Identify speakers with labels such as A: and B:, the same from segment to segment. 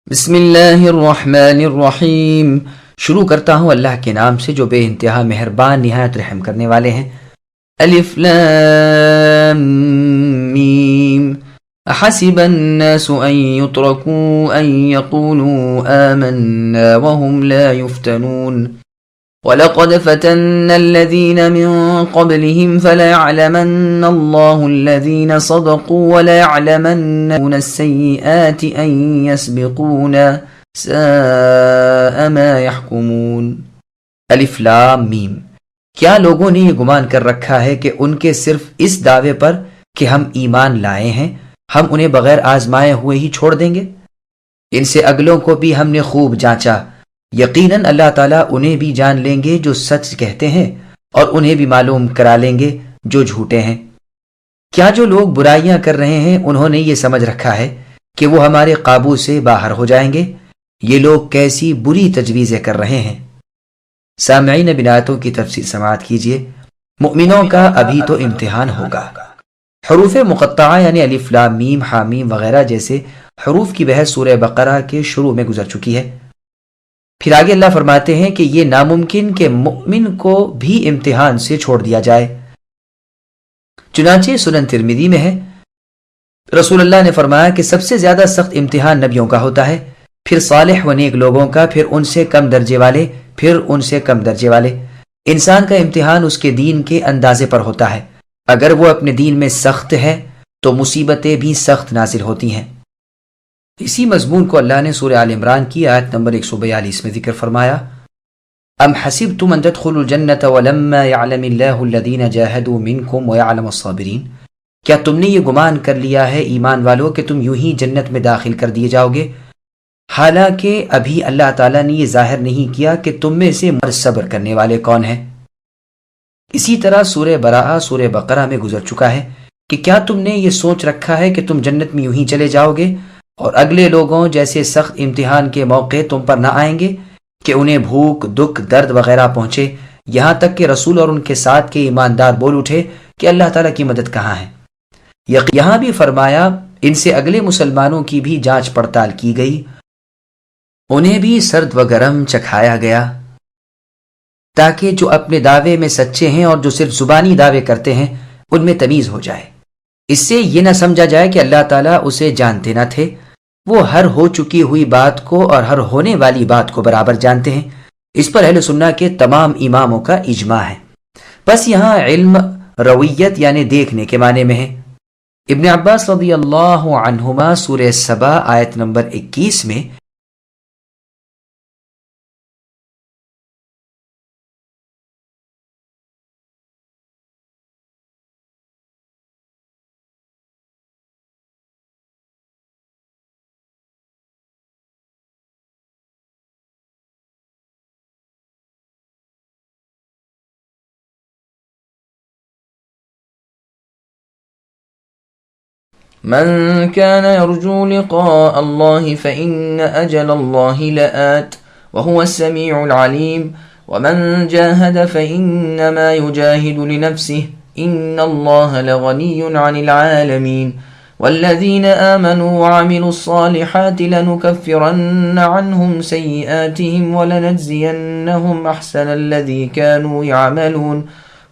A: بسم اللہ الرحمن الرحیم۔ شروع کرتا ہوں اللہ کے نام سے جو بے انتہا مہربان نہایت رحم کرنے والے ہیں۔ الف لام میم احسب الناس ان يتركوا ان يقولوا آمنا وهم لا يفتنون وَلَقَدْ فَتَنَّا الَّذِينَ مِن قَبْلِهِمْ فَلَيَعْلَمَنَّ اللَّهُ الَّذِينَ صَدَقُوا وَلَيَعْلَمَنَّ السَّيِّئَاتِ أَن يَسْبِقُونَ سَاءَ مَا يَحْكُمُونَ۔ الف لام میم۔ کیا لوگوں نے یہ گمان کر رکھا ہے کہ ان کے صرف اس دعوے پر کہ ہم ایمان لائے ہیں ہم انہیں بغیر آزمائے ہوئے ہی چھوڑ دیں گے؟ ان سے اگلوں کو بھی ہم نے خوب جانچا، یقیناً اللہ تعالیٰ انہیں بھی جان لیں گے جو سچ کہتے ہیں اور انہیں بھی معلوم کرا لیں گے جو جھوٹے ہیں۔ کیا جو لوگ برائیاں کر رہے ہیں انہوں نے یہ سمجھ رکھا ہے کہ وہ ہمارے قابو سے باہر ہو جائیں گے؟ یہ لوگ کیسی بری تجویزیں کر رہے ہیں۔ سامعین اب آیتوں کی تفسیر سماعت کیجیے۔ مؤمنوں کا ابھی تو امتحان ہوگا۔ حروف مقطعہ یعنی الف لام میم حامیم وغیرہ جیسے حروف کی بحث سورہ بقرہ کے شروع میں گزر چکی ہے۔ پھر آگے اللہ فرماتے ہیں کہ یہ ناممکن کہ مؤمن کو بھی امتحان سے چھوڑ دیا جائے۔ چنانچہ سنن ترمذی میں ہے، رسول اللہ نے فرمایا کہ سب سے زیادہ سخت امتحان نبیوں کا ہوتا ہے، پھر صالح و نیک لوگوں کا، پھر ان سے کم درجے والے، پھر ان سے کم درجے والے۔ انسان کا امتحان اس کے دین کے اندازے پر ہوتا ہے۔ اگر وہ اپنے دین میں سخت ہے تو مصیبتیں بھی سخت نازل ہوتی ہیں۔ اسی مضمون کو اللہ نے سورہ آل عمران کی آیت نمبر 142 میں ذکر فرمایا، ام حسبتم ان تدخلوا الجنۃ ولما يعلم اللہ الذین جاہدوا منکم ويعلم الصابرین۔ کیا تم نے یہ گمان کر لیا ہے ایمان والو کہ تم یوں ہی جنت میں داخل کر دیے جاؤ گے، حالانکہ ابھی اللہ تعالیٰ نے یہ ظاہر نہیں کیا کہ تم میں سے صبر کرنے والے کون ہیں۔ اسی طرح سورہ براءہ سورہ بقرہ میں گزر چکا ہے کہ کیا تم نے یہ سوچ رکھا ہے کہ تم جنت میں یوں ہی چلے جاؤ گے اور اگلے لوگوں جیسے سخت امتحان کے موقع تم پر نہ آئیں گے کہ انہیں بھوک، دکھ، درد وغیرہ پہنچے، یہاں تک کہ رسول اور ان کے ساتھ کے ایماندار بول اٹھے کہ اللہ تعالیٰ کی مدد کہاں ہے۔ یہاں بھی فرمایا ان سے اگلے مسلمانوں کی بھی جانچ پڑتال کی گئی، انہیں بھی سرد و گرم چکھایا گیا، تاکہ جو اپنے دعوے میں سچے ہیں اور جو صرف زبانی دعوے کرتے ہیں ان میں تمیز ہو جائے۔ اس سے یہ نہ سمجھا جائے کہ اللہ تعالیٰ اسے جانتے نہ تھے، وہ ہر ہو چکی ہوئی بات کو اور ہر ہونے والی بات کو برابر جانتے ہیں۔ اس پر اہل سنہ کے تمام اماموں کا اجماع ہے۔ بس یہاں علم رویت یعنی دیکھنے کے معنی میں ہے۔ ابن عباس رضی اللہ عنہما سورہ سبا آیت نمبر 21 میں
B: من كان يرجو لقاء الله فإن أجل الله لآت وهو السميع العليم ومن جاهد فإنما يجاهد لنفسه إن الله لغني عن العالمين والذين آمنوا وعملوا الصالحات لنكفرن عنهم سيئاتهم ولنجزينهم أحسن الذي كانوا يعملون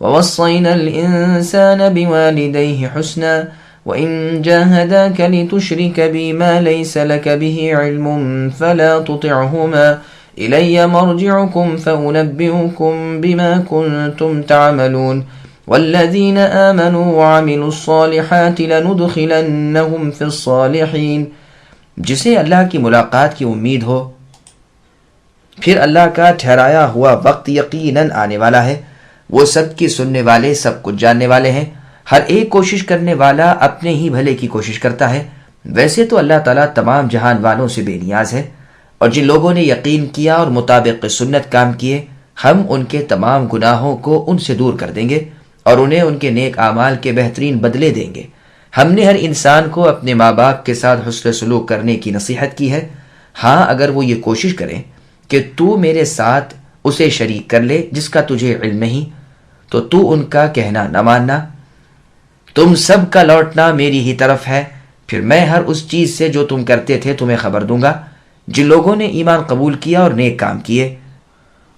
B: ووصينا الإنسان بوالديه حسنا وَإِن جَاهَدَاكَ لِتُشْرِكَ بِي مَا لَيْسَ لَكَ بِهِ عِلْمٌ فَلَا تُطِعْهُمَا إِلَيَّ مَرْجِعُكُمْ فَأُنَبِّئُكُمْ بِمَا كُنتُمْ تَعْمَلُونَ وَالَّذِينَ آمَنُوا وَعَمِلُوا الصَّالِحَاتِ لَنُدْخِلَنَّهُمْ فِي الصَّالِحِينَ۔
A: جسے اللہ کی ملاقات کی امید ہو پھر اللہ کا ٹھہرایا ہوا وقت یقیناً آنے والا ہے، وہ سب کی سننے والے سب کچھ جاننے والے ہیں۔ ہر ایک کوشش کرنے والا اپنے ہی بھلے کی کوشش کرتا ہے۔ ویسے تو اللہ تعالیٰ تمام جہان والوں سے بے نیاز ہے، اور جن لوگوں نے یقین کیا اور مطابق سنت کام کیے ہم ان کے تمام گناہوں کو ان سے دور کر دیں گے اور انہیں ان کے نیک اعمال کے بہترین بدلے دیں گے۔ ہم نے ہر انسان کو اپنے ماں باپ کے ساتھ حسن سلوک کرنے کی نصیحت کی ہے، ہاں اگر وہ یہ کوشش کریں کہ تو میرے ساتھ اسے شریک کر لے جس کا تجھے علم نہیں، تو ان کا کہنا نہ ماننا، تم سب کا لوٹنا میری ہی طرف ہے، پھر میں ہر اس چیز سے جو تم کرتے تھے تمہیں خبر دوں گا۔ جن لوگوں نے ایمان قبول کیا اور نیک کام کیے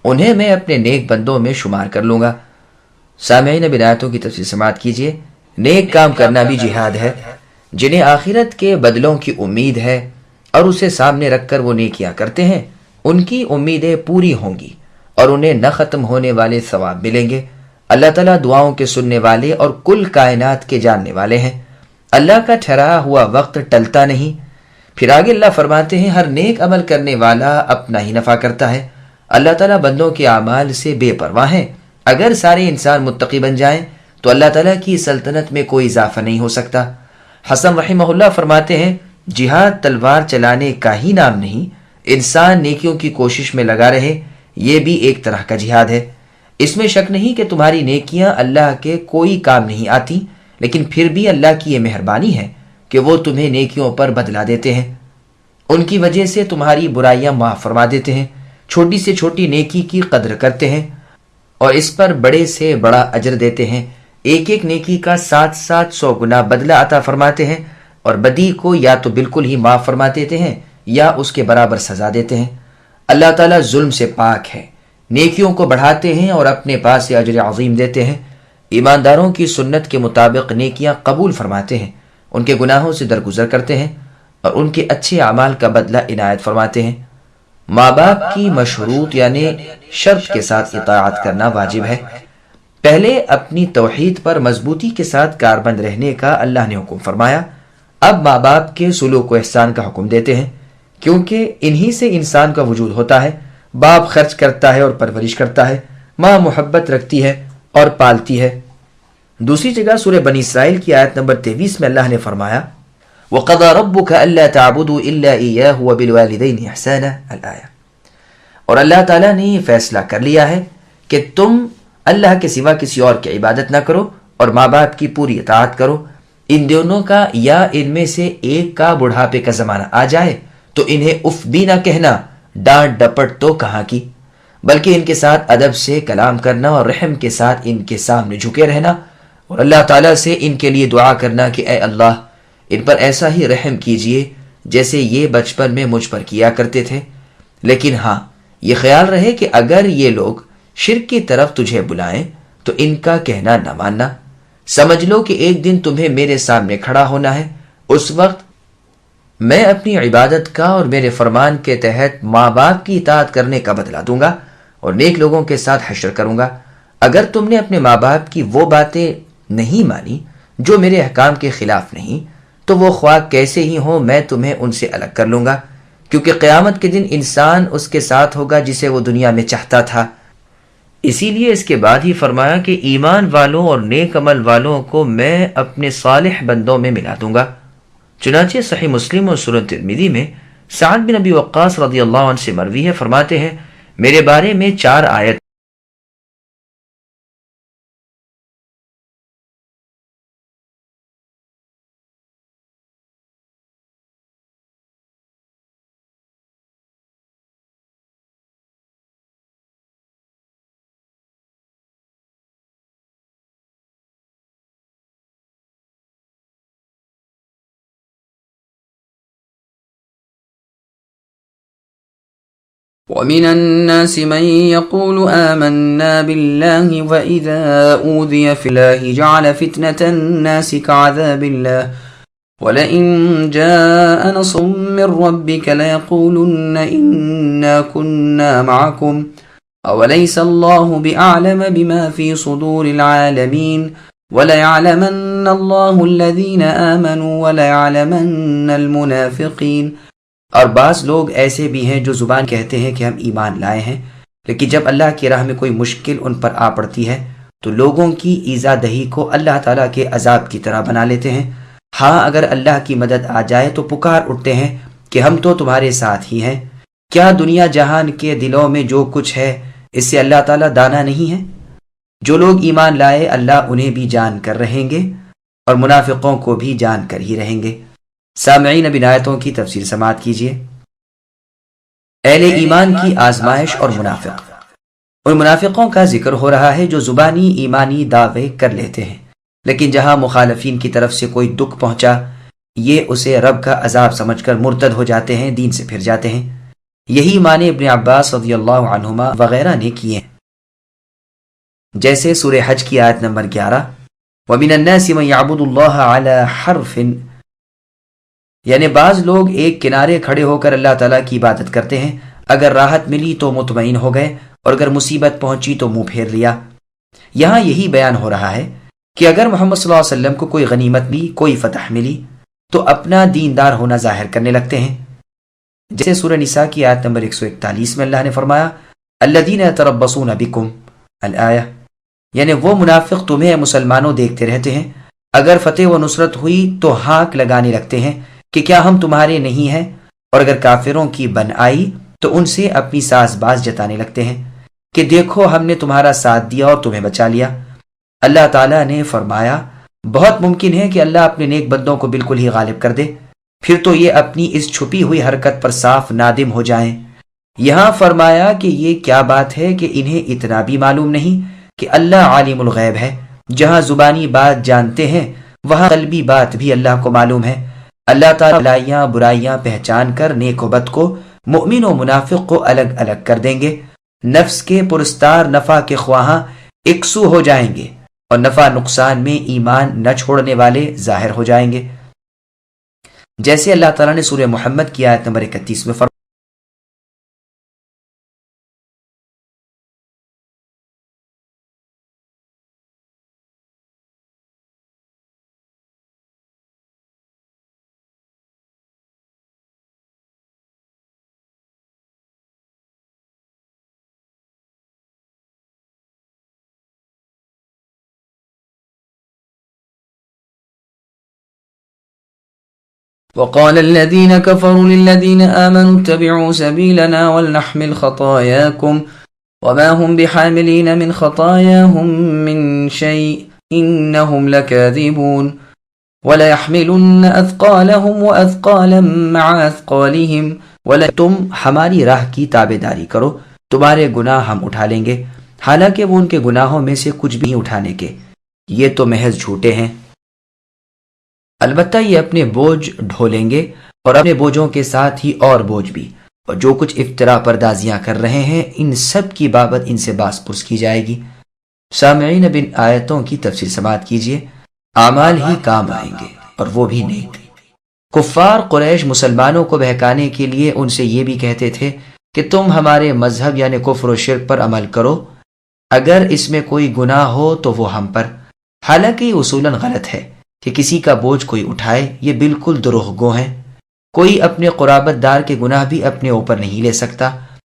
A: انہیں میں اپنے نیک بندوں میں شمار کر لوں گا۔ سامعین اب آیتوں کی تفصیل سماعت کیجیے۔ نیک کام کرنا بھی جہاد ہے۔ جنہیں آخرت کے بدلوں کی امید ہے اور اسے سامنے رکھ کر وہ نیکیاں کرتے ہیں، ان کی امیدیں پوری ہوں گی اور انہیں نہ ختم ہونے والے ثواب ملیں گے۔ اللہ تعالیٰ دعاؤں کے سننے والے اور کل کائنات کے جاننے والے ہیں۔ اللہ کا ٹھہرایا ہوا وقت ٹلتا نہیں۔ پھر آگے اللہ فرماتے ہیں، ہر نیک عمل کرنے والا اپنا ہی نفع کرتا ہے۔ اللہ تعالیٰ بندوں کے اعمال سے بے پرواہ ہیں۔ اگر سارے انسان متقی بن جائیں تو اللہ تعالیٰ کی سلطنت میں کوئی اضافہ نہیں ہو سکتا۔ حسن رحمہ اللہ فرماتے ہیں، جہاد تلوار چلانے کا ہی نام نہیں، انسان نیکیوں کی کوشش میں لگا رہے، یہ بھی ایک طرح کا جہاد ہے۔ اس میں شک نہیں کہ تمہاری نیکیاں اللہ کے کوئی کام نہیں آتی، لیکن پھر بھی اللہ کی یہ مہربانی ہے کہ وہ تمہیں نیکیوں پر بدلا دیتے ہیں۔ ان کی وجہ سے تمہاری برائیاں معاف فرما دیتے ہیں، چھوٹی سے چھوٹی نیکی کی قدر کرتے ہیں اور اس پر بڑے سے بڑا اجر دیتے ہیں۔ ایک ایک نیکی کا 700 گنا بدلہ عطا فرماتے ہیں اور بدی کو یا تو بالکل ہی معاف فرما دیتے ہیں یا اس کے برابر سزا دیتے ہیں۔ اللہ تعالیٰ ظلم سے پاک ہے، نیکیوں کو بڑھاتے ہیں اور اپنے پاس سے اجر عظیم دیتے ہیں۔ ایمانداروں کی سنت کے مطابق نیکیاں قبول فرماتے ہیں، ان کے گناہوں سے درگزر کرتے ہیں اور ان کے اچھے اعمال کا بدلہ عنایت فرماتے ہیں۔ ماں باپ کی مشروط یعنی شرط کے ساتھ اطاعت کرنا واجب ہے۔ پہلے اپنی توحید پر مضبوطی کے ساتھ کاربند رہنے کا اللہ نے حکم فرمایا، اب ماں باپ کے سلوک و احسان کا حکم دیتے ہیں، کیونکہ انہی سے انسان کا وجود ہوتا ہے۔ باپ خرچ کرتا ہے اور پرورش کرتا ہے، ماں محبت رکھتی ہے اور پالتی ہے۔ دوسری جگہ سورہ بنی اسرائیل کی آیت نمبر 23 میں اللہ نے فرمایا، وَقَضَى رَبُّكَ أَلَّا تَعْبُدُوا إِلَّا إِيَّاهُ وَبِالْوَالِدَيْنِ إِحْسَانًا الآیہ۔ اور اللہ تعالیٰ نے یہ فیصلہ کر لیا ہے کہ تم اللہ کے سوا کسی اور کی عبادت نہ کرو اور ماں باپ کی پوری اطاعت کرو۔ ان دونوں کا یا ان میں سے ایک کا بڑھاپے کا زمانہ آ جائے تو انہیں اف بھی نہ کہنا، ڈانٹ ڈپٹ تو کہاں کی، بلکہ ان کے ساتھ ادب سے کلام کرنا اور رحم کے ساتھ ان کے سامنے جھکے رہنا اور اللہ تعالیٰ سے ان کے لیے دعا کرنا کہ اے اللہ ان پر ایسا ہی رحم کیجئے جیسے یہ بچپن میں مجھ پر کیا کرتے تھے۔ لیکن ہاں یہ خیال رہے کہ اگر یہ لوگ شرک کی طرف تجھے بلائیں تو ان کا کہنا نہ ماننا۔ سمجھ لو کہ ایک دن تمہیں میرے سامنے کھڑا ہونا ہے، اس وقت میں اپنی عبادت کا اور میرے فرمان کے تحت ماں باپ کی اطاعت کرنے کا بدلہ دوں گا اور نیک لوگوں کے ساتھ حشر کروں گا۔ اگر تم نے اپنے ماں باپ کی وہ باتیں نہیں مانی جو میرے احکام کے خلاف نہیں، تو وہ خواہ کیسے ہی ہوں میں تمہیں ان سے الگ کر لوں گا، کیونکہ قیامت کے دن انسان اس کے ساتھ ہوگا جسے وہ دنیا میں چاہتا تھا۔ اسی لیے اس کے بعد ہی فرمایا کہ ایمان والوں اور نیک عمل والوں کو میں اپنے صالح بندوں میں ملا دوں گا۔ چنانچہ صحیح مسلم اور سنن ترمذی میں سعد بن ابی وقاص رضی اللہ عنہ سے مروی ہے، فرماتے ہیں میرے بارے میں 4 آیت
B: ومن الناس من يقول آمنا بالله وإذا أوذي في الله جعل فتنة الناس كعذاب الله ولئن جاء نصر من ربك ليقولن إنا كنا معكم أوليس الله بأعلم بما في صدور العالمين وليعلمن الله الذين آمنوا وليعلمن المنافقين۔
A: اور بعض لوگ ایسے بھی ہیں جو زبان کہتے ہیں کہ ہم ایمان لائے ہیں، لیکن جب اللہ کی راہ میں کوئی مشکل ان پر آ پڑتی ہے تو لوگوں کی ایذا دہی کو اللہ تعالیٰ کے عذاب کی طرح بنا لیتے ہیں۔ ہاں اگر اللہ کی مدد آ جائے تو پکار اٹھتے ہیں کہ ہم تو تمہارے ساتھ ہی ہیں۔ کیا دنیا جہان کے دلوں میں جو کچھ ہے اس سے اللہ تعالیٰ دانا نہیں ہے؟ جو لوگ ایمان لائے اللہ انہیں بھی جان کر رہیں گے اور منافقوں کو بھی جان کر ہی رہیں گے۔ سامعین اب آیتوں کی تفسیر سماعت کیجیے۔ اہل ایمان کی آزمائش اور منافق۔ ان منافقوں کا ذکر ہو رہا ہے جو زبانی ایمانی دعوے کر لیتے ہیں، لیکن جہاں مخالفین کی طرف سے کوئی دکھ پہنچا یہ اسے رب کا عذاب سمجھ کر مرتد ہو جاتے ہیں، دین سے پھر جاتے ہیں۔ یہی معنی ابن عباس رضی اللہ عنہما وغیرہ نے کیے ہیں، جیسے سورہ حج کی آیت نمبر 11 وَمِنَ النَّاسِ مَن يَعْبُدُ اللَّهَ عَلَى حَرْفٍ، یعنی بعض لوگ ایک کنارے کھڑے ہو کر اللہ تعالیٰ کی عبادت کرتے ہیں، اگر راحت ملی تو مطمئن ہو گئے اور اگر مصیبت پہنچی تو منہ پھیر لیا۔ یہاں یہی بیان ہو رہا ہے کہ اگر محمد صلی اللہ علیہ وسلم کو کوئی غنیمت ملی، کوئی فتح ملی، تو اپنا دیندار ہونا ظاہر کرنے لگتے ہیں، جیسے سورہ نساء کی آیت نمبر 141 میں اللہ نے فرمایا الذین یتربصون بکم الآیہ، یعنی وہ منافق تمہیں مسلمانوں دیکھتے رہتے ہیں، اگر فتح و نصرت ہوئی تو ہانک لگانے لگتے ہیں کہ کیا ہم تمہارے نہیں ہیں، اور اگر کافروں کی بن آئی تو ان سے اپنی ساز باز جتانے لگتے ہیں کہ دیکھو ہم نے تمہارا ساتھ دیا اور تمہیں بچا لیا۔ اللہ تعالیٰ نے فرمایا بہت ممکن ہے کہ اللہ اپنے نیک بندوں کو بالکل ہی غالب کر دے، پھر تو یہ اپنی اس چھپی ہوئی حرکت پر صاف نادم ہو جائیں۔ یہاں فرمایا کہ یہ کیا بات ہے کہ انہیں اتنا بھی معلوم نہیں کہ اللہ عالم الغیب ہے، جہاں زبانی بات جانتے ہیں وہاں قلبی بات بھی اللہ کو معلوم ہے۔ اللہ تعالیٰ بھلائیاں برائیاں پہچان کر نیک و بد کو، مومن و منافق کو الگ الگ کر دیں گے۔ نفس کے پرستار نفع کے خواہاں یکسو ہو جائیں گے اور نفع نقصان میں ایمان نہ چھوڑنے والے ظاہر ہو جائیں گے، جیسے اللہ تعالیٰ نے سورہ محمد کی آیت نمبر 31 میں فرمایا
B: وقال الذين كفروا للذين آمنوا اتبعوا سبيلنا ولنحمل خطاياكم وما هم بحاملين من خطاياهم من شيء إنهم لكاذبون وَلَيَحْمِلُنَّ أَثْقَالَهُمْ وَأَثْقَالًا مَعَ أَثْقَالِهِمْ
A: تم ہماری راہ کی تابع داری کرو، تمہارے گناہ ہم اٹھا لیں گے، حالانکہ وہ ان کے گناہوں میں سے کچھ بھی نہیں اٹھانے کے، یہ تو محض جھوٹے ہیں۔ البتہ یہ اپنے بوجھ ڈھولیں گے اور اپنے بوجھوں کے ساتھ ہی اور بوجھ بھی، اور جو کچھ افترا پردازیاں کر رہے ہیں ان سب کی بابت ان سے باس پرس کی جائے گی۔ سامعین اب ان آیتوں کی تفصیل سماعت کیجیے۔ اعمال ہی کام آئیں گے اور وہ بھی نیک۔ کفار قریش مسلمانوں کو بہکانے کے لیے ان سے یہ بھی کہتے تھے کہ تم ہمارے مذہب یعنی کفر و شرک پر عمل کرو، اگر اس میں کوئی گناہ ہو تو وہ ہم پر۔ حالانکہ یہ اصولاً غلط ہے کہ کسی کا بوجھ کوئی اٹھائے، یہ بالکل دروغ گو ہیں۔ کوئی اپنے قرابت دار کے گناہ بھی اپنے اوپر نہیں لے سکتا،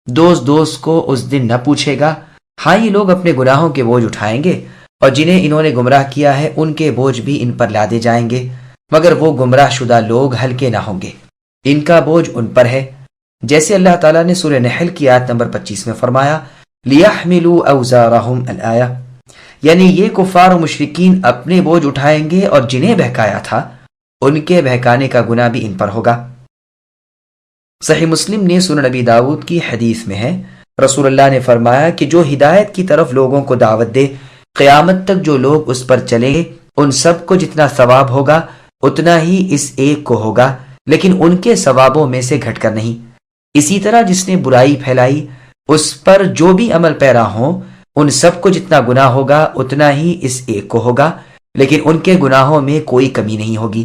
A: دوست کو اس دن نہ پوچھے گا۔ ہاں یہ لوگ اپنے گناہوں کے بوجھ اٹھائیں گے اور جنہیں انہوں نے گمراہ کیا ہے ان کے بوجھ بھی ان پر لادے جائیں گے، مگر وہ گمراہ شدہ لوگ ہلکے نہ ہوں گے، ان کا بوجھ ان پر ہے، جیسے اللہ تعالیٰ نے سورہ نحل کی آیت نمبر 25 میں فرمایا لِيَحْمِلُوا أَوْزَارَهُمْ الآیہ، یعنی یہ کفار و مشرکین اپنے بوجھ اٹھائیں گے اور جنہیں بہکایا تھا ان کے بہکانے کا گناہ بھی ان پر ہوگا۔ صحیح مسلم نے سنن نبی داؤد کی حدیث میں ہے، رسول اللہ نے فرمایا کہ جو ہدایت کی طرف لوگوں کو دعوت دے، قیامت تک جو لوگ اس پر چلیں گے ان سب کو جتنا ثواب ہوگا اتنا ہی اس ایک کو ہوگا، لیکن ان کے ثوابوں میں سے گھٹ کر نہیں۔ اسی طرح جس نے برائی پھیلائی اس پر جو بھی عمل پیرا ہوں ان سب کو جتنا گناہ ہوگا اتنا ہی اس ایک کو ہوگا، لیکن ان کے گناہوں میں کوئی کمی نہیں ہوگی۔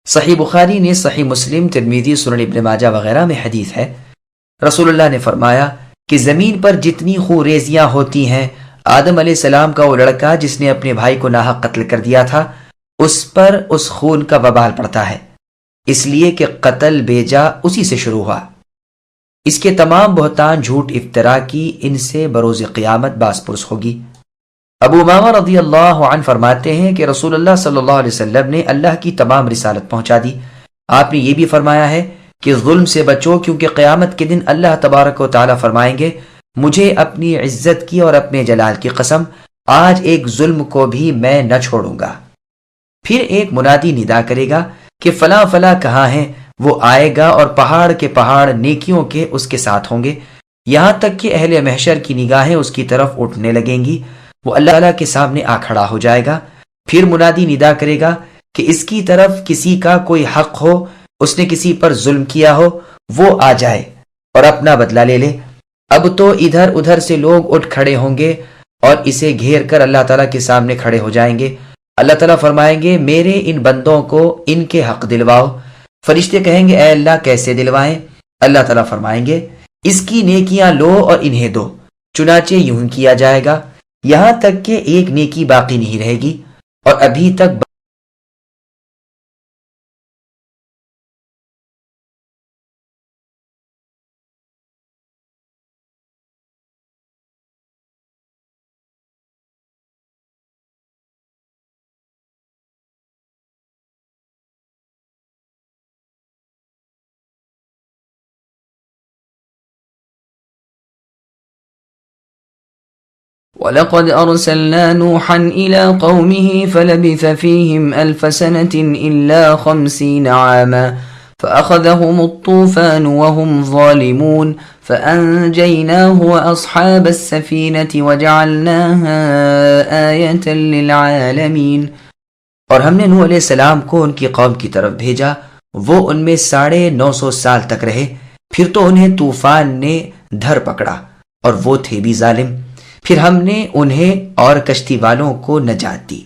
A: صحیح بخاری نے، صحیح مسلم، ترمذی، سنن ابن ماجہ وغیرہ میں حدیث ہے، رسول اللہ نے فرمایا کہ زمین پر جتنی خون ریزیاں ہوتی ہیں، آدم علیہ السلام کا وہ لڑکا جس نے اپنے بھائی کو ناحق قتل کر دیا تھا اس پر اس خون کا وبال پڑتا ہے، اس لیے کہ قتل بیجا اسی سے شروع ہوا۔ اس کے تمام بہتان، جھوٹ، افترا کی ان سے بروز قیامت باس پرس ہوگی۔ ابو امامہ رضی اللہ عنہ فرماتے ہیں کہ رسول اللہ صلی اللہ علیہ وسلم نے اللہ کی تمام رسالت پہنچا دی۔ آپ نے یہ بھی فرمایا ہے کہ ظلم سے بچو، کیونکہ قیامت کے دن اللہ تبارک و تعالیٰ فرمائیں گے مجھے اپنی عزت کی اور اپنے جلال کی قسم، آج ایک ظلم کو بھی میں نہ چھوڑوں گا۔ پھر ایک منادی ندا کرے گا کہ فلاں فلاں کہاں ہیں، وہ آئے گا اور پہاڑ کے پہاڑ نیکیوں کے اس کے ساتھ ہوں گے، یہاں تک کہ اہل محشر کی نگاہیں اس کی طرف اٹھنے لگیں گی، وہ اللہ تعالیٰ کے سامنے آ کھڑا ہو جائے گا۔ پھر منادی ندا کرے گا کہ اس کی طرف کسی کا کوئی حق ہو، اس نے کسی پر ظلم کیا ہو، وہ آ جائے، اور اپنا بدلہ لے لے۔ اب تو ادھر ادھر سے لوگ اٹھ کھڑے ہوں گے اور اسے گھیر کر اللہ تعالیٰ کے سامنے کھڑے ہو جائیں گے۔ اللہ تعالیٰ فرمائیں گے میرے ان بندوں کو ان کے حق دلواؤ۔ فرشتے کہیں گے اے اللہ کیسے دلوائیں؟ اللہ تعالیٰ فرمائیں گے اس کی نیکیاں لو اور انہیں دو۔ چنانچہ یوں ہی کیا جائے گا یہاں تک کہ ایک نیکی باقی نہیں رہے گی، اور ابھی تک
B: وَلَقَدْ أَرْسَلْنَا نُوحًا إِلَىٰ قَوْمِهِ فَلَبِثَ فِيهِمْ أَلْفَ سَنَةٍ إِلَّا 50 عَامًا فَأَخَذَهُمُ الطُّوفَانُ وَهُمْ ظَالِمُونَ فَأَنجَيْنَاهُ وَأَصْحَابَ السَّفِينَةِ وَجَعَلْنَاهَا آيَةً لِلْعَالَمِينَ۔
A: اور ہم نے نوح علیہ السلام کو ان کی قوم کی طرف بھیجا، وہ ان میں 950 سال تک رہے، پھر تو انہیں طوفان نے دھر پکڑا اور وہ تھے بھی ظالم۔ پھر ہم نے انہیں اور کشتی والوں کو نجات دی،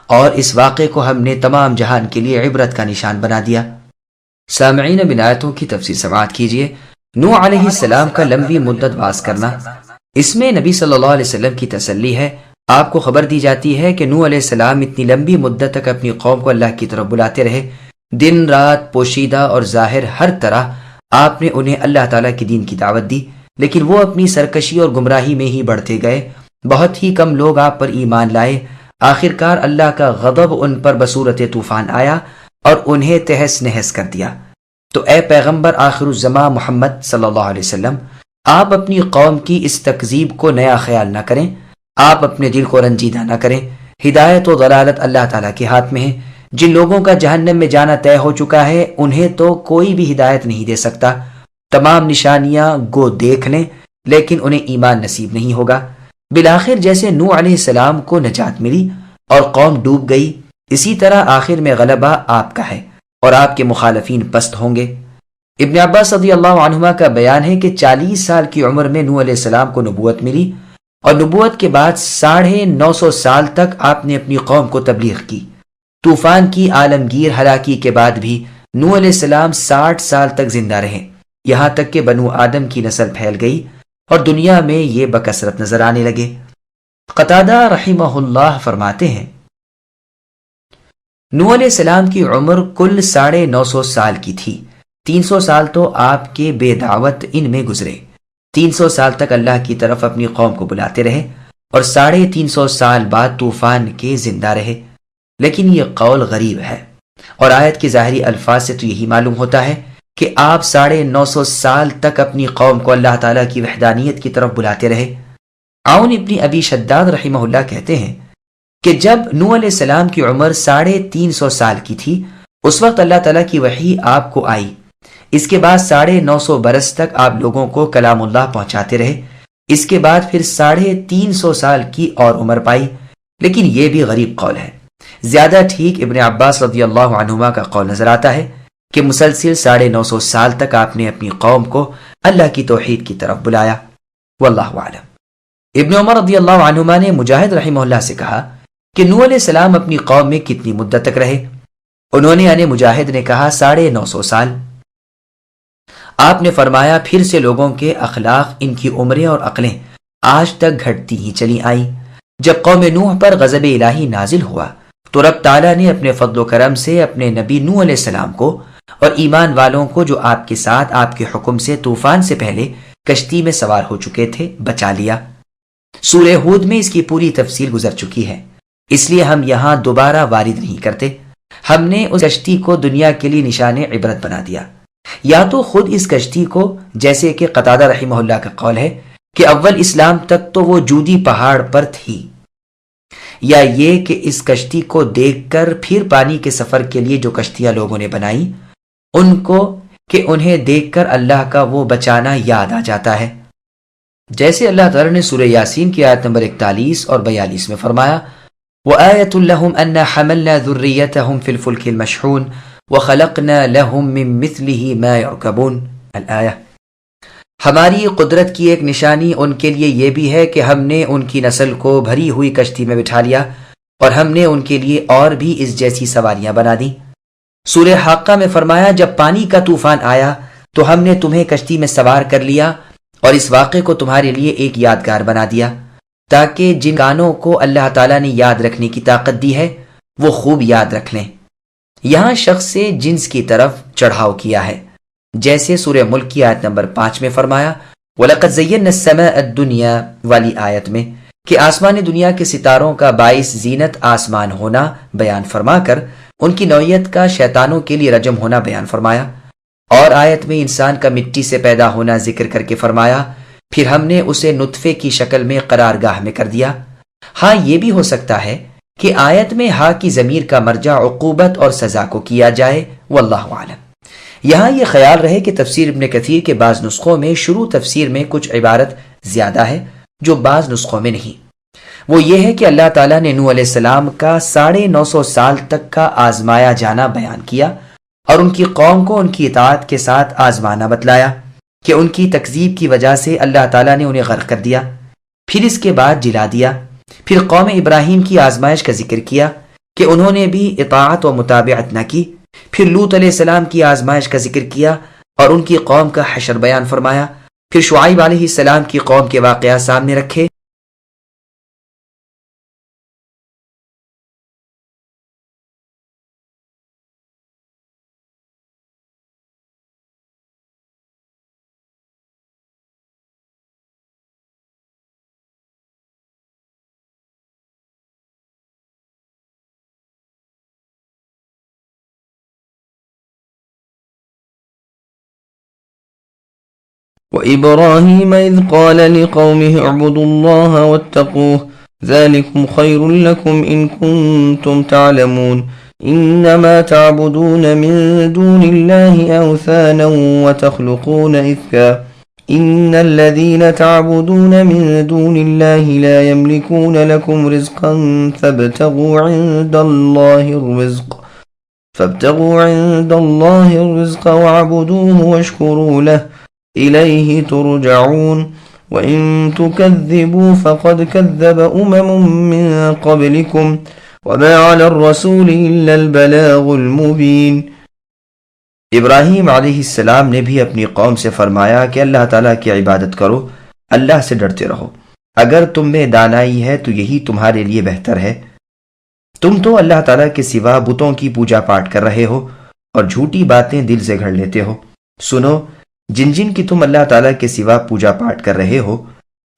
A: اور اس واقعے کو ہم نے تمام جہان کے لیے عبرت کا نشان بنا دیا۔ سامعین، بن آیتوں کی تفسیر سماعت کیجیے۔ نوح علیہ السلام کا لمبی مدت واز کرنا، اس میں نبی صلی اللہ علیہ وسلم کی تسلی ہے۔ آپ کو خبر دی جاتی ہے کہ نوح علیہ السلام اتنی لمبی مدت تک اپنی قوم کو اللہ کی طرف بلاتے رہے، دن رات پوشیدہ اور ظاہر ہر طرح آپ نے انہیں اللہ تعالیٰ کی دین کی دعوت دی، لیکن وہ اپنی سرکشی اور گمراہی میں ہی بڑھتے گئے۔ بہت ہی کم لوگ آپ پر ایمان لائے۔ آخرکار اللہ کا غضب ان پر بصورت طوفان آیا اور انہیں تہس نہس کر دیا۔ تو اے پیغمبر آخر الزمان محمد صلی اللہ علیہ وسلم، آپ اپنی قوم کی اس تکذیب کو نیا خیال نہ کریں، آپ اپنے دل کو رنجیدہ نہ کریں۔ ہدایت و ضلالت اللہ تعالیٰ کے ہاتھ میں ہے۔ جن لوگوں کا جہنم میں جانا طے ہو چکا ہے انہیں تو کوئی بھی ہدایت نہیں دے سکتا۔ تمام نشانیاں گو دیکھ لیں لیکن انہیں ایمان نصیب نہیں ہوگا۔ بالآخر جیسے نوح علیہ السلام کو نجات ملی اور قوم ڈوب گئی، اسی طرح آخر میں غلبہ آپ کا ہے اور آپ کے مخالفین پست ہوں گے۔ ابن عباس رضی اللہ عنہما کا بیان ہے کہ 40 سال کی عمر میں نوح علیہ السلام کو نبوت ملی، اور نبوت کے بعد 950 سال تک آپ نے اپنی قوم کو تبلیغ کی۔ طوفان کی عالمگیر ہلاکی کے بعد بھی نوح علیہ السلام 60 سال تک زندہ رہے، یہاں تک کہ بنو آدم کی نسل پھیل گئی اور دنیا میں یہ بکثرت نظر آنے لگے۔ قتادہ رحمہ اللہ فرماتے ہیں نوح علیہ السلام کی عمر کل 950 سال کی تھی۔ 300 سال تو آپ کے بے دعوت ان میں گزرے، 300 سال تک اللہ کی طرف اپنی قوم کو بلاتے رہے، اور 350 سال بعد طوفان کے زندہ رہے۔ لیکن یہ قول غریب ہے، اور آیت کے ظاہری الفاظ سے تو یہی معلوم ہوتا ہے کہ آپ 950 سال تک اپنی قوم کو اللہ تعالیٰ کی وحدانیت کی طرف بلاتے رہے۔ عون ابن ابی شداد رحمہ اللہ کہتے ہیں کہ جب نوح علیہ السلام کی عمر 350 سال کی تھی، اس وقت اللہ تعالیٰ کی وحی آپ کو آئی۔ اس کے بعد 950 برس تک آپ لوگوں کو کلام اللہ پہنچاتے رہے۔ اس کے بعد پھر 350 سال کی اور عمر پائی۔ لیکن یہ بھی غریب قول ہے۔ زیادہ ٹھیک ابن عباس رضی اللہ عنہما کا قول نظر آتا ہے کہ مسلسل 950 سال تک آپ نے اپنی قوم کو اللہ کی توحید کی طرف بلایا۔ واللہ اعلم۔ ابن عمر رضی اللہ عنہما نے مجاہد رحمہ اللہ سے کہا کہ نوح علیہ السلام اپنی قوم میں کتنی مدت تک رہے؟ انہوں نے یعنی مجاہد نے کہا 950 سال۔ آپ نے فرمایا پھر سے لوگوں کے اخلاق، ان کی عمریں اور عقلیں آج تک گھٹتی ہی چلی آئیں۔ جب قوم نوح پر غضب الہی نازل ہوا تو رب تعالیٰ نے اپنے فضل و کرم سے اپنے نبی نوح علیہ السلام کو اور ایمان والوں کو جو آپ کے ساتھ آپ کے حکم سے طوفان سے پہلے کشتی میں سوار ہو چکے تھے بچا لیا۔ سورہ ہود میں اس کی پوری تفصیل گزر چکی ہے، اس لیے ہم یہاں دوبارہ وارد نہیں کرتے۔ ہم نے اس کشتی کو دنیا کے لیے نشان عبرت بنا دیا۔ یا تو خود اس کشتی کو، جیسے کہ قتادہ رحمہ اللہ کا قول ہے کہ اول اسلام تک تو وہ جودی پہاڑ پر تھی، یا یہ کہ اس کشتی کو دیکھ کر پھر پانی کے سفر کے لیے جو کشتیاں لوگوں نے بنائی ان کو کہ انہیں دیکھ کر اللہ کا وہ بچانا یاد آ جاتا ہے، جیسے اللہ تعالیٰ نے سورہ یاسین کی آیت نمبر 41 اور 42 میں فرمایا وَآيَةٌ لَهُمْ أَنَّا حَمَلْنَا ذُرِّيَّتَهُمْ فِي الْفُلْكِ الْمَشْحُونِ وَخَلَقْنَا لَهُمْ مِن مِثْلِهِ مَا يَرْكَبُونَ الآیہ۔ ہماری قدرت کی ایک نشانی ان کے لیے یہ بھی ہے کہ ہم نے ان کی نسل کو بھری ہوئی کشتی میں بٹھا لیا اور ہم نے ان کے لیے اور بھی اس جیسی سواریاں بنا دیں۔ سورہ حاقہ میں فرمایا جب پانی کا طوفان آیا تو ہم نے تمہیں کشتی میں سوار کر لیا اور اس واقعے کو تمہارے لیے ایک یادگار بنا دیا تاکہ جن کانوں کو اللہ تعالیٰ نے یاد رکھنے کی طاقت دی ہے وہ خوب یاد رکھ لیں۔ یہاں شخص سے جنس کی طرف چڑھاؤ کیا ہے، جیسے سورہ ملک کی آیت نمبر 5 میں فرمایا وَلَقَدْ زَيَّنَّا السَّمَاءَ الدُّنْيَا والی آیت میں کہ آسمان دنیا کے ستاروں کا باعث زینت آسمان ہونا بیان فرما کر ان کی نوعیت کا شیطانوں کے لیے رجم ہونا بیان فرمایا، اور آیت میں انسان کا مٹی سے پیدا ہونا ذکر کر کے فرمایا پھر ہم نے اسے نطفے کی شکل میں قرارگاہ میں کر دیا۔ ہاں یہ بھی ہو سکتا ہے کہ آیت میں ہا کی ضمیر کا مرجع عقوبت اور سزا کو کیا جائے، واللہ اعلم۔ یہاں یہ خیال رہے کہ تفسیر ابن کثیر کے بعض نسخوں میں شروع تفسیر میں کچھ عبارت زیادہ ہے جو بعض نسخوں میں نہیں۔ وہ یہ ہے کہ اللہ تعالیٰ نے نوح علیہ السلام کا 950 سال تک کا آزمایا جانا بیان کیا اور ان کی قوم کو ان کی اطاعت کے ساتھ آزمانا بتلایا کہ ان کی تکذیب کی وجہ سے اللہ تعالیٰ نے انہیں غرق کر دیا، پھر اس کے بعد جلا دیا۔ پھر قوم ابراہیم کی آزمائش کا ذکر کیا کہ انہوں نے بھی اطاعت و متابعت نہ کی۔ پھر لوط علیہ السلام کی آزمائش کا ذکر کیا اور ان کی قوم کا حشر بیان فرمایا۔ پھر شعیب علیہ السلام کی قوم کے واقعات سامنے رکھے۔
B: وإبراهيم إذ قال لقومه اعبدوا الله واتقوه ذلكم خير لكم إن كنتم تعلمون إنما تعبدون من دون الله أوثانا وتخلقون إفكا إن الذين تعبدون من دون الله لا يملكون لكم رزقا فابتغوا عند الله الرزق واعبدوه واشكروا له إليه ترجعون وإن تكذبوا فقد كذب من قبلكم وما على الرسول إلا البلاغ المبين۔
A: ابراہیم علیہ السلام نے بھی اپنی قوم سے فرمایا کہ اللہ تعالیٰ کی عبادت کرو، اللہ سے ڈرتے رہو، اگر تم میں دانائی ہے تو یہی تمہارے لیے بہتر ہے۔ تم تو اللہ تعالیٰ کے سوا بتوں کی پوجا پاٹ کر رہے ہو اور جھوٹی باتیں دل سے گھڑ لیتے ہو۔ سنو، جن کی تم اللہ تعالیٰ کے سوا پوجا پاٹ کر رہے ہو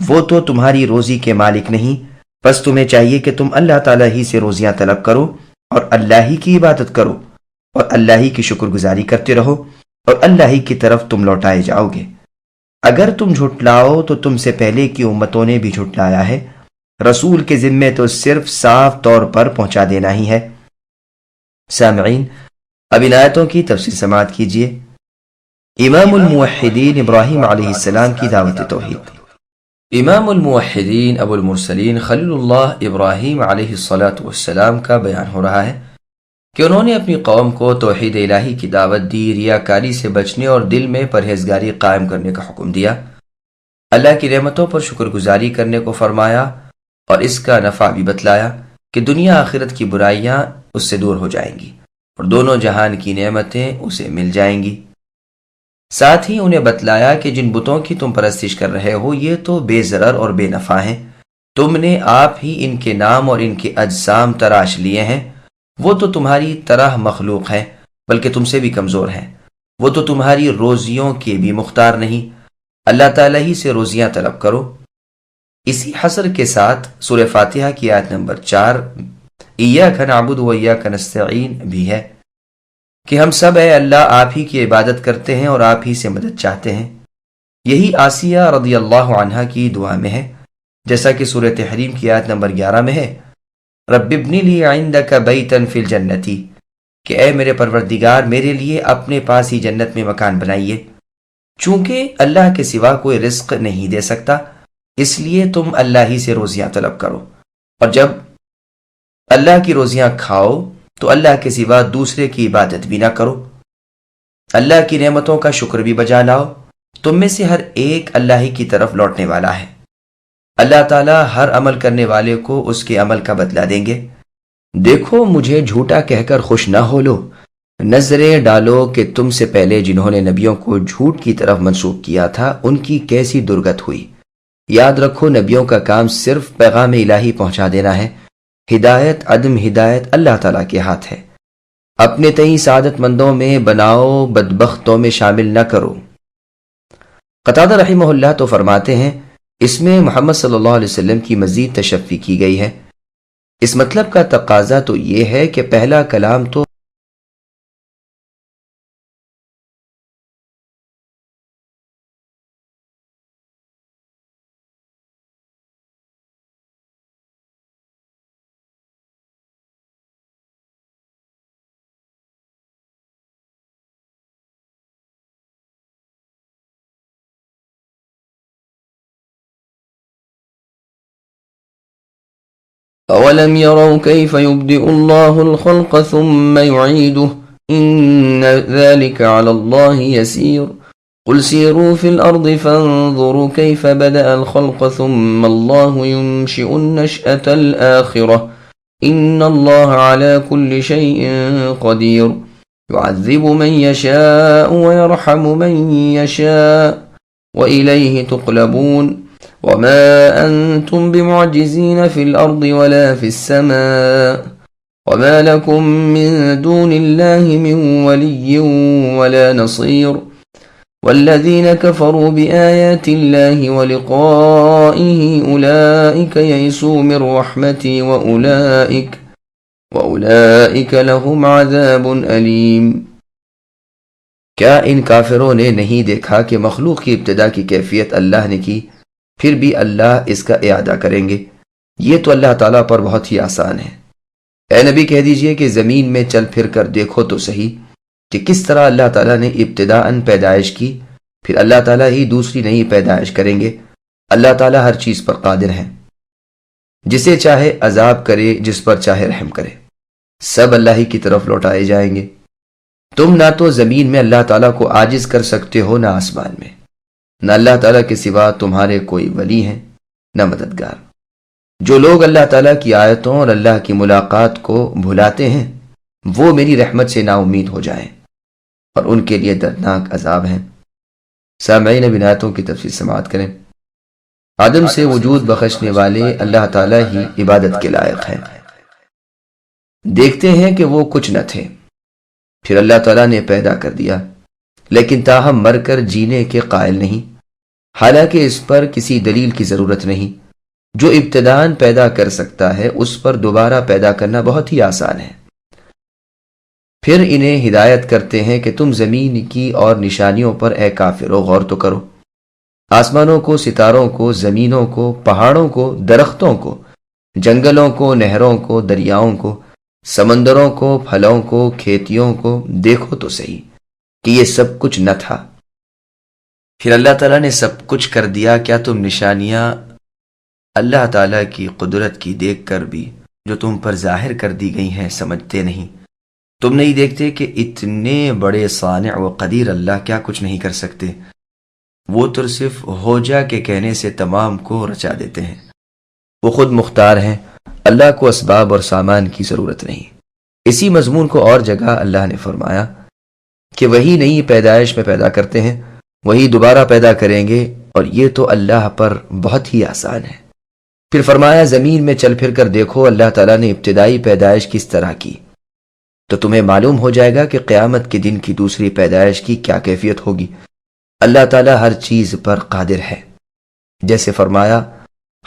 A: وہ تو تمہاری روزی کے مالک نہیں، بس تمہیں چاہیے کہ تم اللہ تعالیٰ ہی سے روزیاں طلب کرو اور اللہ ہی کی عبادت کرو اور اللہ ہی کی شکر گزاری کرتے رہو اور اللہ ہی کی طرف تم لوٹائے جاؤ گے۔ اگر تم جھٹلاؤ تو تم سے پہلے کی امتوں نے بھی جھٹلایا ہے، رسول کے ذمے تو صرف صاف طور پر پہنچا دینا ہی ہے۔ سامعین، اب ان آیتوں کی تفسیر سماعت کیجیے۔ امام الموحدین ابراہیم علیہ السلام کی دعوت توحید۔ امام الموحدین ابو المرسلین خلیل اللہ ابراہیم علیہ السلام کا بیان ہو رہا ہے کہ انہوں نے اپنی قوم کو توحید الہی کی دعوت دی، ریاکاری سے بچنے اور دل میں پرہیزگاری قائم کرنے کا حکم دیا، اللہ کی نعمتوں پر شکر گزاری کرنے کو فرمایا اور اس کا نفع بھی بتلایا کہ دنیا آخرت کی برائیاں اس سے دور ہو جائیں گی اور دونوں جہان کی نعمتیں اسے مل جائیں گی۔ ساتھ ہی انہیں بتلایا کہ جن بتوں کی تم پرستش کر رہے ہو یہ تو بے ضرر اور بے نفع ہیں، تم نے آپ ہی ان کے نام اور ان کے اجسام تراش لیے ہیں، وہ تو تمہاری طرح مخلوق ہیں بلکہ تم سے بھی کمزور ہیں، وہ تو تمہاری روزیوں کے بھی مختار نہیں، اللہ تعالیٰ ہی سے روزیاں طلب کرو۔ اسی حصر کے ساتھ سورہ فاتحہ کی آیت نمبر 4 ایاک نعبد و ایاک نستعین بھی ہے کہ ہم سب اے اللہ آپ ہی کی عبادت کرتے ہیں اور آپ ہی سے مدد چاہتے ہیں۔ یہی آسیہ رضی اللہ عنہا کی دعا میں ہے، جیسا کہ سورہ تحریم کی آیت نمبر 11 میں ہے رب ابن لی عندک بیتا فی الجنتی، کہ اے میرے پروردگار میرے لیے اپنے پاس ہی جنت میں مکان بنائیے۔ چونکہ اللہ کے سوا کوئی رزق نہیں دے سکتا اس لیے تم اللہ ہی سے روزیاں طلب کرو، اور جب اللہ کی روزیاں کھاؤ تو اللہ کے سوا دوسرے کی عبادت بھی نہ کرو، اللہ کی نعمتوں کا شکر بھی بجا لاؤ، تم میں سے ہر ایک اللہ ہی کی طرف لوٹنے والا ہے۔ اللہ تعالیٰ ہر عمل کرنے والے کو اس کے عمل کا بدلہ دیں گے۔ دیکھو مجھے جھوٹا کہہ کر خوش نہ ہو لو، نظریں ڈالو کہ تم سے پہلے جنہوں نے نبیوں کو جھوٹ کی طرف منسوخ کیا تھا ان کی کیسی درگت ہوئی۔ یاد رکھو نبیوں کا کام صرف پیغام الہی پہنچا دینا ہے، ہدایت عدم ہدایت اللہ تعالیٰ کے ہاتھ ہے۔ اپنے تئیں سعادت مندوں میں بناؤ، بدبختوں میں شامل نہ کرو۔ قتادہ رحمہ اللہ تو فرماتے ہیں اس میں محمد صلی اللہ علیہ وسلم کی مزید تشفی کی گئی ہے۔ اس مطلب کا تقاضا تو یہ ہے کہ پہلا کلام تو
B: أولم يروا كيف يبدئ الله الخلق ثم يعيده إن ذلك على الله يسير قل سيروا في الأرض فانظروا كيف بدأ الخلق ثم الله ينشئ النشأة الآخرة إن الله على كل شيء قدير يعذب من يشاء ويرحم من يشاء وإليه تقلبون وما أنتم بمعجزين في الأرض ولا في السماء وما لكم من دون الله من ولي ولا نصير والذين كفروا بآيات الله ولقائه أولئك يئسوا من رحمتي وأولئك لهم عذاب أليم۔
A: کیا ان کافروں نے نہیں دیکھا کہ مخلوق کی ابتدا کی کیفیت اللہ نے کی، پھر بھی اللہ اس کا اعادہ کریں گے؟ یہ تو اللہ تعالیٰ پر بہت ہی آسان ہے۔ اے نبی کہہ دیجئے کہ زمین میں چل پھر کر دیکھو تو صحیح کہ کس طرح اللہ تعالیٰ نے ابتداءً پیدائش کی، پھر اللہ تعالیٰ ہی دوسری نئی پیدائش کریں گے۔ اللہ تعالیٰ ہر چیز پر قادر ہے، جسے چاہے عذاب کرے، جس پر چاہے رحم کرے، سب اللہ ہی کی طرف لوٹائے جائیں گے۔ تم نہ تو زمین میں اللہ تعالیٰ کو عاجز کر سکتے ہو، نہ آسمان میں، نہ اللہ تعالیٰ کے سوا تمہارے کوئی ولی ہیں نہ مددگار۔ جو لوگ اللہ تعالیٰ کی آیتوں اور اللہ کی ملاقات کو بھلاتے ہیں وہ میری رحمت سے نا امید ہو جائیں اور ان کے لیے دردناک عذاب ہیں۔ سامعین اب ان آیتوں کی تفصیل سماعت کریں۔ آدم سے وجود بخشنے والے اللہ تعالیٰ ہی عبادت کے لائق ہیں۔ دیکھتے ہیں کہ وہ کچھ نہ تھے، پھر اللہ تعالیٰ نے پیدا کر دیا، لیکن تاہم مر کر جینے کے قائل نہیں، حالانکہ اس پر کسی دلیل کی ضرورت نہیں۔ جو ابتداءً پیدا کر سکتا ہے اس پر دوبارہ پیدا کرنا بہت ہی آسان ہے۔ پھر انہیں ہدایت کرتے ہیں کہ تم زمین کی اور نشانیوں پر اے کافرو غور تو کرو، آسمانوں کو، ستاروں کو، زمینوں کو، پہاڑوں کو، درختوں کو، جنگلوں کو، نہروں کو، دریاؤں کو، سمندروں کو، پھلوں کو، کھیتیوں کو دیکھو تو صحیح کہ یہ سب کچھ نہ تھا، پھر اللہ تعالیٰ نے سب کچھ کر دیا۔ کیا تم نشانیاں اللہ تعالیٰ کی قدرت کی دیکھ کر بھی جو تم پر ظاہر کر دی گئی ہیں سمجھتے نہیں؟ تم نہیں دیکھتے کہ اتنے بڑے صانع و قدیر اللہ کیا کچھ نہیں کر سکتے؟ وہ تو صرف ہو جا کے کہنے سے تمام کو رچا دیتے ہیں۔ وہ خود مختار ہیں، اللہ کو اسباب اور سامان کی ضرورت نہیں۔ اسی مضمون کو اور جگہ اللہ نے فرمایا کہ وہی نئی پیدائش میں پیدا کرتے ہیں، وہی دوبارہ پیدا کریں گے، اور یہ تو اللہ پر بہت ہی آسان ہے۔ پھر فرمایا زمین میں چل پھر کر دیکھو اللہ تعالیٰ نے ابتدائی پیدائش کس طرح کی، تو تمہیں معلوم ہو جائے گا کہ قیامت کے دن کی دوسری پیدائش کی کیا کیفیت ہوگی۔ اللہ تعالیٰ ہر چیز پر قادر ہے۔ جیسے فرمایا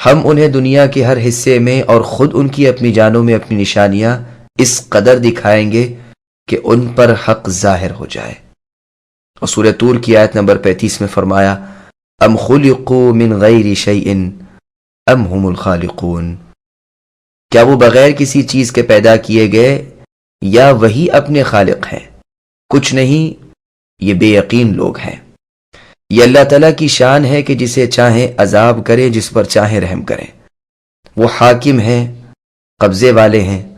A: ہم انہیں دنیا کے ہر حصے میں اور خود ان کی اپنی جانوں میں اپنی نشانیاں اس قدر دکھائیں گے کہ ان پر حق ظاہر ہو جائے۔ اور سورہ طور کی آیت نمبر 35 میں فرمایا ام خلقوا من غیر شیء ام هم الخالقون، کیا وہ بغیر کسی چیز کے پیدا کیے گئے یا وہی اپنے خالق ہیں؟ کچھ نہیں، یہ بے یقین لوگ ہیں۔ یہ اللہ تعالیٰ کی شان ہے کہ جسے چاہیں عذاب کرے، جس پر چاہیں رحم کریں۔ وہ حاکم ہیں، قبضے والے ہیں،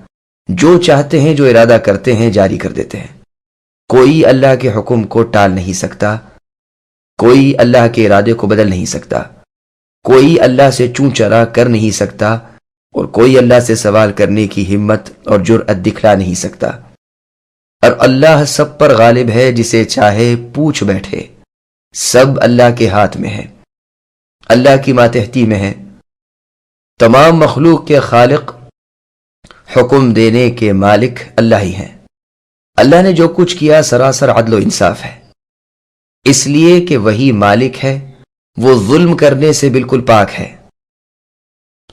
A: جو چاہتے ہیں، جو ارادہ کرتے ہیں، جاری کر دیتے ہیں۔ کوئی اللہ کے حکم کو ٹال نہیں سکتا، کوئی اللہ کے ارادے کو بدل نہیں سکتا، کوئی اللہ سے چوں چرا کر نہیں سکتا، اور کوئی اللہ سے سوال کرنے کی ہمت اور جرأت دکھلا نہیں سکتا، اور اللہ سب پر غالب ہے، جسے چاہے پوچھ بیٹھے۔ سب اللہ کے ہاتھ میں ہے، اللہ کی ماتحتی میں ہے۔ تمام مخلوق کے خالق، حکم دینے کے مالک اللہ ہی ہیں۔ اللہ نے جو کچھ کیا سراسر عدل و انصاف ہے، اس لیے کہ وہی مالک ہے، وہ ظلم کرنے سے بالکل پاک ہے۔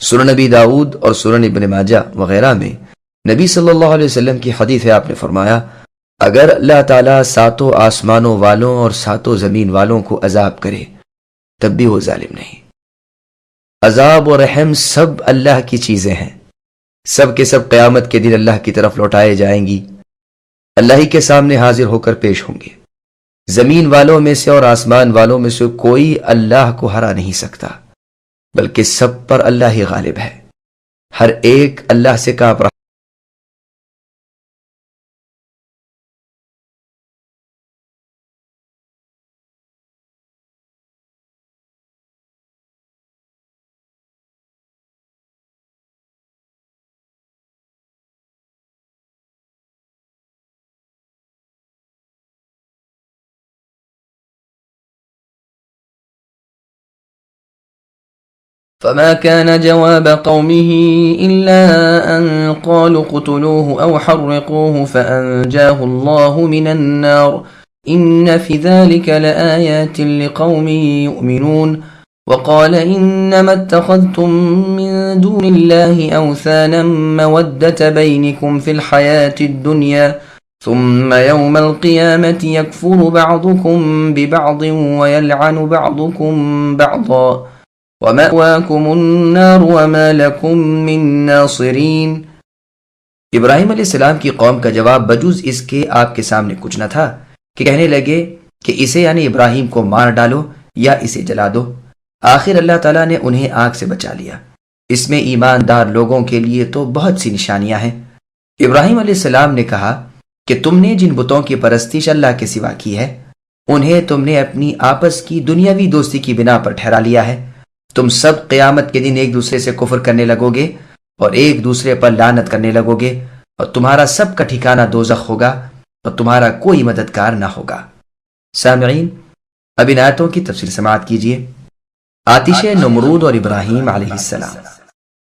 A: سنن نبی داؤد اور سنن ابن ماجہ وغیرہ میں نبی صلی اللہ علیہ وسلم کی حدیث ہے، آپ نے فرمایا اگر اللہ تعالیٰ ساتوں آسمانوں والوں اور ساتوں زمین والوں کو عذاب کرے تب بھی وہ ظالم نہیں۔ عذاب و رحم سب اللہ کی چیزیں ہیں، سب کے سب قیامت کے دن اللہ کی طرف لوٹائے جائیں گی، اللہ ہی کے سامنے حاضر ہو کر پیش ہوں گے۔ زمین والوں میں سے اور آسمان والوں میں سے کوئی اللہ کو ہرا نہیں سکتا، بلکہ سب پر اللہ ہی غالب ہے، ہر ایک اللہ سے کانپ رہا۔
B: فما كان جواب قومه إلا أن قالوا اقتلوه أو حرقوه فأنجاه الله من النار إن في ذلك لآيات لقوم يؤمنون وقال إنما اتخذتم من دون الله أوثانا مودة بينكم في الحياة الدنيا ثم يوم القيامة يكفر بعضكم ببعض ويلعن بعضكم بعضا وَمَأْوَاكُمُ النَّارُ وَمَا لَكُم مِّن نَّاصِرِينَ۔
A: ابراہیم علیہ السلام کی قوم کا جواب بجز اس کے آپ کے سامنے کچھ نہ تھا کہ کہنے لگے کہ اسے یعنی ابراہیم کو مار ڈالو یا اسے جلا دو۔ آخر اللہ تعالیٰ نے انہیں آگ سے بچا لیا۔ اس میں ایماندار لوگوں کے لیے تو بہت سی نشانیاں ہیں۔ ابراہیم علیہ السلام نے کہا کہ تم نے جن بتوں کی پرستش اللہ کے سوا کی ہے انہیں تم نے اپنی آپس کی دنیاوی دوستی کی بنا پر ٹھہرا لیا ہے۔ تم سب قیامت کے دن ایک دوسرے سے کفر کرنے لگو گے اور ایک دوسرے پر لعنت کرنے لگو گے، اور تمہارا سب کا ٹھکانہ دوزخ ہوگا اور تمہارا کوئی مددگار نہ ہوگا۔ سامعین، اب ان آیتوں کی تفسیر سماعت کیجیے۔ آتش نمرود اور ابراہیم علیہ السلام۔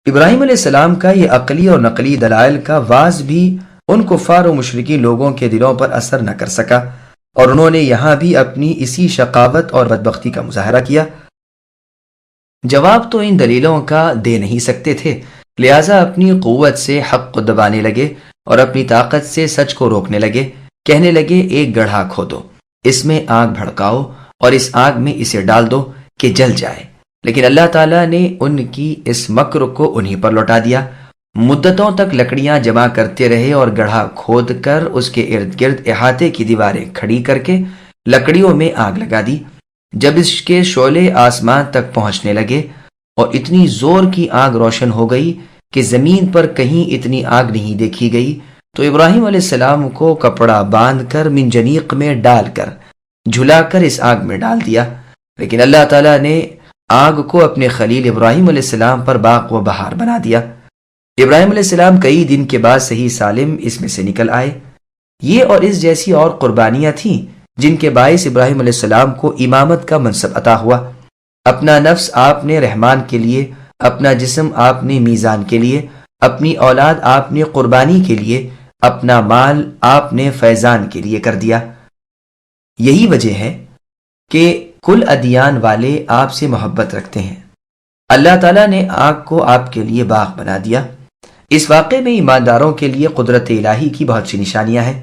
A: ابراہیم علیہ السلام کا یہ عقلی اور نقلی دلائل کا واز بھی ان کفار و مشرکی لوگوں کے دلوں پر اثر نہ کر سکا، اور انہوں نے یہاں بھی اپنی اسی شقاوت اور بدبختی کا مظاہرہ کیا۔ جواب تو ان دلیلوں کا دے نہیں سکتے تھے، لہٰذا اپنی قوت سے حق کو دبانے لگے اور اپنی طاقت سے سچ کو روکنے لگے۔ کہنے لگے ایک گڑھا کھودو، اس میں آگ بھڑکاؤ اور اس آگ میں اسے ڈال دو کہ جل جائے۔ لیکن اللہ تعالیٰ نے ان کی اس مکر کو انہی پر لوٹا دیا۔ مدتوں تک لکڑیاں جمع کرتے رہے اور گڑھا کھود کر اس کے ارد گرد احاطے کی دیواریں کھڑی کر کے لکڑیوں میں آگ لگا دی۔ جب اس کے شعلے آسمان تک پہنچنے لگے اور اتنی زور کی آگ روشن ہو گئی کہ زمین پر کہیں اتنی آگ نہیں دیکھی گئی، تو ابراہیم علیہ السلام کو کپڑا باندھ کر منجنیق میں ڈال کر جھلا کر اس آگ میں ڈال دیا۔ لیکن اللہ تعالیٰ نے آگ کو اپنے خلیل ابراہیم علیہ السلام پر باغ و بہار بنا دیا۔ ابراہیم علیہ السلام کئی دن کے بعد صحیح سالم اس میں سے نکل آئے۔ یہ اور اس جیسی اور قربانیاں تھیں جن کے باعث ابراہیم علیہ السلام کو امامت کا منصب عطا ہوا۔ اپنا نفس آپ نے رحمان کے لیے، اپنا جسم آپ نے میزان کے لیے، اپنی اولاد آپ نے قربانی کے لیے، اپنا مال آپ نے فیضان کے لیے کر دیا۔ یہی وجہ ہے کہ کل ادیان والے آپ سے محبت رکھتے ہیں۔ اللہ تعالیٰ نے آگ کو آپ کے لیے باغ بنا دیا۔ اس واقعے میں ایمانداروں کے لیے قدرت الہی کی بہت سی نشانیاں ہیں۔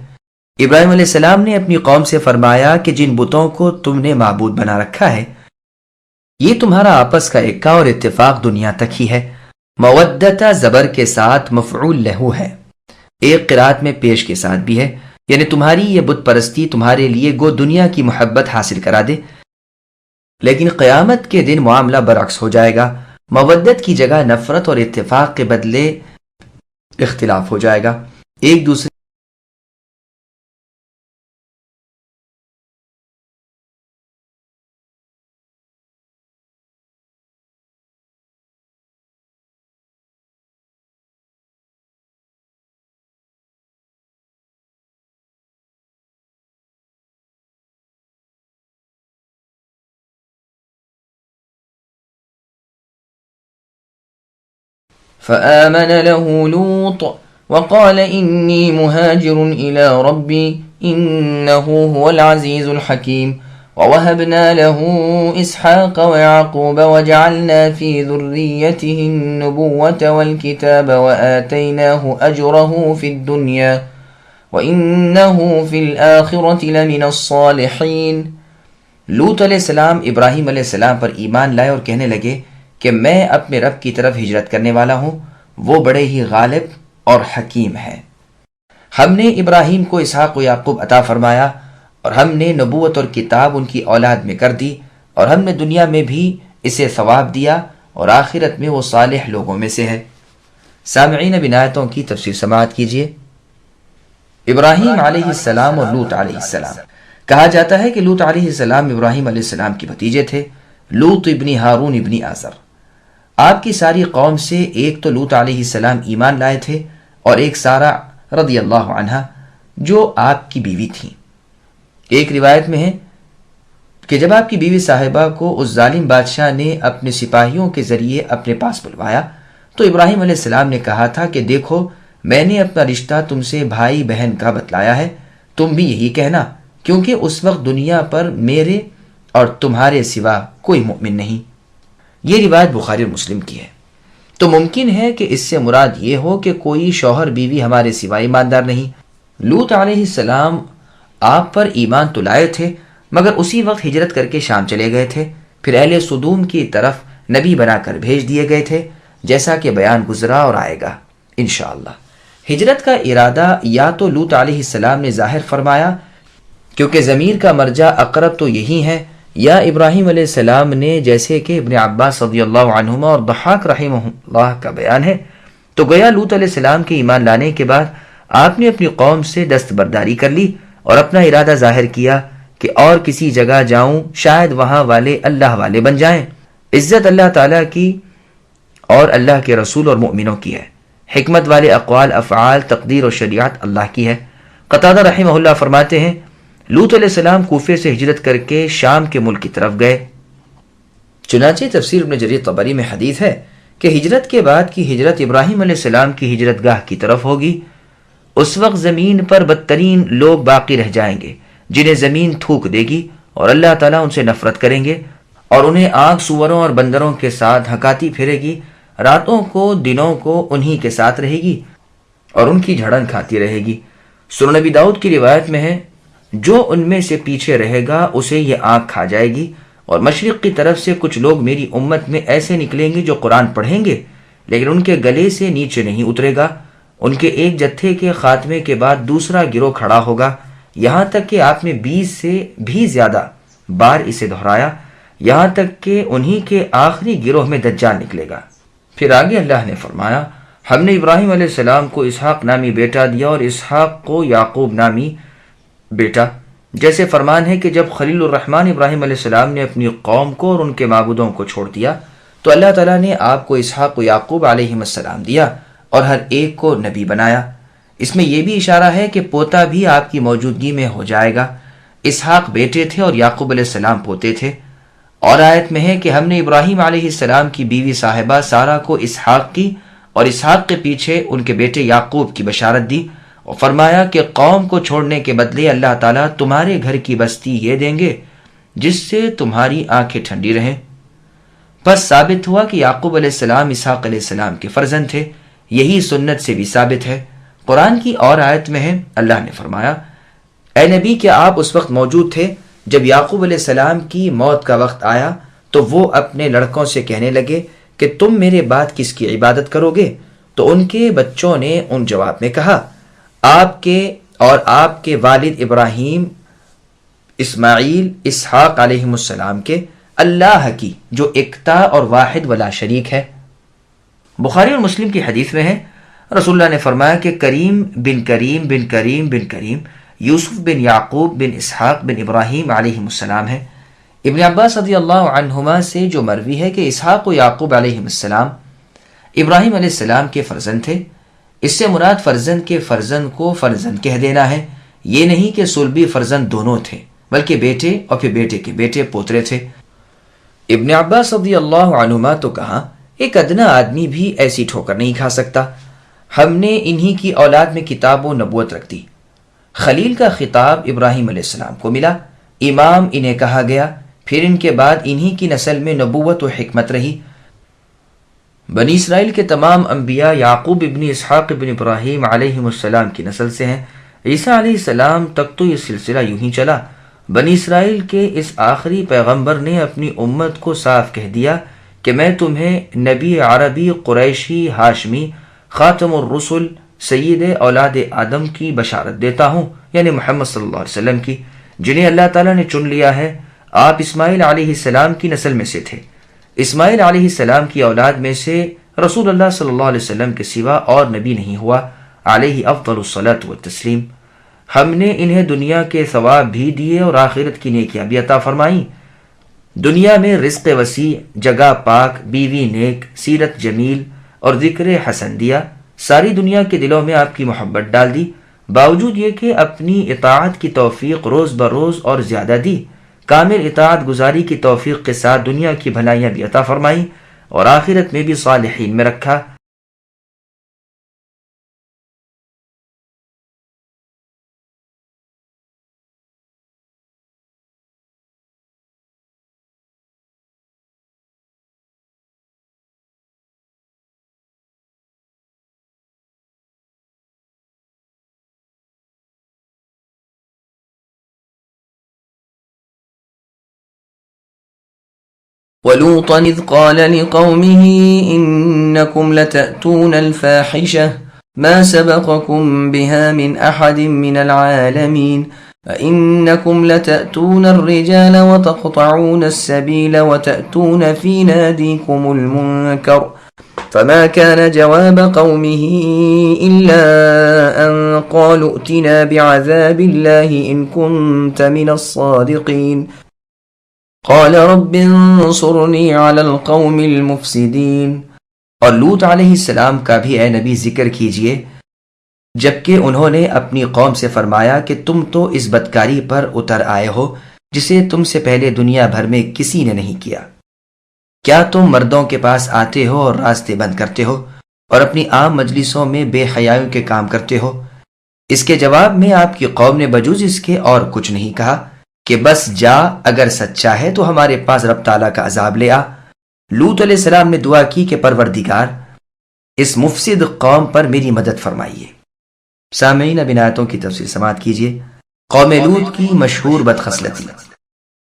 A: ابراہیم علیہ السلام نے اپنی قوم سے فرمایا کہ جن بتوں کو تم نے معبود بنا رکھا ہے یہ تمہارا آپس کا اکا اور اتفاق دنیا تک ہی ہے۔ مودتا زبر کے ساتھ مفعول لہو ہے، ایک قرات میں پیش کے ساتھ بھی ہے، یعنی تمہاری یہ بت پرستی تمہارے لیے گو دنیا کی محبت حاصل کرا دے، لیکن قیامت کے دن معاملہ برعکس ہو جائے گا۔ مودت کی جگہ نفرت اور اتفاق کے بدلے اختلاف ہو جائے گا۔ ایک دوسرے
B: فآمن له لوط وقال إني مهاجر إلى ربي إنه هو العزيز الحكيم ووهبنا له إسحاق ويعقوب وجعلنا في ذريته النبوة والكتاب وآتيناه أجره في الدنيا وإنه في الآخرة لمن الصالحين۔ لوط علیہ السلام ابراہیم علیہ السلام پر ایمان لائے اور کہنے لگے کہ میں اپنے رب کی طرف ہجرت کرنے والا ہوں، وہ بڑے ہی غالب اور حکیم ہے۔ ہم نے ابراہیم کو اسحاق و یعقوب عطا فرمایا اور ہم نے نبوت اور کتاب ان کی اولاد میں کر دی، اور ہم نے دنیا میں بھی اسے ثواب دیا اور آخرت میں وہ صالح لوگوں میں سے ہے۔ سامعین، اب ان آیتوں کی تفسیر سماعت کیجیے۔ ابراہیم علیہ السلام اور لوط علیہ السلام، کہا جاتا ہے کہ لوط علیہ السلام ابراہیم علیہ السلام کے بھتیجے تھے۔ لوط ابن ہارون ابن آزر، آپ کی ساری قوم سے ایک تو لوط علیہ السلام ایمان لائے تھے اور ایک سارہ رضی اللہ عنہا جو آپ کی بیوی تھیں۔ ایک روایت میں ہے کہ جب آپ کی بیوی صاحبہ کو اس ظالم بادشاہ نے اپنے سپاہیوں کے ذریعے اپنے پاس بلوایا تو ابراہیم علیہ السلام نے کہا تھا کہ دیکھو، میں نے اپنا رشتہ تم سے بھائی بہن کا بتلایا ہے، تم بھی یہی کہنا، کیونکہ اس وقت دنیا پر میرے اور تمہارے سوا کوئی مومن نہیں۔ یہ روایت بخاری اور مسلم کی ہے۔ تو ممکن ہے کہ اس سے مراد یہ ہو کہ کوئی شوہر بیوی ہمارے سوا ایماندار نہیں۔ لوط علیہ السلام آپ پر ایمان تو لائے تھے، مگر اسی وقت ہجرت کر کے شام چلے گئے تھے، پھر اہل سدوم کی طرف نبی بنا کر بھیج دیے گئے تھے، جیسا کہ بیان گزرا اور آئے گا انشاءاللہ۔ ہجرت کا ارادہ یا تو لوط علیہ السلام نے ظاہر فرمایا، کیونکہ ضمیر کا مرجع اقرب تو یہی ہے، یا ابراہیم علیہ السلام نے، جیسے کہ ابن عباس رضی اللہ عنہما اور ضحاک رحمہ اللہ کا بیان ہے۔ تو گویا لوط علیہ السلام کے ایمان لانے کے بعد آپ نے اپنی قوم سے دستبرداری کر لی اور اپنا ارادہ ظاہر کیا کہ اور کسی جگہ جاؤں، شاید وہاں والے اللہ والے بن جائیں۔ عزت اللہ تعالیٰ کی اور اللہ کے رسول اور مؤمنوں کی ہے، حکمت والے اقوال، افعال، تقدیر اور شریعت اللہ کی ہے۔ قتادہ رحمہ اللہ فرماتے ہیں لوط علیہ السلام کوفے سے ہجرت کر کے شام کے ملک کی طرف گئے۔ چنانچہ تفسیر ابن جریر طبری میں حدیث ہے کہ ہجرت کے بعد کی ہجرت ابراہیم علیہ السلام کی ہجرت گاہ کی طرف ہوگی۔ اس وقت زمین پر بدترین لوگ باقی رہ جائیں گے، جنہیں زمین تھوک دے گی اور اللہ تعالیٰ ان سے نفرت کریں گے اور انہیں آگ، سوروں اور بندروں کے ساتھ ہکاتی پھرے گی، راتوں کو دنوں کو انہی کے ساتھ رہے گی اور ان کی جھڑن کھاتی رہے گی۔ سنن نبی داؤد کی روایت میں ہے جو ان میں سے پیچھے رہے گا اسے یہ آگ کھا جائے گی، اور مشرق کی طرف سے کچھ لوگ میری امت میں ایسے نکلیں گے جو قرآن پڑھیں گے لیکن ان کے گلے سے نیچے نہیں اترے گا۔ ان کے ایک جتھے کے خاتمے کے بعد دوسرا گروہ کھڑا ہوگا، یہاں تک کہ آپ نے 20 سے بھی زیادہ بار اسے دہرایا، یہاں تک کہ انہی کے آخری گروہ میں دجال نکلے گا۔ پھر آگے اللہ نے فرمایا ہم نے ابراہیم علیہ السلام کو اسحاق نامی بیٹا دیا اور اسحاق کو یعقوب نامی بیٹا، جیسے فرمان ہے کہ جب خلیل الرحمن ابراہیم علیہ السلام نے اپنی قوم کو اور ان کے معبودوں کو چھوڑ دیا تو اللہ تعالیٰ نے آپ کو اسحاق و یعقوب علیہ السلام دیا اور ہر ایک کو نبی بنایا۔ اس میں یہ بھی اشارہ ہے کہ پوتا بھی آپ کی موجودگی میں ہو جائے گا۔ اسحاق بیٹے تھے اور یعقوب علیہ السلام پوتے تھے۔ اور آیت میں ہے کہ ہم نے ابراہیم علیہ السلام کی بیوی صاحبہ سارہ کو اسحاق کی اور اسحاق کے پیچھے ان کے بیٹے یعقوب کی بشارت دی اور فرمایا کہ قوم کو چھوڑنے کے بدلے اللہ تعالیٰ تمہارے گھر کی بستی یہ دیں گے جس سے تمہاری آنکھیں ٹھنڈی رہیں۔ پس ثابت ہوا کہ یعقوب علیہ السلام اسحاق علیہ السلام کے فرزند تھے، یہی سنت سے بھی ثابت ہے۔ قرآن کی اور آیت میں ہے اللہ نے فرمایا اے نبی کیا آپ اس وقت موجود تھے جب یعقوب علیہ السلام کی موت کا وقت آیا تو وہ اپنے لڑکوں سے کہنے لگے کہ تم میرے بعد کس کی عبادت کرو گے؟ تو ان کے بچوں نے ان جواب میں کہا آپ کے اور آپ کے والد ابراہیم، اسماعیل، اسحاق علیہ السلام کے، اللہ کی جو اکتا اور واحد ولا شریک ہے۔ بخاری اور مسلم کی حدیث میں ہے رسول اللہ نے فرمایا کہ کریم بن کریم بن کریم بن کریم یوسف بن یعقوب بن اسحاق بن ابراہیم علیہ السلام ہے۔ ابن عباس رضی اللہ عنہما سے جو مروی ہے کہ اسحاق و یعقوب علیہ السلام ابراہیم علیہ السلام کے فرزند تھے۔ اس سے مراد فرزند کے فرزند کو فرزند کہہ دینا ہے، یہ نہیں کہ صلبی فرزند دونوں تھے بلکہ بیٹے اور پھر بیٹے کے بیٹے پوترے تھے۔ ابن عباس رضی اللہ عنہما تو کہا
A: ایک ادنا آدمی بھی ایسی ٹھوکر نہیں کھا سکتا۔ ہم نے انہی کی اولاد میں کتاب و نبوت رکھ دی۔ خلیل کا خطاب ابراہیم علیہ السلام کو ملا، امام انہیں کہا گیا، پھر ان کے بعد انہی کی نسل میں نبوت و حکمت رہی۔ بنی اسرائیل کے تمام انبیاء یعقوب ابن اسحاق ابن ابراہیم علیہ السلام کی نسل سے ہیں۔ عیسیٰ علیہ السلام تک تو یہ سلسلہ یوں ہی چلا۔ بنی اسرائیل کے اس آخری پیغمبر نے اپنی امت کو صاف کہہ دیا کہ میں تمہیں نبی عربی قریشی ہاشمی خاتم الرسل سید اولاد آدم کی بشارت دیتا ہوں، یعنی محمد صلی اللہ علیہ وسلم کی، جنہیں اللہ تعالیٰ نے چن لیا ہے۔ آپ اسماعیل علیہ السلام کی نسل میں سے تھے۔ اسماعیل علیہ السلام کی اولاد میں سے رسول اللہ صلی اللہ علیہ وسلم کے سوا اور نبی نہیں ہوا، علیہ افضل الصلاۃ والتسلیم۔ ہم نے انہیں دنیا کے ثواب بھی دیے اور آخرت کی نیکیاں بھی عطا فرمائیں۔ دنیا میں رزق وسیع، جگہ پاک، بیوی نیک، سیرت جمیل اور ذکر حسن دیا۔ ساری دنیا کے دلوں میں آپ کی محبت ڈال دی، باوجود یہ کہ اپنی اطاعت کی توفیق روز بروز اور زیادہ دی۔ کامل اطاعت گزاری کی توفیق کے ساتھ دنیا کی بھلائیاں بھی عطا فرمائیں اور آخرت میں بھی صالحین میں رکھا۔
B: ولوطا إذ قال لقومه إنكم لتأتون الفاحشة ما سبقكم بها من أحد من العالمين أئنكم لتأتون الرجال وتقطعون السبيل وتأتون في ناديكم المنكر فما كان جواب قومه إلا أن قالوا ائتنا بعذاب الله إن كنت من الصادقين قال رب انصرنی علی القوم المفسدین۔
A: اور لوط علیہ السلام کا بھی اے نبی ذکر کیجئے، جبکہ انہوں نے اپنی قوم سے فرمایا کہ تم تو اس بدکاری پر اتر آئے ہو جسے تم سے پہلے دنیا بھر میں کسی نے نہیں کیا۔ کیا تم مردوں کے پاس آتے ہو اور راستے بند کرتے ہو اور اپنی عام مجلسوں میں بے حیائیوں کے کام کرتے ہو؟ اس کے جواب میں آپ کی قوم نے بجوز اس کے اور کچھ نہیں کہا کہ بس جا، اگر سچا ہے تو ہمارے پاس رب تعالیٰ کا عذاب لے آ۔ لوط علیہ السلام نے دعا کی کہ پروردگار اس مفسد قوم پر میری مدد فرمائیے۔ سامعین، اب ان آیتوں کی تفسیر سماعت کیجیے۔ قوم لوط کی مشہور بدخصلتی۔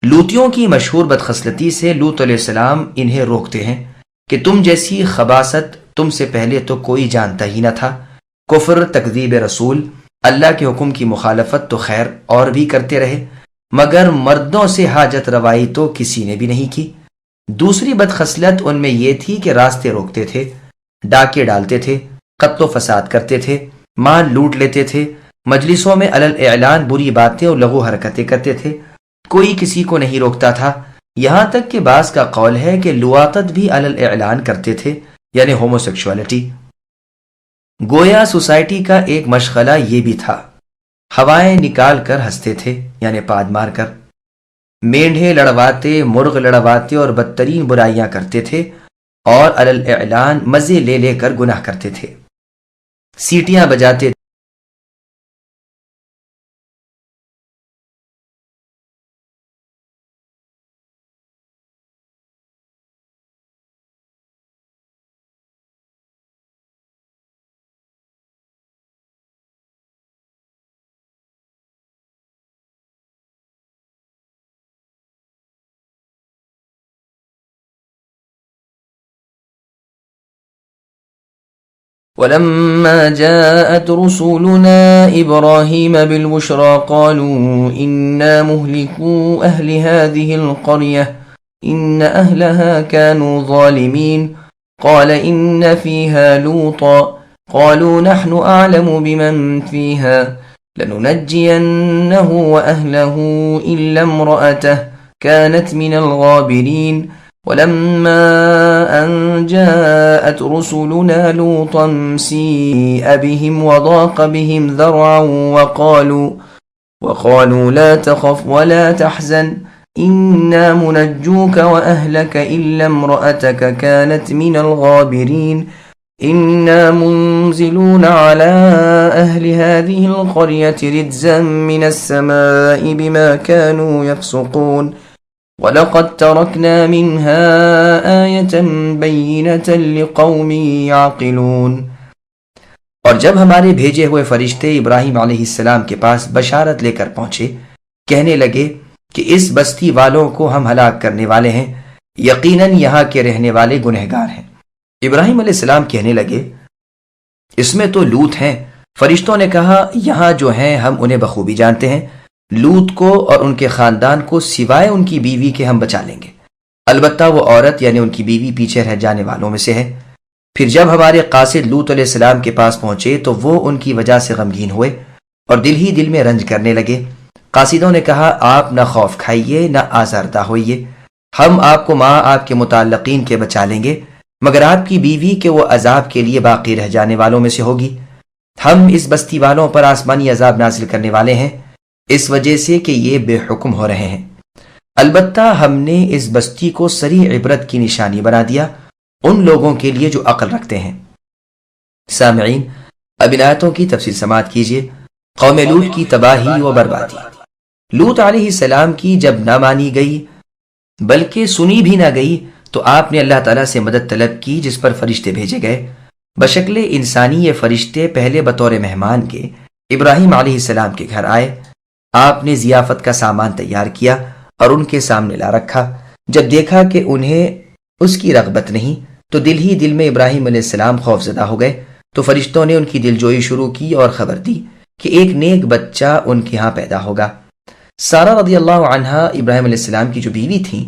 A: لوطیوں کی مشہور بدخصلتی سے لوط علیہ السلام انہیں روکتے ہیں کہ تم جیسی خباثت تم سے پہلے تو کوئی جانتا ہی نہ تھا۔ کفر، تکذیب رسول، اللہ کے حکم کی مخالفت تو خیر اور بھی کرتے رہے، مگر مردوں سے حاجت روائی تو کسی نے بھی نہیں کی۔ دوسری بدخصلت ان میں یہ تھی کہ راستے روکتے تھے، ڈاکے ڈالتے تھے، قتل و فساد کرتے تھے، مال لوٹ لیتے تھے، مجلسوں میں علل اعلان بری باتیں اور لغو حرکتیں کرتے تھے، کوئی کسی کو نہیں روکتا تھا۔ یہاں تک کہ بعض کا قول ہے کہ لواطت بھی علل اعلان کرتے تھے، یعنی ہومو سیکشوالٹی۔ گویا سوسائٹی کا ایک مشغلہ یہ بھی تھا۔ ہوائیں نکال کر ہنستے تھے، یعنی پاد مار کر، مینڈھے لڑواتے، مرغ لڑواتے اور بدترین برائیاں کرتے تھے، اور علل اعلان مزے لے لے کر گناہ کرتے تھے، سیٹیاں بجاتے
B: ولما جاءت رسولنا إبراهيم بالبشرى قالوا إنا مهلكو أهل هذه القرية إن أهلها كانوا ظالمين قال إن فيها لوطا قالوا نحن أعلم بمن فيها لننجينه وأهله إلا امرأته كانت من الغابرين ولما أن جاءت رسلنا لوطا سيء بهم وضاق بهم ذرعا وقالوا لا تخف ولا تحزن إنا منجوك وأهلك إلا امرأتك كانت من الغابرين إنا منزلون على أهل هذه القرية رجزا من السماء بما كانوا يفسقون وَلَقَدْ تَرَكْنَا مِنْهَا آيَةً بَيِّنَةً لِقَوْمٍ يَعْقِلُونَ۔
A: اور جب ہمارے بھیجے ہوئے فرشتے ابراہیم علیہ السلام کے پاس بشارت لے کر پہنچے، کہنے لگے کہ اس بستی والوں کو ہم ہلاک کرنے والے ہیں، یقیناً یہاں کے رہنے والے گنہگار ہیں۔ ابراہیم علیہ السلام کہنے لگے اس میں تو لوط ہیں۔ فرشتوں نے کہا یہاں جو ہیں ہم انہیں بخوبی جانتے ہیں، لوط کو اور ان کے خاندان کو سوائے ان کی بیوی کے ہم بچا لیں گے، البتہ وہ عورت یعنی ان کی بیوی پیچھے رہ جانے والوں میں سے ہے۔ پھر جب ہمارے قاصد لوط علیہ السلام کے پاس پہنچے تو وہ ان کی وجہ سے غمگین ہوئے اور دل ہی دل میں رنج کرنے لگے۔ قاصدوں نے کہا آپ نہ خوف کھائیے نہ آزردہ ہوئیے، ہم آپ کو ماں آپ کے متعلقین کے بچا لیں گے، مگر آپ کی بیوی کے وہ عذاب کے لیے باقی رہ جانے والوں میں سے ہوگی۔ ہم اس بستی والوں پر آسمانی عذاب نازل کرنے والے ہیں اس وجہ سے کہ یہ بے حکم ہو رہے ہیں، البتہ ہم نے اس بستی کو سری عبرت کی نشانی بنا دیا ان لوگوں کے لیے جو عقل رکھتے ہیں۔ سامعین، اب ان آیتوں کی تفصیل سماعت کیجیے۔ قوم لوط کی تباہی و بربادی۔ لوط علیہ السلام کی جب نہ مانی گئی بلکہ سنی بھی نہ گئی تو آپ نے اللہ تعالیٰ سے مدد طلب کی، جس پر فرشتے بھیجے گئے۔ بشکل انسانی یہ فرشتے پہلے بطور مہمان کے ابراہیم علیہ السلام کے گھر آئے، آپ نے ضیافت کا سامان تیار کیا اور ان کے سامنے لا رکھا۔ جب دیکھا کہ انہیں اس کی رغبت نہیں تو دل ہی دل میں ابراہیم علیہ السلام خوف زدہ ہو گئے، تو فرشتوں نے ان کی دلجوئی شروع کی اور خبر دی کہ ایک نیک بچہ ان کے ہاں پیدا ہوگا۔ سارہ رضی اللہ عنہا ابراہیم علیہ السلام کی جو بیوی تھیں،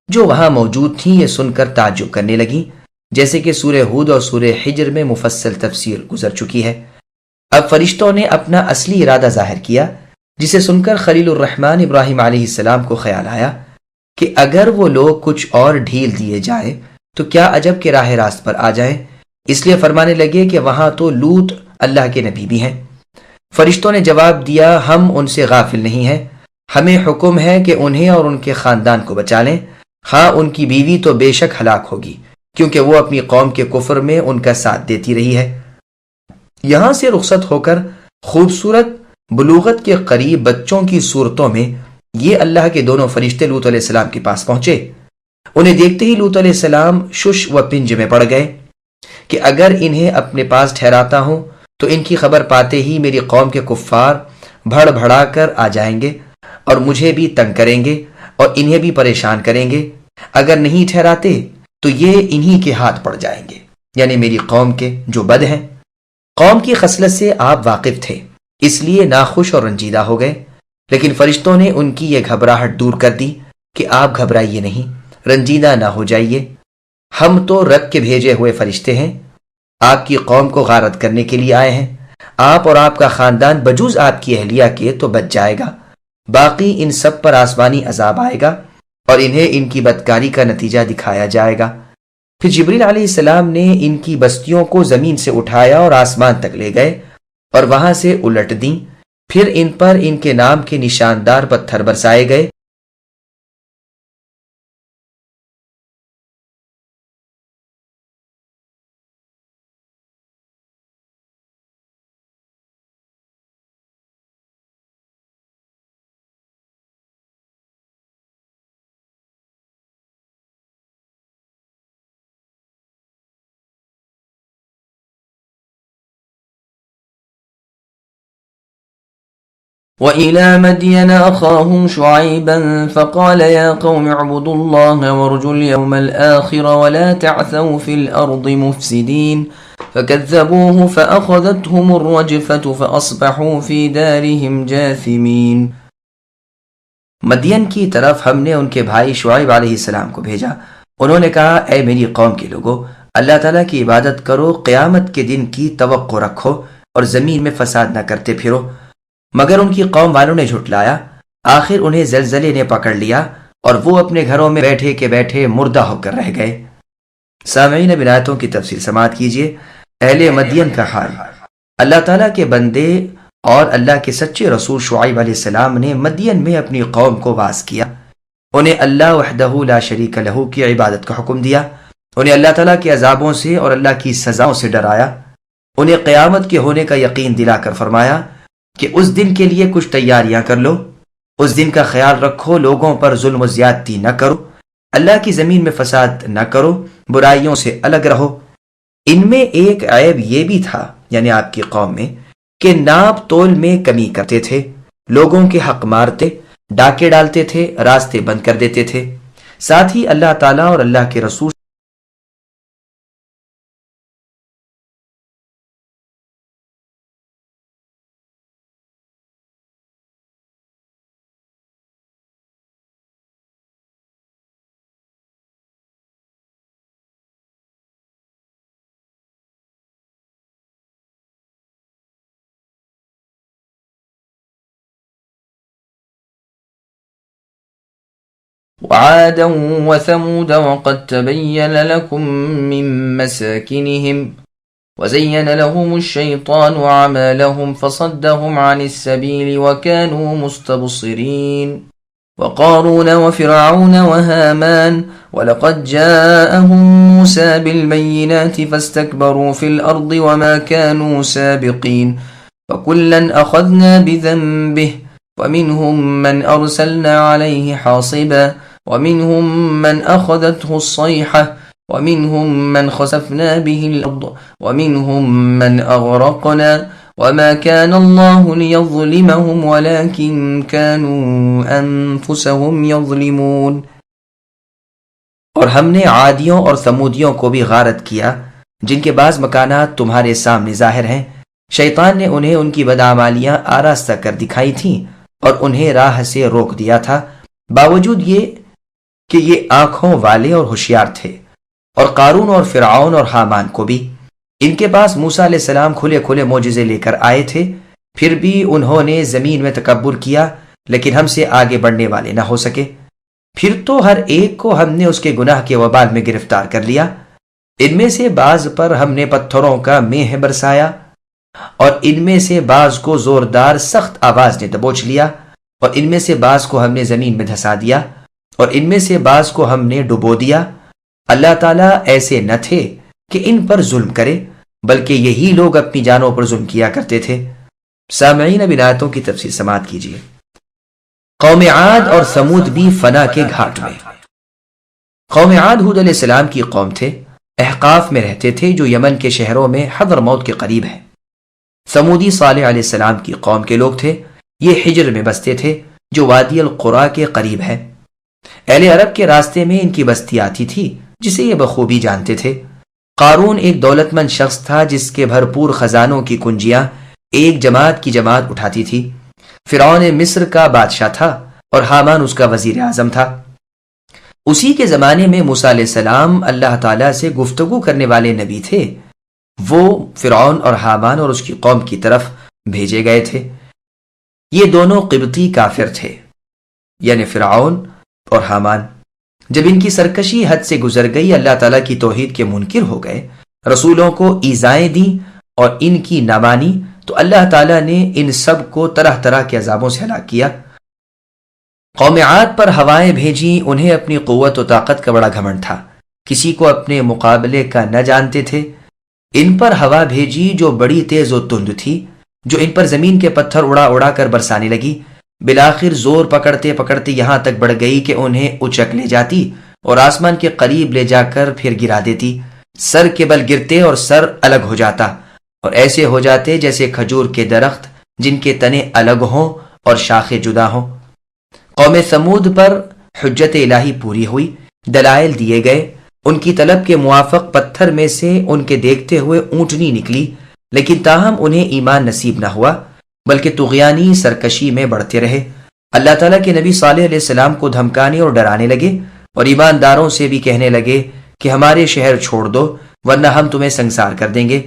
A: جو وہاں موجود تھیں، یہ سن کر تعجب کرنے لگیں، جیسے کہ سورہ ہود اور سورہ حجر میں مفصل تفسیر گزر چکی ہے۔ اب فرشتوں نے اپنا اصلی ارادہ ظاہر کیا، جسے سن کر خلیل الرحمن ابراہیم علیہ السلام کو خیال آیا کہ اگر وہ لوگ کچھ اور ڈھیل دیے جائیں تو کیا عجب کے راہ راست پر آ جائیں، اس لیے فرمانے لگے کہ وہاں تو لوط اللہ کے نبی بھی ہیں۔ فرشتوں نے جواب دیا ہم ان سے غافل نہیں ہیں، ہمیں حکم ہے کہ انہیں اور ان کے خاندان کو بچا لیں، ہاں ان کی بیوی تو بے شک ہلاک ہوگی کیونکہ وہ اپنی قوم کے کفر میں ان کا ساتھ دیتی رہی ہے۔ یہاں سے رخصت ہو کر خوبصورت بلوغت کے قریب بچوں کی صورتوں میں یہ اللہ کے دونوں فرشتے لوط علیہ السلام کے پاس پہنچے۔ انہیں دیکھتے ہی لوط علیہ السلام شش و پنج میں پڑ گئے کہ اگر انہیں اپنے پاس ٹھہراتا ہوں تو ان کی خبر پاتے ہی میری قوم کے کفار بھڑ بھڑا کر آ جائیں گے اور مجھے بھی تنگ کریں گے اور انہیں بھی پریشان کریں گے، اگر نہیں ٹھہراتے تو یہ انہی کے ہاتھ پڑ جائیں گے، یعنی میری قوم کے جو بد ہیں۔ قوم کی خصلت سے آپ واقف تھے، اس لیے ناخوش اور رنجیدہ ہو گئے، لیکن فرشتوں نے ان کی یہ گھبراہٹ دور کر دی کہ آپ گھبرائیے نہیں، رنجیدہ نہ ہو جائیے، ہم تو رب کے بھیجے ہوئے فرشتے ہیں، آپ کی قوم کو غارت کرنے کے لیے آئے ہیں، آپ اور آپ کا خاندان بجوز آپ کی اہلیہ کے تو بچ جائے گا، باقی ان سب پر آسمانی عذاب آئے گا اور انہیں ان کی بدکاری کا نتیجہ دکھایا جائے گا۔ پھر جبریل علیہ السلام نے ان کی بستیوں کو زمین سے اٹھایا اور آسمان تک لے گئے اور وہاں سے الٹ دیں، پھر ان پر ان کے نام کے نشاندار پتھر برسائے گئے۔
B: وَإِلَى مَدْيَنَ أَخَاهُمْ شُعَيْبًا فَقَالَ يَا قَوْمِ اعْبُدُوا اللَّهَ وَارْجُوا الْيَوْمَ الْآخِرَ وَلَا تَعْثَوْا فِي الْأَرْضِ مُفْسِدِينَ فَكَذَّبُوهُ فَأَخَذَتْهُمُ الرَّجْفَةُ فَأَصْبَحُوا فِي دَارِهِمْ جَاثِمِينَ۔
A: مدین کی طرف ہم نے ان کے بھائی شعیب علیہ السلام کو بھیجا، انہوں نے کہا اے میری قوم کے لوگوں، اللہ تعالیٰ کی عبادت کرو، قیامت کے دن کی توقع رکھو اور زمین میں فساد نہ کرتے پھرو۔ مگر ان کی قوم والوں نے جھٹلایا، آخر انہیں زلزلے نے پکڑ لیا اور وہ اپنے گھروں میں بیٹھے کے بیٹھے مردہ ہو کر رہ گئے۔ سامعین، اب آیتوں کی تفصیل سماعت کیجیے۔ اہل مدین کا حال۔ اللہ تعالیٰ کے بندے اور اللہ کے سچے رسول شعیب علیہ السلام نے مدین میں اپنی قوم کو واعظ کیا انہیں اللہ وحدہ لا شریک لہ کی عبادت کا حکم دیا، انہیں اللہ تعالیٰ کے عذابوں سے اور اللہ کی سزاؤں سے ڈرایا، انہیں قیامت کے ہونے کا یقین دلا کر فرمایا کہ اس دن کے لیے کچھ تیاریاں کر لو، اس دن کا خیال رکھو، لوگوں پر ظلم و زیادتی نہ کرو، اللہ کی زمین میں فساد نہ کرو، برائیوں سے الگ رہو۔ ان میں ایک عیب یہ بھی تھا، یعنی آپ کی قوم میں، کہ ناپ تول میں کمی کرتے تھے، لوگوں کے حق مارتے، ڈاکے ڈالتے تھے، راستے بند کر دیتے تھے، ساتھ ہی اللہ تعالیٰ اور اللہ کے رسول
B: وعادا وثمود وقد تبين لكم من مساكنهم وزين لهم الشيطان أعمالهم فصدهم عن السبيل وكانوا مستبصرين وقارون وفرعون وهامان ولقد جاءهم موسى بالبينات فاستكبروا في الأرض وما كانوا سابقين وكلا أخذنا بذنبه ومنهم من أرسلنا عليه حاصبا ومنهم من أخذته الصيحة ومنهم من خسفنا به الأرض ومنهم من أغرقنا وما كان الله ليظلمهم ولكن كانوا أنفسهم يظلمون۔
A: اور ہم نے عادیوں اور ثمودیوں کو بھی غارت کیا جن کے بعض مکانات تمہارے سامنے ظاہر ہیں، شیطان نے انہیں ان کی بدعمالیاں آراستہ کر دکھائی تھیں اور انہیں راہ سے روک دیا تھا، باوجود یہ کہ یہ آنکھوں والے اور ہوشیار تھے۔ اور قارون اور فرعون اور حامان کو بھی، ان کے پاس موسیٰ علیہ السلام کھلے کھلے معجزے لے کر آئے تھے، پھر بھی انہوں نے زمین میں تکبر کیا، لیکن ہم سے آگے بڑھنے والے نہ ہو سکے۔ پھر تو ہر ایک کو ہم نے اس کے گناہ کے وبال میں گرفتار کر لیا۔ ان میں سے بعض پر ہم نے پتھروں کا میہ برسایا، اور ان میں سے بعض کو زوردار سخت آواز نے دبوچ لیا، اور ان میں سے بعض کو ہم نے زمین میں دھسا دیا، اور ان میں سے بعض کو ہم نے ڈبو دیا۔ اللہ تعالیٰ ایسے نہ تھے کہ ان پر ظلم کرے، بلکہ یہی لوگ اپنی جانوں پر ظلم کیا کرتے تھے۔ سامعین، اب ان آیتوں کی تفسیر سماعت کیجیے۔ قوم عاد اور ثمود بھی فنا کے گھاٹ میں۔ قوم عاد ہود علیہ السلام کی قوم تھے، احقاف میں رہتے تھے جو یمن کے شہروں میں حضرموت کے قریب ہے۔ ثمودی صالح علیہ السلام کی قوم کے لوگ تھے، یہ حجر میں بستے تھے جو وادی القرا کے قریب ہے۔ اہل عرب کے راستے میں ان کی بستی آتی تھی جسے یہ بخوبی جانتے تھے۔ قارون ایک دولت مند شخص تھا جس کے بھرپور خزانوں کی کنجیاں ایک جماعت کی جماعت اٹھاتی تھی۔ فرعون مصر کا بادشاہ تھا اور حامان اس کا وزیر اعظم تھا۔ اسی کے زمانے میں موسیٰ علیہ السلام اللہ تعالیٰ سے گفتگو کرنے والے نبی تھے، وہ فرعون اور حامان اور اس کی قوم کی طرف بھیجے گئے تھے۔ یہ دونوں قبطی کافر تھے، یعنی فرعون اور حامان۔ جب ان کی سرکشی حد سے گزر گئی، اللہ تعالیٰ کی توحید کے منکر ہو گئے، رسولوں کو ایذائیں دیں اور ان کی نہ مانی، تو اللہ تعالیٰ نے ان سب کو طرح طرح کے عذابوں سے ہلاک کیا۔ قوم عاد پر ہوائیں بھیجیں، انہیں اپنی قوت و طاقت کا بڑا گھمنڈ تھا، کسی کو اپنے مقابلے کا نہ جانتے تھے۔ ان پر ہوا بھیجی جو بڑی تیز و تند تھی، جو ان پر زمین کے پتھر اڑا اڑا کر برسانے لگی، بالآخر زور پکڑتے پکڑتے یہاں تک بڑھ گئی کہ انہیں اچک لے جاتی اور آسمان کے قریب لے جا کر پھر گرا دیتی۔ سر کے بل گرتے اور سر الگ ہو جاتا، اور ایسے ہو جاتے جیسے کھجور کے درخت جن کے تنے الگ ہوں اور شاخیں جدا ہوں۔ قوم ثمود پر حجت الہی پوری ہوئی، دلائل دیے گئے، ان کی طلب کے موافق پتھر میں سے ان کے دیکھتے ہوئے اونٹنی نکلی، لیکن تاہم انہیں ایمان نصیب نہ ہوا، بلکہ طغیانی سرکشی میں بڑھتے رہے۔ اللہ تعالیٰ کے نبی صالح علیہ السلام کو دھمکانے اور ڈرانے لگے، اور ایمانداروں سے بھی کہنے لگے کہ ہمارے شہر چھوڑ دو ورنہ ہم تمہیں سنگسار کر دیں گے۔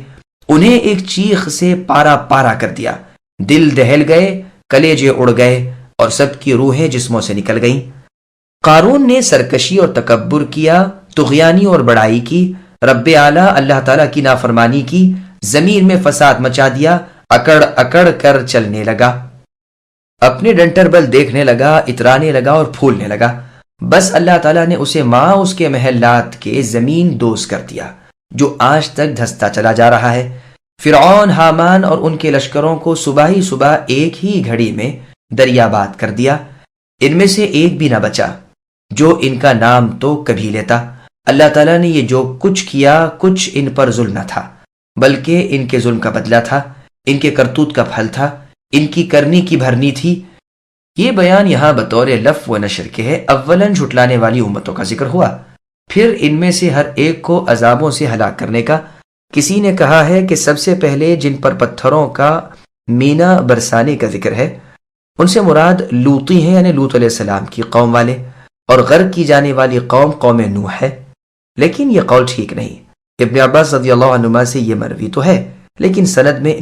A: انہیں ایک چیخ سے پارا پارا کر دیا، دل دہل گئے، کلیجے اڑ گئے اور سب کی روحیں جسموں سے نکل گئیں۔ قارون نے سرکشی اور تکبر کیا، طغیانی اور بڑائی کی، رب اعلیٰ اللہ تعالیٰ کی نافرمانی کی، زمین میں فساد مچا دیا، اکڑ اکڑ کر چلنے لگا، اپنے ڈنٹر بل دیکھنے لگا، اترانے لگا اور پھولنے لگا۔ بس اللہ تعالیٰ نے اسے ماں اس کے محلات کے زمین دوز کر دیا جو آج تک دھستا چلا جا رہا ہے۔ فرعون، حامان اور ان کے لشکروں کو صبح ہی صبح ایک ہی گھڑی میں دریاباد کر دیا، ان میں سے ایک بھی نہ بچا جو ان کا نام تو کبھی لیتا۔ اللہ تعالیٰ نے یہ جو کچھ کیا کچھ ان پر ظلم نہ تھا بلکہ ان کے ظلم کا بدلہ تھا، ان کے کرتوت کا پھل تھا، ان کی کرنی کی بھرنی تھی۔ یہ بیان یہاں بطور لف و نشر کے ہے۔ اولاً جھٹلانے والی امتوں کا ذکر ہوا، پھر ان میں سے ہر ایک کو عذابوں سے ہلاک کرنے کا۔ کسی نے کہا ہے کہ سب سے پہلے جن پر پتھروں کا مینا برسانے کا ذکر ہے ان سے مراد لوطی ہیں، یعنی لوط علیہ السلام کی قوم والے، اور غرق کی جانے والی قوم نوح ہے، لیکن یہ قول ٹھیک نہیں۔ ابن عباس رضی اللہ عنہما سے یہ مروی تو ہے لیکن سند میں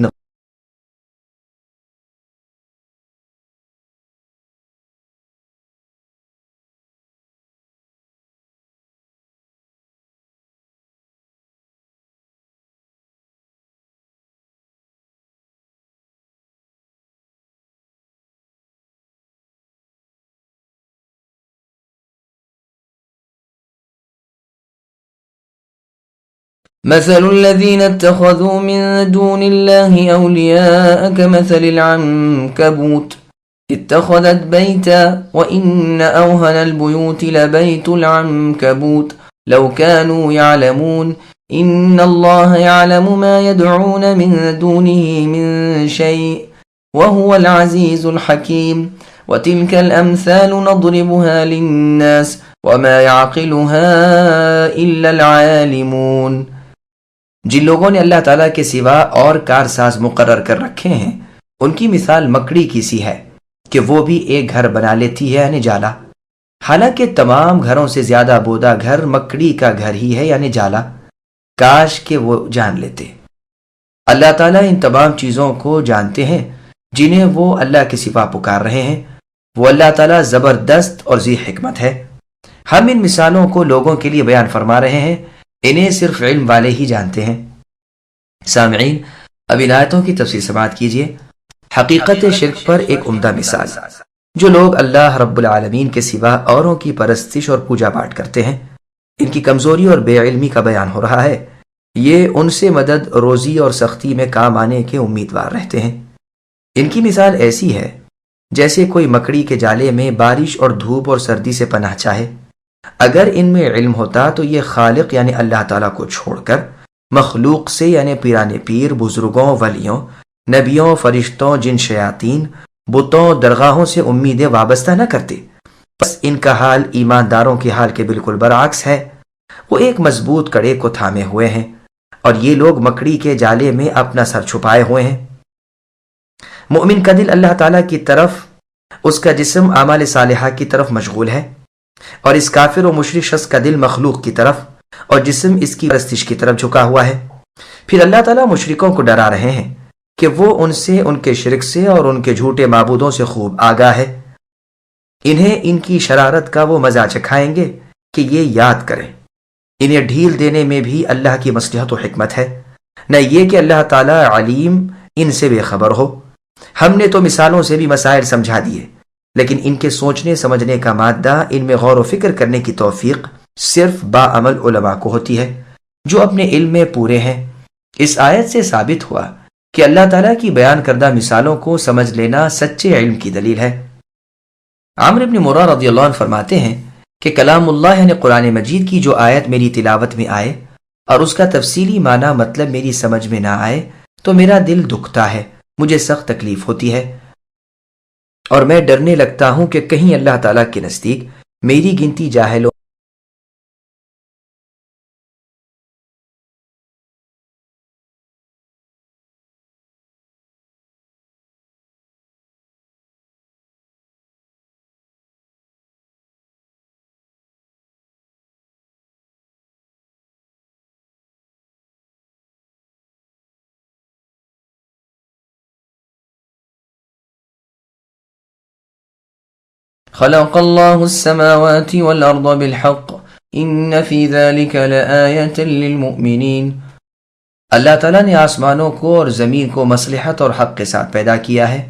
B: مثل الذين اتخذوا من دون الله أولياء كمثل العنكبوت اتخذت بيتا وإن أوهن البيوت لبيت العنكبوت لو كانوا يعلمون إن الله يعلم ما يدعون من دونه من شيء وهو العزيز الحكيم وتلك الأمثال نضربها للناس وما يعقلها إلا العالمون۔
A: جن لوگوں نے اللہ تعالیٰ کے سوا اور کارساز مقرر کر رکھے ہیں ان کی مثال مکڑی کی سی ہے کہ وہ بھی ایک گھر بنا لیتی ہے یعنی جالا، حالانکہ تمام گھروں سے زیادہ بودا گھر مکڑی کا گھر ہی ہے یعنی جالا، کاش کہ وہ جان لیتے۔ اللہ تعالیٰ ان تمام چیزوں کو جانتے ہیں جنہیں وہ اللہ کے سوا پکار رہے ہیں، وہ اللہ تعالیٰ زبردست اور ذی حکمت ہے۔ ہم ان مثالوں کو لوگوں کے لیے بیان فرما رہے ہیں، انہیں صرف علم والے ہی جانتے ہیں۔ سامعین، اب ان آیتوں کی تفصیل سماعت کیجیے۔ حقیقت شرک پر ایک عمدہ مثال، جو لوگ اللہ رب العالمین کے سوا اوروں کی پرستش اور پوجا پاٹ کرتے ہیں، ان کی کمزوری اور بے علمی کا بیان ہو رہا ہے۔ یہ ان سے مدد، روزی اور سختی میں کام آنے کے امیدوار رہتے ہیں۔ ان کی مثال ایسی ہے جیسے کوئی مکڑی کے جالے میں بارش اور دھوپ اور سردی سے پناہ چاہے۔ اگر ان میں علم ہوتا تو یہ خالق یعنی اللہ تعالیٰ کو چھوڑ کر مخلوق سے یعنی پیرانے پیر، بزرگوں، ولیوں، نبیوں، فرشتوں، جن، شیاطین، بتوں، درگاہوں سے امیدیں وابستہ نہ کرتے۔ بس ان کا حال ایمانداروں کے حال کے بالکل برعکس ہے۔ وہ ایک مضبوط کڑے کو تھامے ہوئے ہیں اور یہ لوگ مکڑی کے جالے میں اپنا سر چھپائے ہوئے ہیں۔ مومن کا دل اللہ تعالیٰ کی طرف، اس کا جسم اعمال صالحہ کی طرف مشغول ہے، اور اس کافر و مشرک شخص کا دل مخلوق کی طرف اور جسم اس کی پرستش کی طرف جھکا ہوا ہے۔ پھر اللہ تعالیٰ مشرکوں کو ڈرا رہے ہیں کہ وہ ان سے، ان کے شرک سے اور ان کے جھوٹے معبودوں سے خوب آگاہ ہے۔ انہیں ان کی شرارت کا وہ مزہ چکھائیں گے کہ یہ یاد کریں۔ انہیں ڈھیل دینے میں بھی اللہ کی مصلحت و حکمت ہے، نہ یہ کہ اللہ تعالیٰ علیم ان سے بے خبر ہو۔ ہم نے تو مثالوں سے بھی مسائل سمجھا دیے، لیکن ان کے سوچنے سمجھنے کا مادہ، ان میں غور و فکر کرنے کی توفیق صرف باعمل علماء کو ہوتی ہے جو اپنے علم میں پورے ہیں۔ اس آیت سے ثابت ہوا کہ اللہ تعالیٰ کی بیان کردہ مثالوں کو سمجھ لینا سچے علم کی دلیل ہے۔ عامر بن مرہ رضی اللہ عنہ فرماتے ہیں کہ کلام اللہ یعنی قرآن مجید کی جو آیت میری تلاوت میں آئے اور اس کا تفصیلی معنی مطلب میری سمجھ میں نہ آئے تو میرا دل دکھتا ہے، مجھے سخت تکلیف ہوتی ہے، اور میں ڈرنے لگتا ہوں کہ کہیں اللہ تعالیٰ کے نزدیک میری گنتی جاہلوں
B: خلق الله السماوات والأرض بالحق إن في ذلك لآية للمؤمنين۔
A: اللہ تعالیٰ نے آسمانوں کو اور زمین کو مصلحت اور حق کے ساتھ پیدا کیا ہے،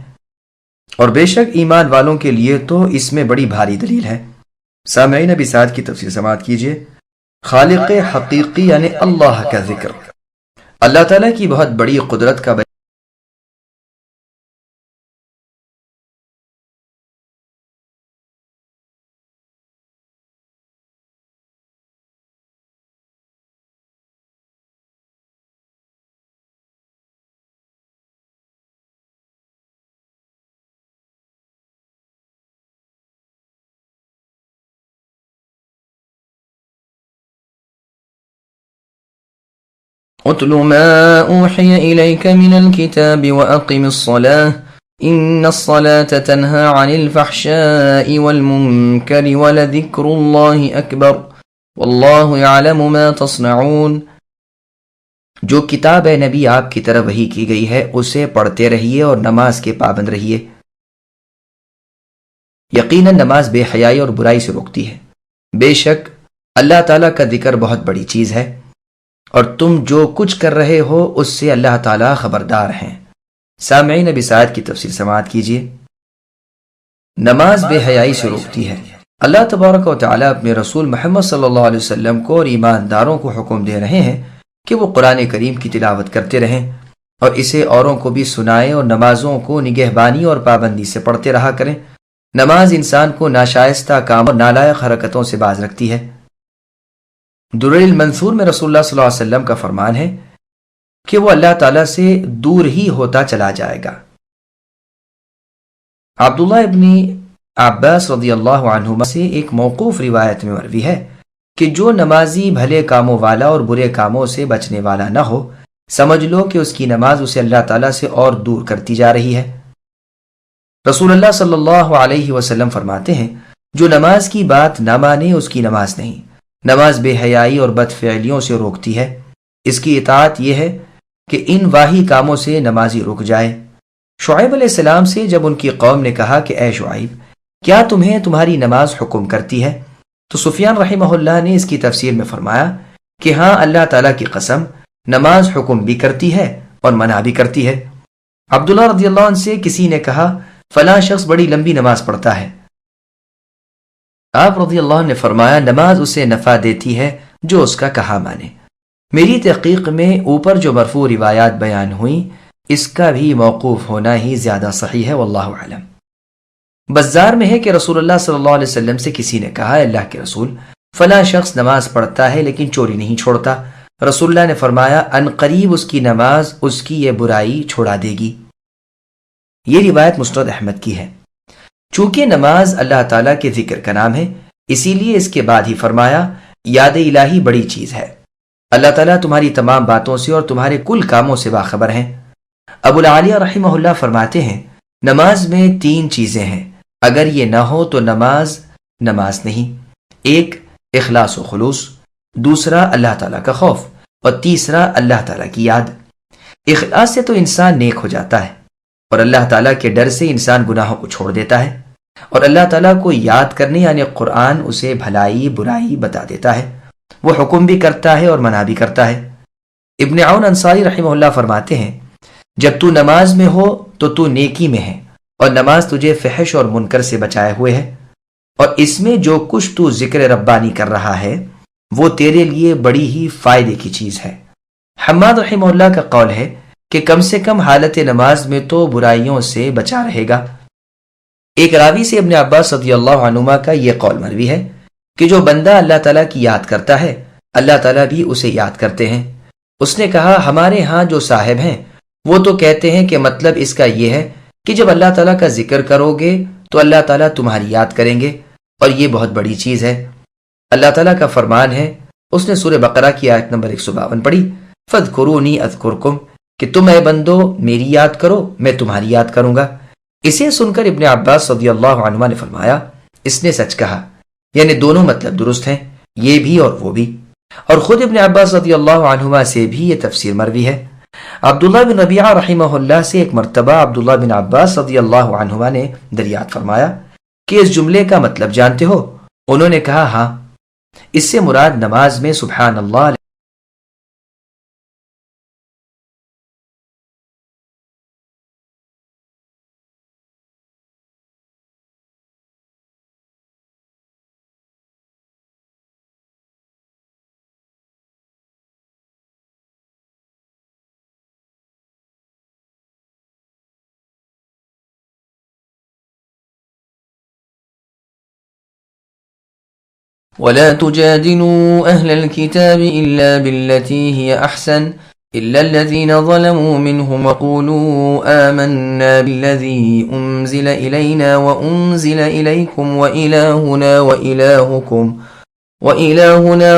A: اور بے شک ایمان والوں کے لیے تو اس میں بڑی بھاری دلیل ہے۔ سامعین ابھی ساتھ کی تفسیر سماعت کیجیے۔ خالق حقیقی یعنی اللہ کا ذکر، اللہ تعالیٰ کی بہت بڑی قدرت کا
B: اتل ما اوحي اليك من الكتاب واقم الصلاه ان الصلاه تنهى عن الفحشاء والمنكر ولذكر الله اكبر والله يعلم ما تصنعون۔
A: جو کتاب ہے نبی آپ کی طرف وحی کی گئی ہے اسے پڑھتے رہیے اور نماز کے پابند رہیے، یقیناً نماز بے حیائی اور برائی سے روکتی ہے، بے شک اللہ تعالیٰ کا ذکر بہت بڑی چیز ہے اور تم جو کچھ کر رہے ہو اس سے اللہ تعالیٰ خبردار ہیں۔ سامعین ابھی آیت کی تفسیر سماعت کیجیے۔ نماز بے حیائی سے روکتی ہے۔ اللہ تبارک و تعالیٰ اپنے رسول محمد صلی اللہ علیہ وسلم کو اور ایمانداروں کو حکم دے رہے ہیں کہ وہ قرآن کریم کی تلاوت کرتے رہیں اور اسے اوروں کو بھی سنائیں اور نمازوں کو نگہبانی اور پابندی سے پڑھتے رہا کریں۔ نماز انسان کو ناشائستہ کام اور نالائق حرکتوں سے باز رکھتی ہے۔ درر المنثور میں رسول اللہ صلی اللہ علیہ وسلم کا فرمان ہے کہ وہ اللہ تعالیٰ سے دور ہی ہوتا چلا جائے گا۔ عبداللہ ابن عباس رضی اللہ عنہما سے ایک موقوف روایت میں مروی ہے کہ جو نمازی بھلے کاموں والا اور برے کاموں سے بچنے والا نہ ہو، سمجھ لو کہ اس کی نماز اسے اللہ تعالیٰ سے اور دور کرتی جا رہی ہے۔ رسول اللہ صلی اللہ علیہ وسلم فرماتے ہیں جو نماز کی بات نہ مانے اس کی نماز نہیں۔ نماز بے حیائی اور بد فعلیوں سے روکتی ہے۔ اس کی اطاعت یہ ہے کہ ان واہی کاموں سے نمازی رک جائے۔ شعیب علیہ السلام سے جب ان کی قوم نے کہا کہ اے شعیب، کیا تمہیں تمہاری نماز حکم کرتی ہے؟ تو سفیان رحمہ اللہ نے اس کی تفسیر میں فرمایا کہ ہاں، اللہ تعالیٰ کی قسم، نماز حکم بھی کرتی ہے اور منع بھی کرتی ہے۔ عبداللہ رضی اللہ عنہ سے کسی نے کہا فلاں شخص بڑی لمبی نماز پڑھتا ہے۔ آپ رضی اللہ عنہ نے فرمایا نماز اسے نفع دیتی ہے جو اس کا کہا مانے۔ میری تحقیق میں اوپر جو مرفوع روایات بیان ہوئیں اس کا بھی موقوف ہونا ہی زیادہ صحیح ہے، واللہ اعلم۔ بزار میں ہے کہ رسول اللہ صلی اللہ علیہ وسلم سے کسی نے کہا اللہ کے رسول، فلاں شخص نماز پڑھتا ہے لیکن چوری نہیں چھوڑتا۔ رسول اللہ نے فرمایا ان قریب اس کی نماز اس کی یہ برائی چھوڑا دے گی۔ یہ روایت مسند احمد کی ہے۔ چونکہ نماز اللہ تعالیٰ کے ذکر کا نام ہے، اسی لیے اس کے بعد ہی فرمایا یاد الہی بڑی چیز ہے۔ اللہ تعالیٰ تمہاری تمام باتوں سے اور تمہارے کل کاموں سے باخبر ہیں۔ ابو العالیہ رحمہ اللہ فرماتے ہیں نماز میں 3 چیزیں ہیں، اگر یہ نہ ہو تو نماز نہیں۔ ایک، اخلاص و خلوص، دوسرا اللہ تعالیٰ کا خوف، اور تیسرا اللہ تعالیٰ کی یاد۔ اخلاص سے تو انسان نیک ہو جاتا ہے اور اللہ تعالیٰ کے ڈر سے انسان گناہوں کو چھوڑ دیتا ہے، اور اللہ تعالیٰ کو یاد کرنے یعنی قرآن اسے بھلائی برائی بتا دیتا ہے، وہ حکم بھی کرتا ہے اور منع بھی کرتا ہے۔ ابن عون انصاری رحمہ اللہ فرماتے ہیں جب تو نماز میں ہو تو نیکی میں ہے اور نماز تجھے فحش اور منکر سے بچائے ہوئے ہے، اور اس میں جو کچھ تو ذکر ربانی کر رہا ہے وہ تیرے لیے بڑی ہی فائدے کی چیز ہے۔ حماد رحمہ اللہ کا قول ہے کہ کم سے کم حالت نماز میں تو برائیوں سے بچا رہے گا۔ ایک راوی سے ابن عباس رضی اللہ عنہما کا یہ قول مروی ہے کہ جو بندہ اللہ تعالیٰ کی یاد کرتا ہے اللہ تعالیٰ بھی اسے یاد کرتے ہیں۔ اس نے کہا ہمارے ہاں جو صاحب ہیں وہ تو کہتے ہیں کہ مطلب اس کا یہ ہے کہ جب اللہ تعالیٰ کا ذکر کرو گے تو اللہ تعالیٰ تمہاری یاد کریں گے، اور یہ بہت بڑی چیز ہے۔ اللہ تعالیٰ کا فرمان ہے، اس نے سورہ بقرہ کی آیت نمبر 152 پڑھی، فَاذْكُرُونِي أَذْكُرْكُمْ، کہ تم اے بندو میری یاد کرو میں تمہاری یاد کروں گا۔ اسے سن کر ابن عباس رضی اللہ عنہما نے فرمایا اس نے سچ کہا، یعنی دونوں مطلب درست ہیں، یہ بھی اور وہ بھی۔ اور خود ابن عباس رضی اللہ عنہما سے بھی یہ تفسیر مروی ہے۔ عبداللہ بن ربیعہ رحمہ اللہ سے ایک مرتبہ عبداللہ بن عباس رضی اللہ عنہما نے دریافت فرمایا کہ اس جملے کا مطلب جانتے ہو؟ انہوں نے کہا ہاں، اس سے مراد نماز میں سبحان اللہ
B: ولا تجادلوا أهل الكتاب إلا بالتي هي أحسن إلا الذين ظلموا منهم وقولوا آمنا بالذي أنزل إلينا وأنزل إليكم وإلهنا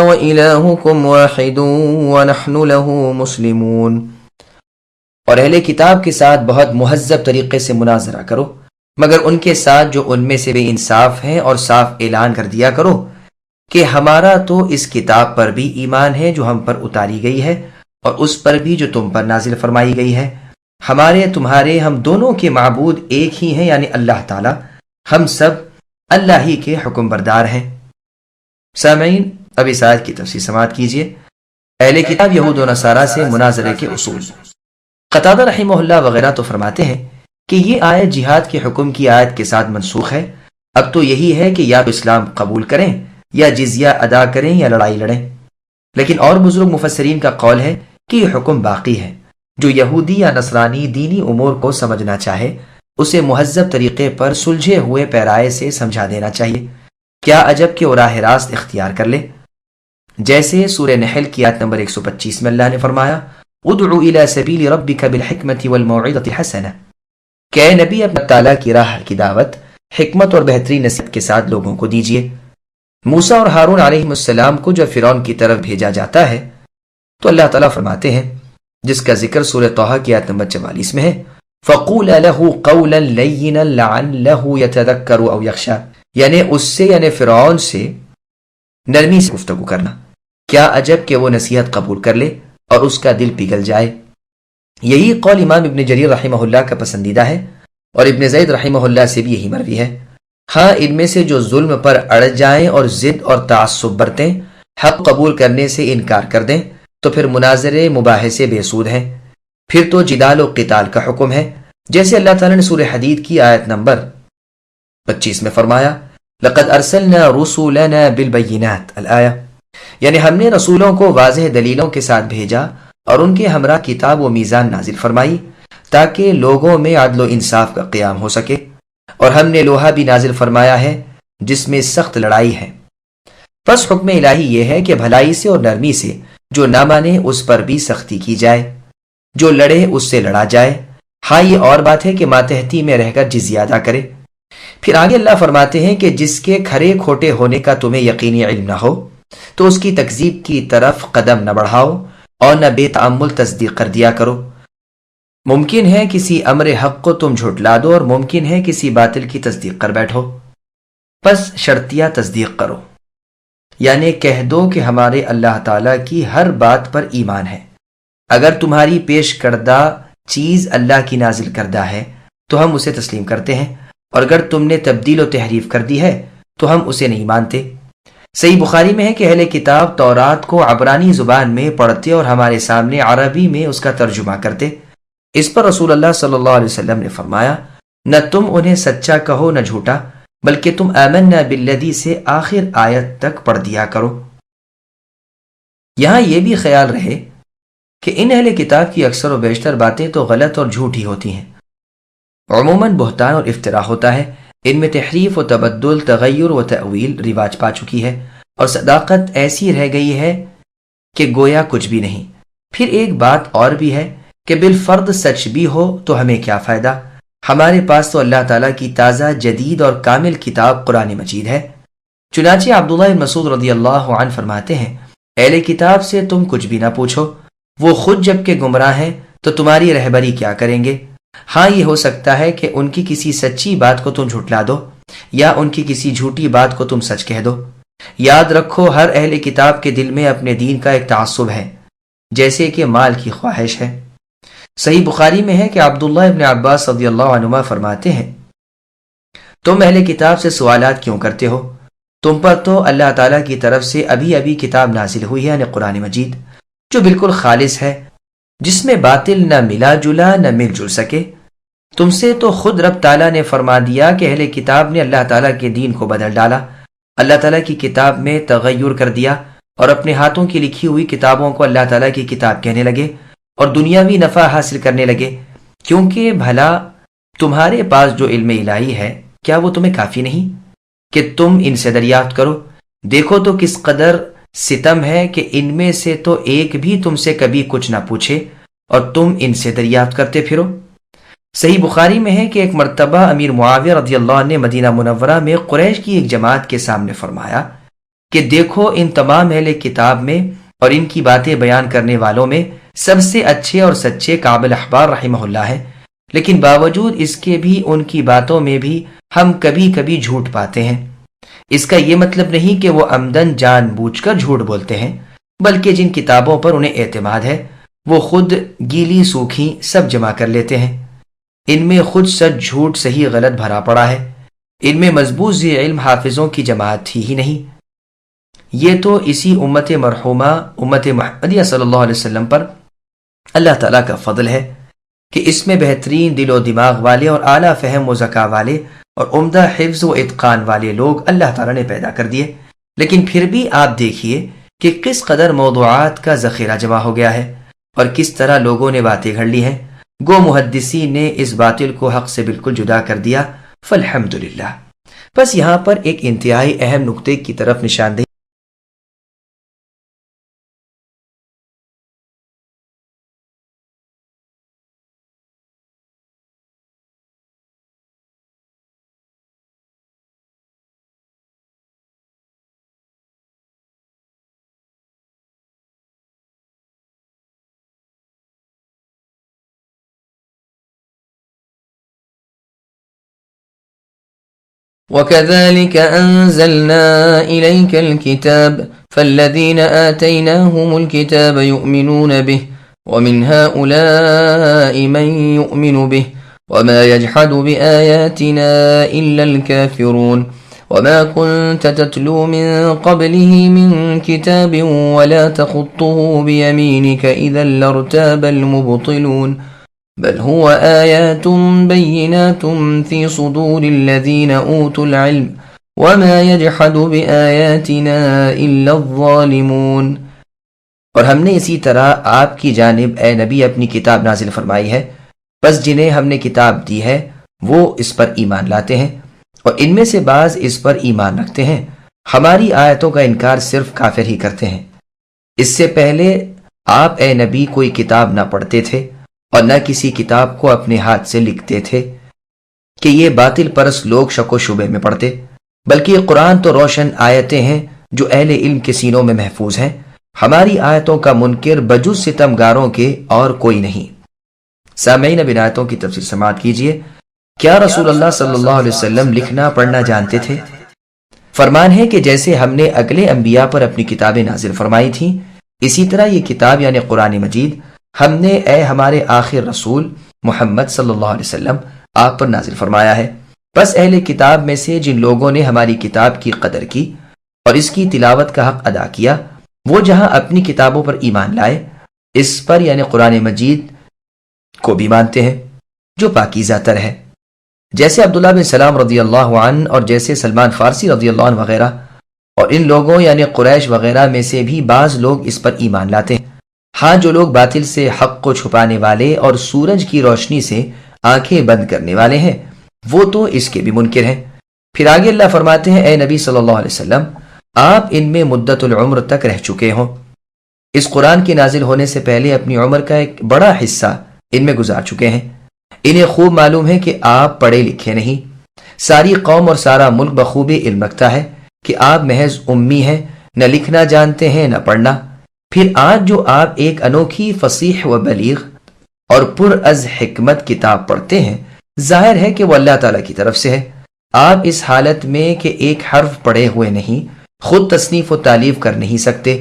B: وإلهكم واحد ونحن له مسلمون.
A: اور اہل کتاب کے ساتھ بہت مہذب طریقے سے مناظرہ کرو، مگر ان کے ساتھ جو ان میں سے بے انصاف ہیں، اور صاف اعلان کر دیا کرو کہ ہمارا تو اس کتاب پر بھی ایمان ہے جو ہم پر اتاری گئی ہے، اور اس پر بھی جو تم پر نازل فرمائی گئی ہے. ہمارے تمہارے ہم دونوں کے معبود ایک ہی ہیں، یعنی اللہ تعالی. ہم سب اللہ ہی کے حکم بردار ہیں. سامعین، اب اس آیت کی تفسیر سماعت کیجیے. اہل کتاب یہود و نصارہ سے مناظرے کے اصول. قتادہ رحمہ اللہ وغیرہ تو فرماتے ہیں کہ یہ آیت جہاد کے حکم کی آیت کے ساتھ منسوخ ہے. اب تو یہی ہے کہ یا تو اسلام قبول کریں، یا جزیہ ادا کریں، یا لڑائی لڑیں. لیکن اور بزرگ مفسرین کا قول ہے کہ یہ حکم باقی ہے. جو یہودی یا نصرانی دینی امور کو سمجھنا چاہے اسے مہذب طریقے پر سلجھے ہوئے پیرائے سے سمجھا دینا چاہیے. کیا عجب کہ وہ راہ راست اختیار کر لے. جیسے سورہ نحل کی آیت نمبر 125 میں اللہ نے فرمایا ادعو الی سبیل ربک بالحکمت والموعظۃ الحسنہ، کہ اے نبی اپنے تعالیٰ کی راہ کی دعوت حکمت اور بہترین نصیحت کے ساتھ لوگوں کو دیجیے. موسیٰ اور ہارون علیہ السلام کو جب فرعون کی طرف بھیجا جاتا ہے تو اللہ تعالیٰ فرماتے ہیں، جس کا ذکر سورہ طٰہٰ کی آیت نمبر 44 میں ہے، فَقُولَ لَهُ قَوْلًا لَيِّنًا لَعَلَّهُ يَتَذَكَّرُ أَوْ يَخْشَىٰ، یعنی اس سے، یعنی فرعون سے نرمی سے گفتگو کرنا. کیا عجب کہ وہ نصیحت قبول کر لے اور اس کا دل پگھل جائے. یہی قول امام ابن جریر رحمہ اللہ کا پسندیدہ ہے، اور ابن زید رحمہ اللہ سے بھی یہی مروی ہے. ہاں، ان میں سے جو ظلم پر اڑ جائیں اور ضد اور تعصب برتیں، حق قبول کرنے سے انکار کر دیں، تو پھر مناظرے مباحثے بے سود ہیں. پھر تو جدال و قتال کا حکم ہے، جیسے اللہ تعالیٰ نے سورہ حدید کی آیت نمبر 25 میں فرمایا لقد ارسلنا رسولنا بالبینات الآیہ، یعنی ہم نے رسولوں کو واضح دلیلوں کے ساتھ بھیجا اور ان کے ہمراہ کتاب و میزان نازل فرمائی تاکہ لوگوں میں عدل و انصاف کا قیام ہو سکے. اور ہم نے لوہا بھی نازل فرمایا ہے جس میں سخت لڑائی ہے. بس حکم الہی یہ ہے کہ بھلائی سے اور نرمی سے جو نہ مانے اس پر بھی سختی کی جائے، جو لڑے اس سے لڑا جائے. ہاں، یہ اور بات ہے کہ ماتحتی میں رہ کر جزیہ ادا کرے. پھر آگے اللہ فرماتے ہیں کہ جس کے کھرے کھوٹے ہونے کا تمہیں یقینی علم نہ ہو تو اس کی تکذیب کی طرف قدم نہ بڑھاؤ اور نہ بے تعمل تصدیق کر دیا کرو. ممکن ہے کسی امر حق کو تم جھٹلا دو، اور ممکن ہے کسی باطل کی تصدیق کر بیٹھو. پس شرطیہ تصدیق کرو، یعنی کہہ دو کہ ہمارے اللہ تعالیٰ کی ہر بات پر ایمان ہے. اگر تمہاری پیش کردہ چیز اللہ کی نازل کردہ ہے تو ہم اسے تسلیم کرتے ہیں، اور اگر تم نے تبدیل و تحریف کر دی ہے تو ہم اسے نہیں مانتے. صحیح بخاری میں ہے کہ اہل کتاب تورات کو عبرانی زبان میں پڑھتے اور ہمارے سامنے عربی میں اس کا ترجمہ کرتے. اس پر رسول اللہ صلی اللہ علیہ وسلم نے فرمایا نہ تم انہیں سچا کہو نہ جھوٹا، بلکہ تم آمنا بالذی سے آخر آیت تک پڑھ دیا کرو. یہاں یہ بھی خیال رہے کہ ان اہل کتاب کی اکثر و بیشتر باتیں تو غلط اور جھوٹی ہوتی ہیں. عموماً بہتان اور افطرا ہوتا ہے. ان میں تحریف و تبدل، تغیر و تأویل رواج پا چکی ہے، اور صداقت ایسی رہ گئی ہے کہ گویا کچھ بھی نہیں. پھر ایک بات اور بھی ہے کہ بالفرض سچ بھی ہو تو ہمیں کیا فائدہ. ہمارے پاس تو اللہ تعالیٰ کی تازہ جدید اور کامل کتاب قرآن مجید ہے. چنانچہ عبداللہ بن مسعود رضی اللہ عنہ فرماتے ہیں اہل کتاب سے تم کچھ بھی نہ پوچھو، وہ خود جب کہ گمراہ ہیں تو تمہاری رہبری کیا کریں گے. ہاں، یہ ہو سکتا ہے کہ ان کی کسی سچی بات کو تم جھٹلا دو، یا ان کی کسی جھوٹی بات کو تم سچ کہہ دو. یاد رکھو ہر اہل کتاب کے دل میں اپنے دین کا ایک تعصب ہے، جیسے کہ مال کی خواہش ہے. صحیح بخاری میں ہے کہ عبداللہ ابن عباس رضی اللہ عنہما فرماتے ہیں تم اہل کتاب سے سوالات کیوں کرتے ہو؟ تم پر تو اللہ تعالیٰ کی طرف سے ابھی ابھی کتاب نازل ہوئی ہے، یعنی قرآن مجید، جو بالکل خالص ہے، جس میں باطل نہ ملا جلا نہ مل جل سکے. تم سے تو خود رب تعالیٰ نے فرما دیا کہ اہل کتاب نے اللہ تعالیٰ کے دین کو بدل ڈالا، اللہ تعالیٰ کی کتاب میں تغیر کر دیا، اور اپنے ہاتھوں کی لکھی ہوئی کتابوں کو اللہ تعالیٰ کی کتاب کہنے لگے اور دنیاوی نفع حاصل کرنے لگے. کیونکہ بھلا تمہارے پاس جو علم الہی ہے کیا وہ تمہیں کافی نہیں کہ تم ان سے دریافت کرو؟ دیکھو تو کس قدر ستم ہے کہ ان میں سے تو ایک بھی تم سے کبھی کچھ نہ پوچھے اور تم ان سے دریافت کرتے پھرو۔ صحیح بخاری میں ہے کہ ایک مرتبہ امیر معاویہ رضی اللہ عنہ نے مدینہ منورہ میں قریش کی ایک جماعت کے سامنے فرمایا کہ دیکھو ان تمام اہل کتاب میں اور ان کی باتیں بیان کرنے والوں میں سب سے اچھے اور سچے کعب الاحبار رحمہ اللہ ہے، لیکن باوجود اس کے بھی ان کی باتوں میں بھی ہم کبھی کبھی جھوٹ پاتے ہیں۔ اس کا یہ مطلب نہیں کہ وہ عمدن جان بوجھ کر جھوٹ بولتے ہیں، بلکہ جن کتابوں پر انہیں اعتماد ہے وہ خود گیلی سوکھی سب جمع کر لیتے ہیں۔ ان میں خود سچ جھوٹ صحیح غلط بھرا پڑا ہے، ان میں مضبوط ذی علم حافظوں کی جماعت تھی ہی نہیں۔ یہ تو اسی امت مرحومہ امت محمدیہ صلی اللہ علیہ وسلم پر اللہ تعالیٰ کا فضل ہے کہ اس میں بہترین دل و دماغ والے اور اعلیٰ فہم و ذکا والے اور عمدہ حفظ و اتقان والے لوگ اللہ تعالیٰ نے پیدا کر دیے، لیکن پھر بھی آپ دیکھیے کہ کس قدر موضوعات کا ذخیرہ جمع ہو گیا ہے اور کس طرح لوگوں نے باتیں گھڑ لی ہیں۔ گو محدثین نے اس باطل کو حق سے بالکل جدا کر دیا، فالحمدللہ۔ بس یہاں پر ایک انتہائی اہم نقطے کی طرف نشاندہی
B: وكذلك أنزلنا إليك الكتاب فالذين آتيناهم الكتاب يؤمنون به ومن هؤلاء من يؤمن به وما يجحد بآياتنا إلا الكافرون وما كنت تتلو من قبله من كتاب ولا تخطه بيمينك إذا لارتاب المبطلون بل هو آيات بينات في صدور الذين أوتوا العلم وما يجحد بآياتنا إلا الظالمون۔
A: اور ہم نے اسی طرح آپ کی جانب اے نبی اپنی کتاب نازل فرمائی ہے، بس جنہیں ہم نے کتاب دی ہے وہ اس پر ایمان لاتے ہیں اور ان میں سے بعض اس پر ایمان رکھتے ہیں، ہماری آیتوں کا انکار صرف کافر ہی کرتے ہیں۔ اس سے پہلے آپ اے نبی کوئی کتاب نہ پڑھتے تھے اور نہ کسی کتاب کو اپنے ہاتھ سے لکھتے تھے کہ یہ باطل پرست لوگ شک و شبے میں پڑتے، بلکہ یہ قرآن تو روشن آیتیں ہیں جو اہل علم کے سینوں میں محفوظ ہیں۔ ہماری آیتوں کا منکر بجز ستمگاروں کے اور کوئی نہیں۔ سامعین، اب ان آیتوں کی تفسیر سماعت کیجیے۔ کیا رسول اللہ صلی اللہ علیہ وسلم لکھنا پڑھنا جانتے تھے؟ فرمان ہے کہ جیسے ہم نے اگلے انبیاء پر اپنی کتابیں نازل فرمائی تھیں، اسی طرح یہ کتاب یعنی قرآن مجید ہم نے اے ہمارے آخر رسول محمد صلی اللہ علیہ وسلم آپ پر نازل فرمایا ہے۔ بس اہل کتاب میں سے جن لوگوں نے ہماری کتاب کی قدر کی اور اس کی تلاوت کا حق ادا کیا، وہ جہاں اپنی کتابوں پر ایمان لائے، اس پر یعنی قرآن مجید کو بھی مانتے ہیں جو پاکیزہ تر ہے، جیسے عبداللہ بن سلام رضی اللہ عنہ اور جیسے سلمان فارسی رضی اللہ عنہ وغیرہ، اور ان لوگوں یعنی قریش وغیرہ میں سے بھی بعض لوگ اس پر ایمان لاتے ہیں۔ ہاں، جو لوگ باطل سے حق کو چھپانے والے اور سورج کی روشنی سے آنکھیں بند کرنے والے ہیں، وہ تو اس کے بھی منکر ہیں۔ پھر آگے اللہ فرماتے ہیں، اے نبی صلی اللہ علیہ وسلم، آپ ان میں مدت العمر تک رہ چکے ہوں، اس قرآن کے نازل ہونے سے پہلے اپنی عمر کا ایک بڑا حصہ ان میں گزار چکے ہیں۔ انہیں خوب معلوم ہے کہ آپ پڑھے لکھے نہیں، ساری قوم اور سارا ملک بخوبی علم رکھتا ہے کہ آپ محض امی ہیں، نہ لکھنا جانتے ہیں نہ پڑھنا۔ پھر آج جو آپ ایک انوکھی فصیح و بلیغ اور پر از حکمت کتاب پڑھتے ہیں، ظاہر ہے کہ وہ اللہ تعالیٰ کی طرف سے ہے۔ آپ اس حالت میں کہ ایک حرف پڑھے ہوئے نہیں، خود تصنیف و تالیف کر نہیں سکتے۔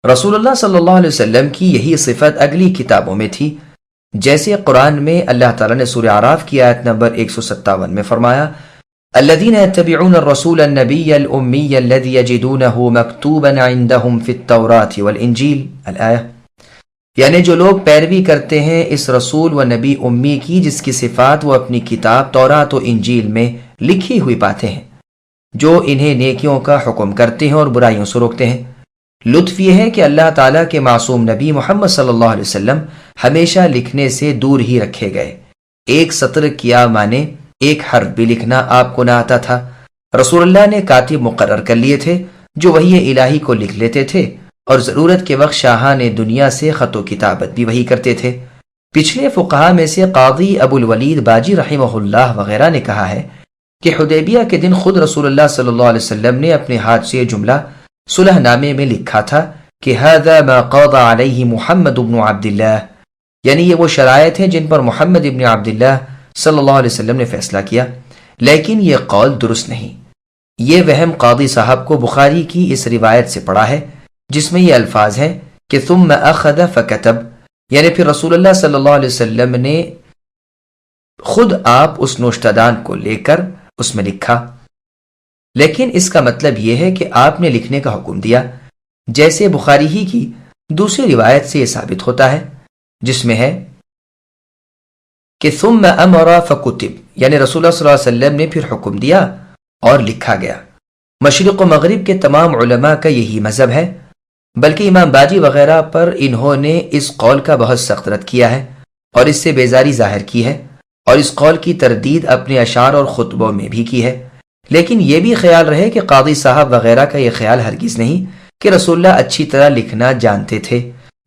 A: رسول اللہ صلی اللہ علیہ وسلم کی یہی صفت اگلی کتابوں میں تھی، جیسے قرآن میں اللہ تعالیٰ نے سورہ اعراف کی آیت نمبر 157 میں فرمایا، الذين يتبعون الرسول النبي الأمي الذي يجدونه مكتوبا عندهم في التوراة والإنجيل الآية، یعنی جو لوگ پیروی کرتے ہیں اس رسول و نبی امی کی جس کی صفات وہ اپنی کتاب تورات و انجیل میں لکھی ہوئی پاتے ہیں، جو انہیں نیکیوں کا حکم کرتے ہیں اور برائیوں سے روکتے ہیں۔ لطف یہ ہے کہ اللہ تعالیٰ کے معصوم نبی محمد صلی اللہ علیہ وسلم ہمیشہ لکھنے سے دور ہی رکھے گئے۔ ایک سطر کیا مانے ایک حرف بھی لکھنا آپ کو نہ آتا تھا۔ رسول اللہ نے کاتب مقرر کر لیے تھے جو وحی الہی کو لکھ لیتے تھے اور ضرورت کے وقت شاہان دنیا سے خط و کتابت بھی وہی کرتے تھے۔ پچھلے فقہا میں سے قاضی ابو الولید باجی رحمہ اللہ وغیرہ نے کہا ہے کہ حدیبیہ کے دن خود رسول اللہ صلی اللہ علیہ وسلم نے اپنے ہاتھ سے یہ جملہ صلح نامے میں لکھا تھا کہ هذا ما قضى علیہ محمد بن عبد اللہ، یعنی یہ وہ شرائط ہیں جن پر محمد ابن عبداللہ صلی اللہ علیہ وسلم نے فیصلہ کیا، لیکن یہ قول درست نہیں۔ یہ وہم قاضی صاحب کو بخاری کی اس روایت سے پڑا ہے جس میں یہ الفاظ ہیں کہ ثم اخذ فکتب، یعنی پھر رسول اللہ صلی اللہ علیہ وسلم نے خود آپ اس نوشتدان کو لے کر اس میں لکھا، لیکن اس کا مطلب یہ ہے کہ آپ نے لکھنے کا حکم دیا، جیسے بخاری ہی کی دوسری روایت سے یہ ثابت ہوتا ہے جس میں ہے کہ ثم امر فکتب، یعنی رسول اللہ صلی اللہ علیہ وسلم نے پھر حکم دیا اور لکھا گیا۔ مشرق و مغرب کے تمام علماء کا یہی مذہب ہے، بلکہ امام باجی وغیرہ پر انہوں نے اس قول کا بہت سخت رد کیا ہے اور اس سے بیزاری ظاہر کی ہے، اور اس قول کی تردید اپنے اشعار اور خطبوں میں بھی کی ہے۔ لیکن یہ بھی خیال رہے کہ قاضی صاحب وغیرہ کا یہ خیال ہرگز نہیں کہ رسول اللہ اچھی طرح لکھنا جانتے تھے،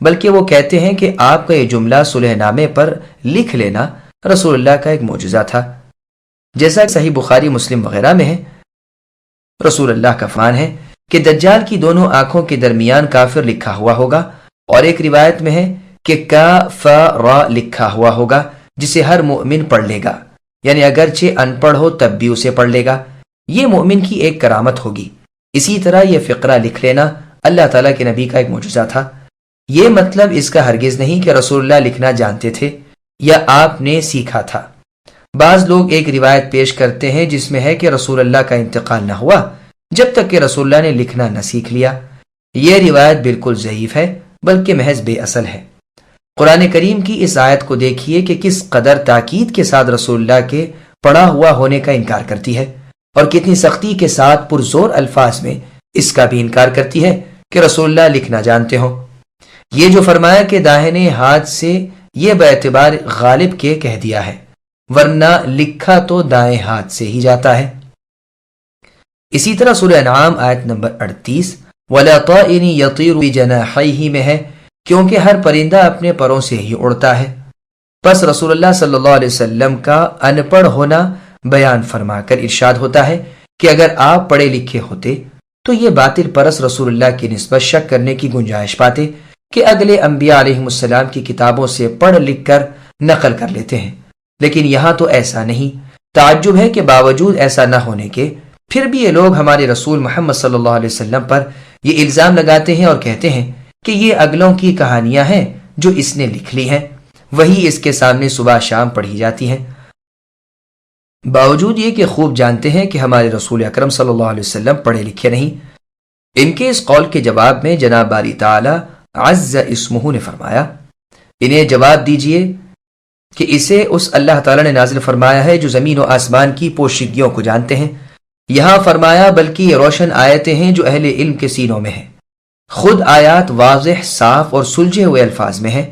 A: بلکہ وہ کہتے ہیں کہ آپ کا یہ جملہ صلح نامے پر لکھ لینا رسول اللہ کا ایک معجزہ تھا، جیسا کہ صحیح بخاری مسلم وغیرہ میں ہے۔ رسول اللہ کا فرمان ہے کہ دجال کی دونوں آنکھوں کے درمیان کافر لکھا ہوا ہوگا، اور ایک روایت میں ہے کہ کافر لکھا ہوا ہوگا جسے ہر مومن پڑھ لے گا، یعنی اگرچہ ان پڑھ ہو تب بھی اسے پڑھ لے گا۔ یہ مومن کی ایک کرامت ہوگی۔ اسی طرح یہ فقرہ لکھ لینا اللہ تعالیٰ کے نبی کا ایک معجزہ تھا۔ یہ مطلب اس کا ہرگز نہیں کہ رسول اللہ لکھنا جانتے تھے یا آپ نے سیکھا تھا۔ بعض لوگ ایک روایت پیش کرتے ہیں جس میں ہے کہ رسول اللہ کا انتقال نہ ہوا جب تک کہ رسول اللہ نے لکھنا نہ سیکھ لیا۔ یہ روایت بالکل ضعیف ہے، بلکہ محض بے اصل ہے۔ قرآن کریم کی اس آیت کو دیکھیے کہ کس قدر تاکید کے ساتھ رسول اللہ کے پڑھا ہوا ہونے کا انکار کرتی ہے، اور کتنی سختی کے ساتھ پرزور الفاظ میں اس کا بھی انکار کرتی ہے کہ رسول اللہ لکھنا جانتے ہوں۔ یہ جو فرمایا کہ داہنے ہاتھ سے، یہ باعتبار غالب کے کہہ دیا ہے، ورنہ لکھا تو دائیں ہاتھ سے ہی جاتا ہے۔ اسی طرح سورہ انعام آیت نمبر 38 وَلَا طَائِرٍ يَطِيرُ بِجَنَاحَيْهِ میں ہے، کیونکہ ہر پرندہ اپنے پروں سے ہی اڑتا ہے۔ پس رسول اللہ صلی اللہ علیہ وسلم کا ان پڑھ ہونا بیان فرما کر ارشاد ہوتا ہے کہ اگر آپ پڑھے لکھے ہوتے تو یہ باطل پرست رسول اللہ کی نسبت شک کرنے کی گنجائش پاتے کہ اگلے انبیاء علیہم السلام کی کتابوں سے پڑھ لکھ کر نقل کر لیتے ہیں، لیکن یہاں تو ایسا نہیں۔ تعجب ہے کہ باوجود ایسا نہ ہونے کے پھر بھی یہ لوگ ہمارے رسول محمد صلی اللہ علیہ وسلم پر یہ الزام لگاتے ہیں اور کہتے ہیں کہ یہ اگلوں کی کہانیاں ہیں جو اس نے لکھ لی ہیں، وہی اس کے سامنے صبح شام پڑھی جاتی ہیں، باوجود یہ کہ خوب جانتے ہیں کہ ہمارے رسول اکرم صلی اللہ علیہ وسلم پڑھے لکھے نہیں۔ ان کے اس قول کے جواب میں جناب باری تعالی عز اسمہ نے فرمایا، انہیں جواب دیجئے کہ اسے اس اللہ تعالی نے نازل فرمایا ہے جو زمین و آسمان کی پوشیدگیوں کو جانتے ہیں۔ یہاں فرمایا بلکہ یہ روشن آیتیں ہیں جو اہل علم کے سینوں میں ہیں۔ خود آیات واضح، صاف اور سلجھے ہوئے الفاظ میں ہیں،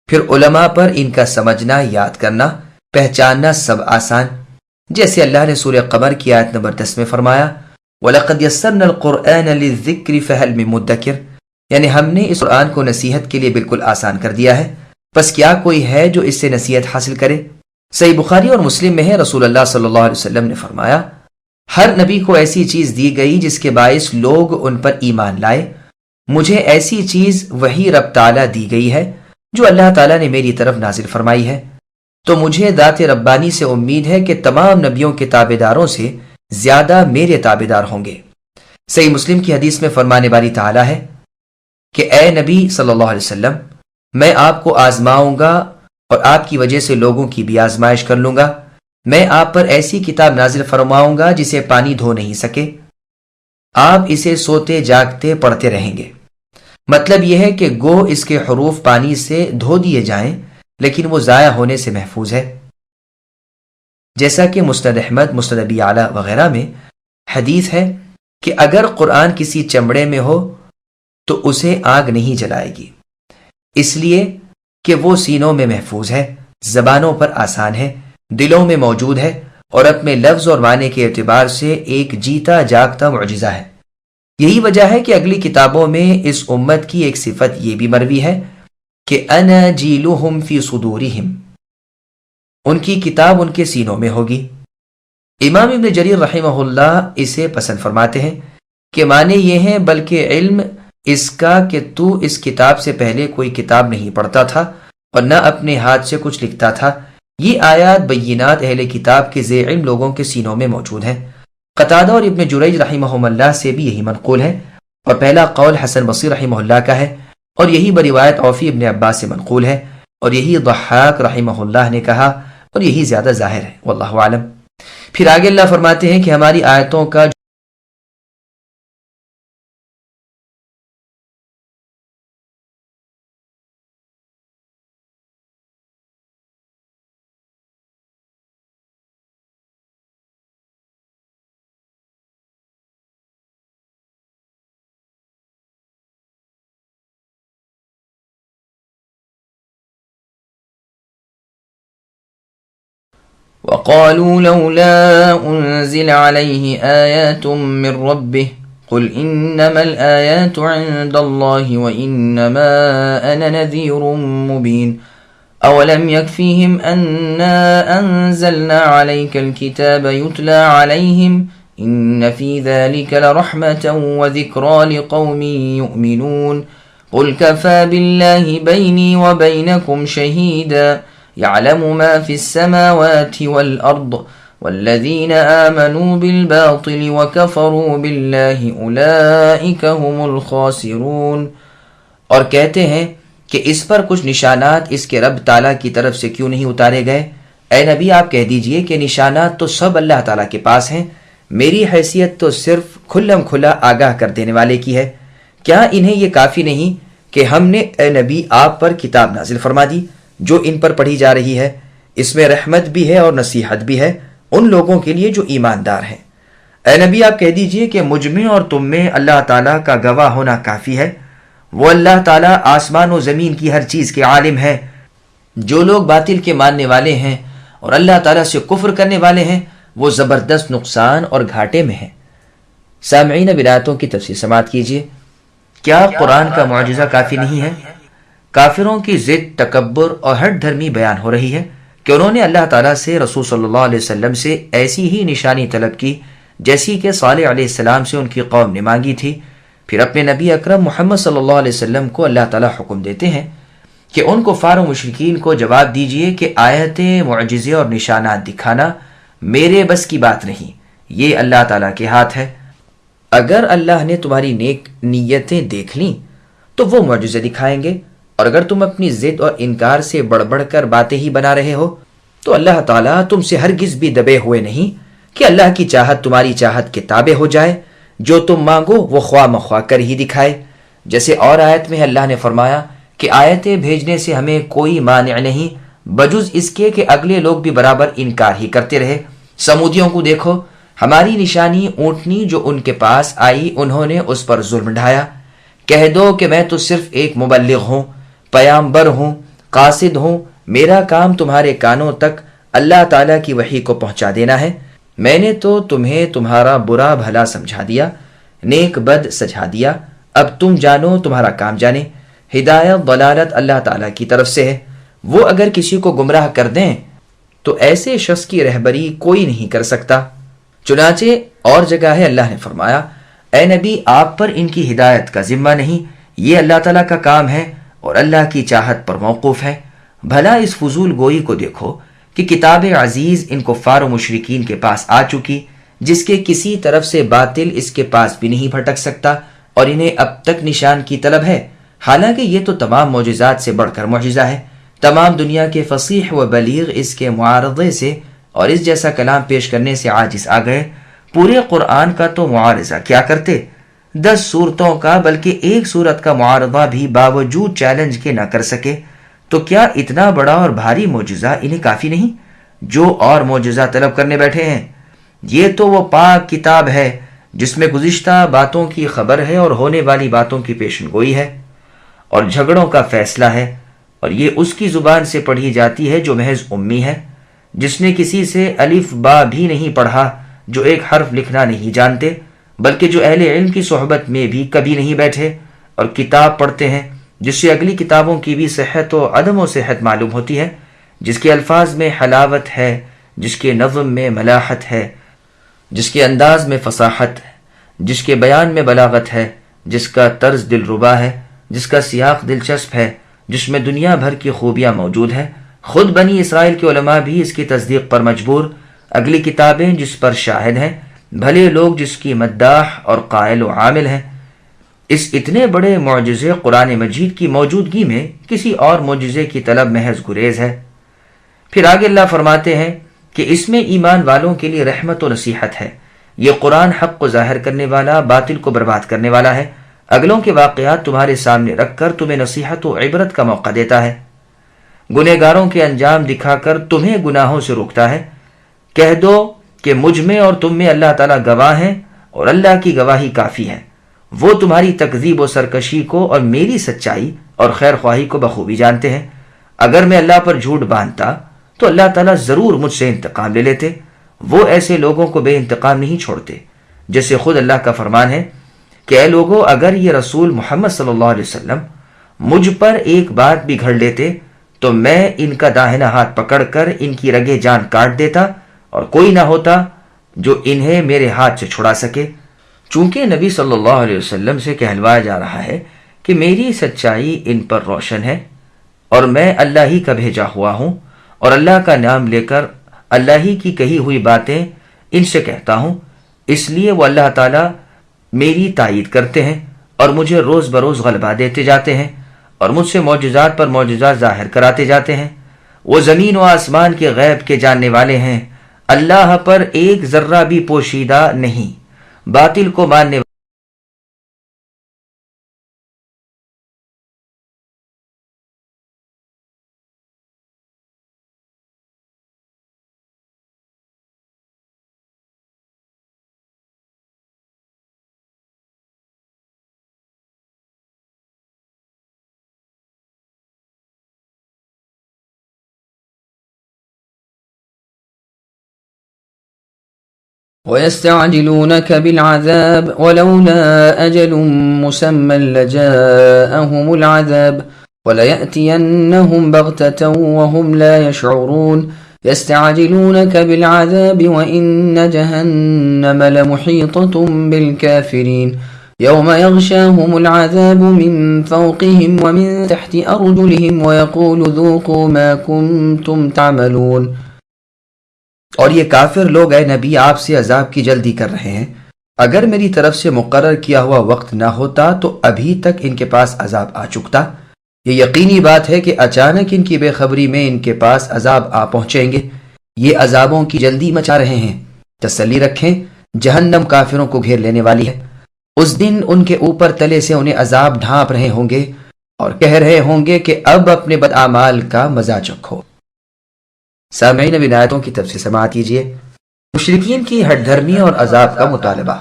A: پھر علماء پر ان کا سمجھنا، یاد کرنا، پہچاننا سب آسان، جیسے اللہ نے سورہ قمر کی آیت نمبر 10 میں فرمایا وَلَقَدْ يَسَّرْنَا الْقُرْآنَ لِلذِّكْرِ فَهَلْ مِن مُدَّكِرٍ، یعنی ہم نے اس قرآن کو نصیحت کے لیے بالکل آسان کر دیا ہے، بس کیا کوئی ہے جو اس سے نصیحت حاصل کرے؟ صحیح بخاری اور مسلم میں ہے، رسول اللہ صلی اللہ علیہ وسلم نے فرمایا ہر نبی کو ایسی چیز دی گئی جس کے باعث لوگ ان پر ایمان لائے، مجھے ایسی چیز وہی رب تعالیٰ دی گئی ہے جو اللہ تعالیٰ نے میری طرف نازل فرمائی ہے، تو مجھے ذات ربانی سے امید ہے کہ تمام نبیوں کے تابع داروں سے زیادہ میرے تابع دار ہوں گے۔ صحیح مسلم کی حدیث میں فرمانے والی تعالیٰ ہے کہ اے نبی صلی اللہ علیہ وسلم، میں آپ کو آزماؤں گا اور آپ کی وجہ سے لوگوں کی بھی آزمائش کر لوں گا۔ میں آپ پر ایسی کتاب نازل فرماؤں گا جسے پانی دھو نہیں سکے، آپ اسے سوتے جاگتے پڑھتے رہیں گے۔ مطلب یہ ہے کہ گو اس کے حروف پانی سے دھو دیے جائیں لیکن وہ ضائع ہونے سے محفوظ ہے، جیسا کہ مسند احمد، مسند ابی اعلیٰ وغیرہ میں حدیث ہے کہ اگر قرآن کسی چمڑے میں ہو تو اسے آگ نہیں جلائے گی، اس لیے کہ وہ سینوں میں محفوظ ہے، زبانوں پر آسان ہے، دلوں میں موجود ہے اور اپنے لفظ اور معنی کے اعتبار سے ایک جیتا جاگتا معجزہ ہے۔ یہی وجہ ہے کہ اگلی کتابوں میں اس امت کی ایک صفت یہ بھی مروی ہے کہ انا جیلہم فی صدورہم، ان کی کتاب ان کے سینوں میں ہوگی۔ امام ابن جریر رحمہ اللہ اسے پسند فرماتے ہیں کہ معنی یہ ہے بلکہ علم اس کا کہ تو اس کتاب سے پہلے کوئی کتاب نہیں پڑھتا تھا اور نہ اپنے ہاتھ سے کچھ لکھتا تھا۔ یہ آیات بینات اہل کتاب کے ذی علم لوگوں کے سینوں میں موجود ہیں۔ قتادہ اور ابن جریج رحمہم اللہ سے بھی یہی منقول ہے، اور پہلا قول حسن بصری رحمہ اللہ کا ہے، اور یہی بروایت عوفی ابن عباس سے منقول ہے، اور یہی ضحاک رحمہ اللہ نے کہا، اور یہی زیادہ ظاہر ہے، واللہ عالم۔ پھر آگے اللہ فرماتے ہیں کہ ہماری آیتوں کا
B: وقالوا لولا أنزل عليه آيات من ربه قل إنما الآيات عند الله وإنما أنا نذير مبين أولم يكفيهم أنا أنزلنا عليك الكتاب يتلى عليهم إن في ذلك لرحمة وذكرى لقوم يؤمنون قل كفى بالله بيني وبينكم شهيدا يعلم ما في السماوات والأرض والذين آمنوا بالباطل وكفروا بالله أولئك هم الخاسرون۔
A: اور کہتے ہیں کہ اس پر کچھ نشانات اس کے رب تعالیٰ کی طرف سے کیوں نہیں اتارے گئے؟ اے نبی آپ کہہ دیجئے کہ نشانات تو سب اللہ تعالیٰ کے پاس ہیں، میری حیثیت تو صرف کھلم کھلا آگاہ کر دینے والے کی ہے۔ کیا انہیں یہ کافی نہیں کہ ہم نے اے نبی آپ پر کتاب نازل فرما دی جو ان پر پڑھی جا رہی ہے؟ اس میں رحمت بھی ہے اور نصیحت بھی ہے ان لوگوں کے لیے جو ایماندار ہیں۔ اے نبی آپ کہہ دیجئے کہ مجھ میں اور تم میں اللہ تعالیٰ کا گواہ ہونا کافی ہے۔ وہ اللہ تعالیٰ آسمان و زمین کی ہر چیز کے عالم ہے۔ جو لوگ باطل کے ماننے والے ہیں اور اللہ تعالیٰ سے کفر کرنے والے ہیں وہ زبردست نقصان اور گھاٹے میں ہیں۔ سامعین اب آیاتوں کی تفسیر سماعت کیجیے۔ کیا قرآن کا معجزہ کافی نہیں ہے؟ کافروں کی ضد، تکبر اور ہٹ دھرمی بیان ہو رہی ہے کہ انہوں نے اللہ تعالیٰ سے رسول صلی اللہ علیہ وسلم سے ایسی ہی نشانی طلب کی جیسی کہ صالح علیہ السلام سے ان کی قوم نے مانگی تھی۔ پھر اپنے نبی اکرم محمد صلی اللہ علیہ وسلم کو اللہ تعالیٰ حکم دیتے ہیں کہ ان کفار و مشرکین کو جواب دیجئے کہ آیتیں، معجزے اور نشانات دکھانا میرے بس کی بات نہیں، یہ اللہ تعالیٰ کے ہاتھ ہے۔ اگر اللہ نے تمہاری نیک نیتیں دیکھ لیں تو وہ معجزے دکھائیں گے، اور اگر تم اپنی ضد اور انکار سے بڑھ بڑھ کر باتیں ہی بنا رہے ہو تو اللہ تعالیٰ تم سے ہرگز بھی دبے ہوئے نہیں کہ اللہ کی چاہت تمہاری چاہت کے تابع ہو جائے، جو تم مانگو وہ خواہ مخواہ کر ہی دکھائے۔ جیسے اور آیت میں اللہ نے فرمایا کہ آیتیں بھیجنے سے ہمیں کوئی مانع نہیں بجز اس کے کہ اگلے لوگ بھی برابر انکار ہی کرتے رہے۔ سمودیوں کو دیکھو، ہماری نشانی اونٹنی جو ان کے پاس آئی انہوں نے اس پر ظلم ڈھایا۔ کہہ دو کہ میں تو صرف ایک مبلغ ہوں، پیامبر ہوں، قاصد ہوں، میرا کام تمہارے کانوں تک اللہ تعالیٰ کی وحی کو پہنچا دینا ہے۔ میں نے تو تمہیں تمہارا برا بھلا سمجھا دیا، نیک بد سجھا دیا، اب تم جانو تمہارا کام جانے۔ ہدایت ضلالت اللہ تعالیٰ کی طرف سے ہے، وہ اگر کسی کو گمراہ کر دیں تو ایسے شخص کی رہبری کوئی نہیں کر سکتا۔ چنانچہ اور جگہ ہے اللہ نے فرمایا اے نبی آپ پر ان کی ہدایت کا ذمہ نہیں، یہ اللہ تعالیٰ کا کام ہے اور اللہ کی چاہت پر موقوف ہے۔ بھلا اس فضول گوئی کو دیکھو کہ کتاب عزیز ان کفار و مشرکین کے پاس آ چکی جس کے کسی طرف سے باطل اس کے پاس بھی نہیں بھٹک سکتا، اور انہیں اب تک نشان کی طلب ہے، حالانکہ یہ تو تمام معجزات سے بڑھ کر معجزہ ہے۔ تمام دنیا کے فصیح و بلیغ اس کے معارضے سے اور اس جیسا کلام پیش کرنے سے عاجز آ گئے۔ پورے قرآن کا تو معارضہ کیا کرتے، 10 صورتوں کا بلکہ ایک صورت کا معارضہ بھی باوجود چیلنج کے نہ کر سکے، تو کیا اتنا بڑا اور بھاری معجزہ انہیں کافی نہیں جو اور معجزہ طلب کرنے بیٹھے ہیں؟ یہ تو وہ پاک کتاب ہے جس میں گزشتہ باتوں کی خبر ہے اور ہونے والی باتوں کی پیشن گوئی ہے اور جھگڑوں کا فیصلہ ہے، اور یہ اس کی زبان سے پڑھی جاتی ہے جو محض امی ہے، جس نے کسی سے الف با بھی نہیں پڑھا، جو ایک حرف لکھنا نہیں جانتے، بلکہ جو اہل علم کی صحبت میں بھی کبھی نہیں بیٹھے اور کتاب پڑھتے ہیں جس سے اگلی کتابوں کی بھی صحت و عدم و صحت معلوم ہوتی ہے، جس کے الفاظ میں حلاوت ہے، جس کے نظم میں ملاحت ہے، جس کے انداز میں فصاحت ہے، جس کے بیان میں بلاغت ہے، جس کا طرز دلربا ہے، جس کا سیاق دلچسپ ہے، جس میں دنیا بھر کی خوبیاں موجود ہیں۔ خود بنی اسرائیل کے علماء بھی اس کی تصدیق پر مجبور، اگلی کتابیں جس پر شاہد ہیں، بھلے لوگ جس کی مداح اور قائل و عامل ہیں۔ اس اتنے بڑے معجزے قرآن مجید کی موجودگی میں کسی اور معجزے کی طلب محض گریز ہے۔ پھر آگے اللہ فرماتے ہیں کہ اس میں ایمان والوں کے لیے رحمت و نصیحت ہے۔ یہ قرآن حق کو ظاہر کرنے والا، باطل کو برباد کرنے والا ہے۔ اگلوں کے واقعات تمہارے سامنے رکھ کر تمہیں نصیحت و عبرت کا موقع دیتا ہے، گنہگاروں کے انجام دکھا کر تمہیں گناہوں سے روکتا ہے۔ کہہ دو کہ مجھ میں اور تم میں اللہ تعالیٰ گواہ ہیں، اور اللہ کی گواہی کافی ہے۔ وہ تمہاری تکذیب و سرکشی کو اور میری سچائی اور خیر خواہی کو بخوبی جانتے ہیں۔ اگر میں اللہ پر جھوٹ باندھتا تو اللہ تعالیٰ ضرور مجھ سے انتقام لے لیتے۔ وہ ایسے لوگوں کو بے انتقام نہیں چھوڑتے، جیسے خود اللہ کا فرمان ہے کہ اے لوگو، اگر یہ رسول محمد صلی اللہ علیہ وسلم مجھ پر ایک بات بھی گھڑ لیتے تو میں ان کا داہنا ہاتھ پکڑ کر ان کی رگیں جان کاٹ دیتا، اور کوئی نہ ہوتا جو انہیں میرے ہاتھ سے چھڑا سکے۔ چونکہ نبی صلی اللہ علیہ وسلم سے کہلوایا جا رہا ہے کہ میری سچائی ان پر روشن ہے، اور میں اللہ ہی کا بھیجا ہوا ہوں، اور اللہ کا نام لے کر اللہ ہی کی کہی ہوئی باتیں ان سے کہتا ہوں، اس لیے وہ اللہ تعالیٰ میری تائید کرتے ہیں اور مجھے روز بروز غلبہ دیتے جاتے ہیں، اور مجھ سے معجزات پر معجزات ظاہر کراتے جاتے ہیں۔ وہ زمین و آسمان کے غیب کے جاننے والے ہیں، اللہ پر ایک ذرہ بھی پوشیدہ نہیں۔ باطل کو ماننے
B: ويستعجلونك بالعذاب ولولا أجل مسمى لجاءهم العذاب وليأتينهم بغتة وهم لا يشعرون يستعجلونك بالعذاب وإن جهنم لمحيطة بالكافرين يوم يغشاهم العذاب من فوقهم ومن تحت أرجلهم ويقول ذوقوا ما كنتم تعملون۔
A: اور یہ کافر لوگ اے نبی آپ سے عذاب کی جلدی کر رہے ہیں، اگر میری طرف سے مقرر کیا ہوا وقت نہ ہوتا تو ابھی تک ان کے پاس عذاب آ چکتا۔ یہ یقینی بات ہے کہ اچانک ان کی بے خبری میں ان کے پاس عذاب آ پہنچیں گے۔ یہ عذابوں کی جلدی مچا رہے ہیں۔ تسلی رکھیں، جہنم کافروں کو گھیر لینے والی ہے۔ اس دن ان کے اوپر تلے سے انہیں عذاب ڈھانپ رہے ہوں گے اور کہہ رہے ہوں گے کہ اب اپنے بدعمال کا مزہ چکھو۔ سامعین، اب ان آیتوں کی تفسیر سماعت کیجیے۔ مشرکین کی ہٹ دھرمی اور عذاب کا مطالبہ۔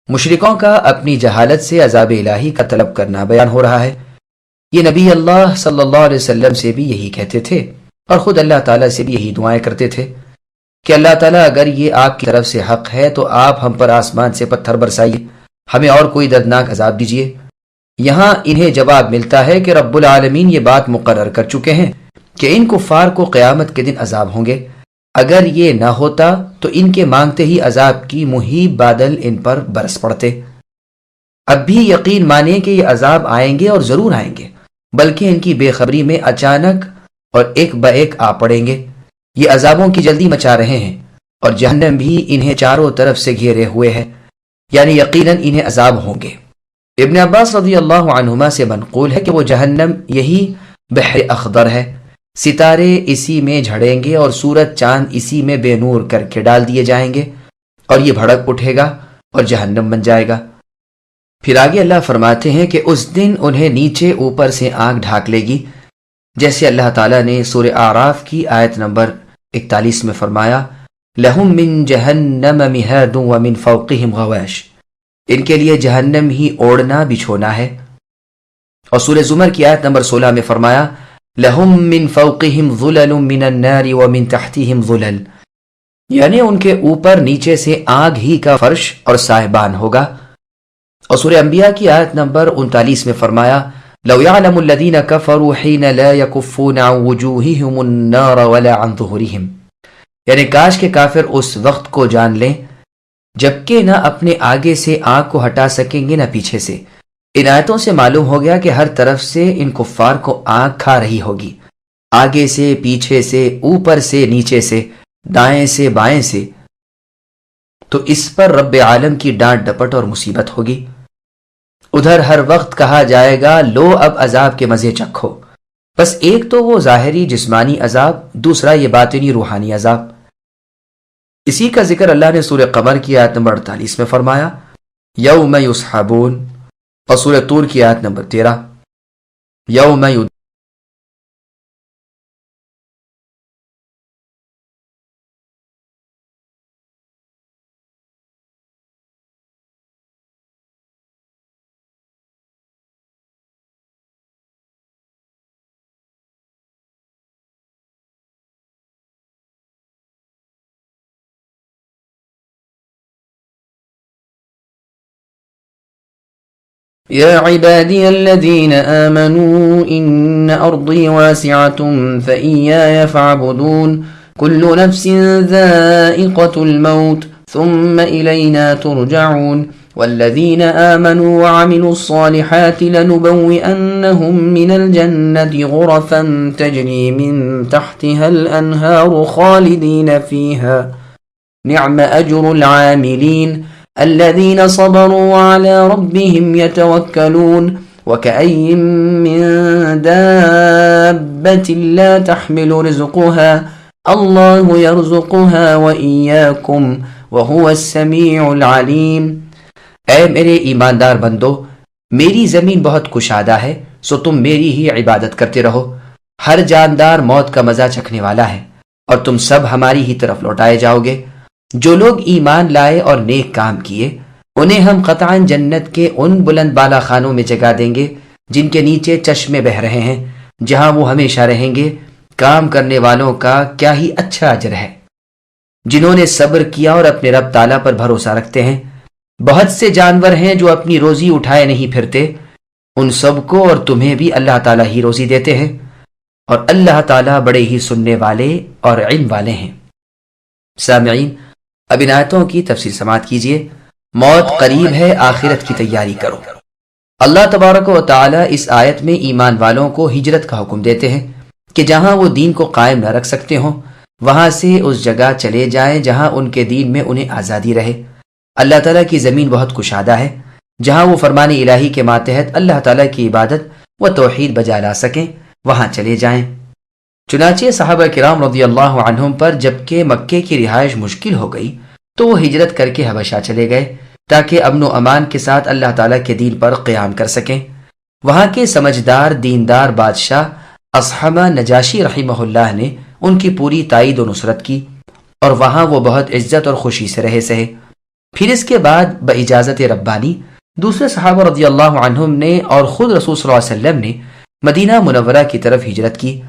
A: مشرکوں کا اپنی جہالت سے عذاب الہی کا طلب کرنا بیان ہو رہا ہے۔ یہ نبی اللہ صلی اللہ علیہ وسلم سے بھی یہی کہتے تھے، اور خود اللہ تعالیٰ سے بھی یہی دعائیں کرتے تھے کہ اللہ تعالیٰ اگر یہ آپ کی طرف سے حق ہے تو آپ ہم پر آسمان سے پتھر برسائیے، ہمیں اور کوئی دردناک عذاب دیجیے۔ یہاں انہیں جواب ملتا ہے کہ رب العالمین یہ بات مقرر کر چکے ہیں کہ ان کفار کو قیامت کے دن عذاب ہوں گے۔ اگر یہ نہ ہوتا تو ان کے مانگتے ہی عذاب کی مہیب بادل ان پر برس پڑتے۔ اب بھی یقین مانیں کہ یہ عذاب آئیں گے اور ضرور آئیں گے، بلکہ ان کی بے خبری میں اچانک اور ایک با ایک آ پڑیں گے۔ یہ عذابوں کی جلدی مچا رہے ہیں، اور جہنم بھی انہیں چاروں طرف سے گھیرے ہوئے ہے، یعنی یقیناً انہیں عذاب ہوں گے۔ ابن عباس رضی اللہ عنہما سے منقول ہے کہ وہ جہنم یہی بحر اخضر ہے، ستارے اسی میں جھڑیں گے اور سورج چاند اسی میں بے نور کر کے ڈال دیے جائیں گے، اور یہ بھڑک اٹھے گا اور جہنم بن جائے گا۔ پھر آگے اللہ فرماتے ہیں کہ اس دن انہیں نیچے اوپر سے آگ ڈھانک لے گی، جیسے اللہ تعالیٰ نے سورہ اعراف کی آیت نمبر 41 میں فرمایا، لَهُم مِّن جَهَنَّمَ مِهَادٌ وَمِن فَوْقِهِمْ غَوَاشٍ، ان کے لیے جہنم ہی اوڑھنا بچھونا ہے۔ اور سورہ زمر کی آیت نمبر 16 میں فرمایا، لَهُم مِّن فَوْقِهِمْ ظُلَلٌ مِّنَ النَّارِ وَمِن تَحْتِهِمْ ظُلَلٌ، یعنی ان کے اوپر نیچے سے آگ ہی کا فرش اور سائبان ہوگا۔ اور سورہ انبیاء کی آیت نمبر 39 میں فرمایا لو يعلم الذين كفروا حين لا يكفون عن وجوههم النار ولا عن ظهورهم، یعنی کاش کے کافر اس وقت کو جان لیں جبکہ نہ اپنے آگے سے آنکھ کو ہٹا سکیں گے نہ پیچھے سے۔ ان آیتوں سے معلوم ہو گیا کہ ہر طرف سے ان کفار کو آنکھ کھا رہی ہوگی، آگے سے، پیچھے سے، اوپر سے، نیچے سے، دائیں سے، بائیں سے۔ تو اس پر رب عالم کی ڈانٹ ڈپٹ اور مصیبت ہوگی۔ ادھر ہر وقت کہا جائے گا لو اب عذاب کے مزے چکھو۔ بس ایک تو وہ ظاہری جسمانی عذاب، دوسرا یہ باطنی روحانی عذاب۔ اسی کا ذکر اللہ نے سورہ قمر کی آیت نمبر 48 میں فرمایا یوم یسحبون، اور سورہ طور کی آیت نمبر 13 یوم
B: يا عبادي الذين آمنوا إن أرضي واسعة فإياي فاعبدون كل نفس ذائقة الموت ثم إلينا ترجعون والذين آمنوا وعملوا الصالحات لنبوئنهم من الجنة غرفا تجري من تحتها الأنهار خالدين فيها نعم أجر العاملين الذين صبروا وعلى ربهم يتوكلون وكأي من دابة لا تحمل رزقها الله يرزقها وإياكم وهو السميع العليم۔
A: اے میرے ایماندار بندو، میری زمین بہت کشادہ ہے، سو تم میری ہی عبادت کرتے رہو۔ ہر جاندار موت کا مزہ چکھنے والا ہے، اور تم سب ہماری ہی طرف لوٹائے جاؤ گے۔ جو لوگ ایمان لائے اور نیک کام کیے انہیں ہم قطعاً جنت کے ان بلند بالا خانوں میں جگہ دیں گے جن کے نیچے چشمے بہہ رہے ہیں، جہاں وہ ہمیشہ رہیں گے۔ کام کرنے والوں کا کیا ہی اچھا اجر ہے جنہوں نے صبر کیا اور اپنے رب تعالیٰ پر بھروسہ رکھتے ہیں۔ بہت سے جانور ہیں جو اپنی روزی اٹھائے نہیں پھرتے، ان سب کو اور تمہیں بھی اللہ تعالیٰ ہی روزی دیتے ہیں، اور اللہ تعالیٰ بڑے ہی سننے والے اور علم والے ہیں۔ سامعین، اب ان آیتوں کی تفسیر سماعت کیجیے۔ موت قریب ہے، آخرت کی تیاری کرو۔ اللہ تبارک و تعالی اس آیت میں ایمان والوں کو ہجرت کا حکم دیتے ہیں کہ جہاں وہ دین کو قائم نہ رکھ سکتے ہوں وہاں سے اس جگہ چلے جائیں جہاں ان کے دین میں انہیں آزادی رہے۔ اللہ تعالیٰ کی زمین بہت کشادہ ہے، جہاں وہ فرمان الہی کے ماتحت اللہ تعالیٰ کی عبادت و توحید بجا لا سکیں وہاں چلے جائیں۔ چنانچہ صحابہ کرام رضی اللہ عنہم پر جبکہ مکے کی رہائش مشکل ہو گئی تو وہ ہجرت کر کے حبشہ چلے گئے تاکہ امن و امان کے ساتھ اللہ تعالیٰ کے دین پر قیام کر سکیں۔ وہاں کے سمجھدار دیندار بادشاہ اصحمہ نجاشی رحمہ اللہ نے ان کی پوری تائید و نصرت کی، اور وہاں وہ بہت عزت اور خوشی سے رہے سہے۔ پھر اس کے بعد باجازت ربانی دوسرے صحابہ رضی اللہ عنہم نے اور خود رسول صلی اللہ علیہ وسلم نے مدینہ منورہ کی طرف ہجرت کی۔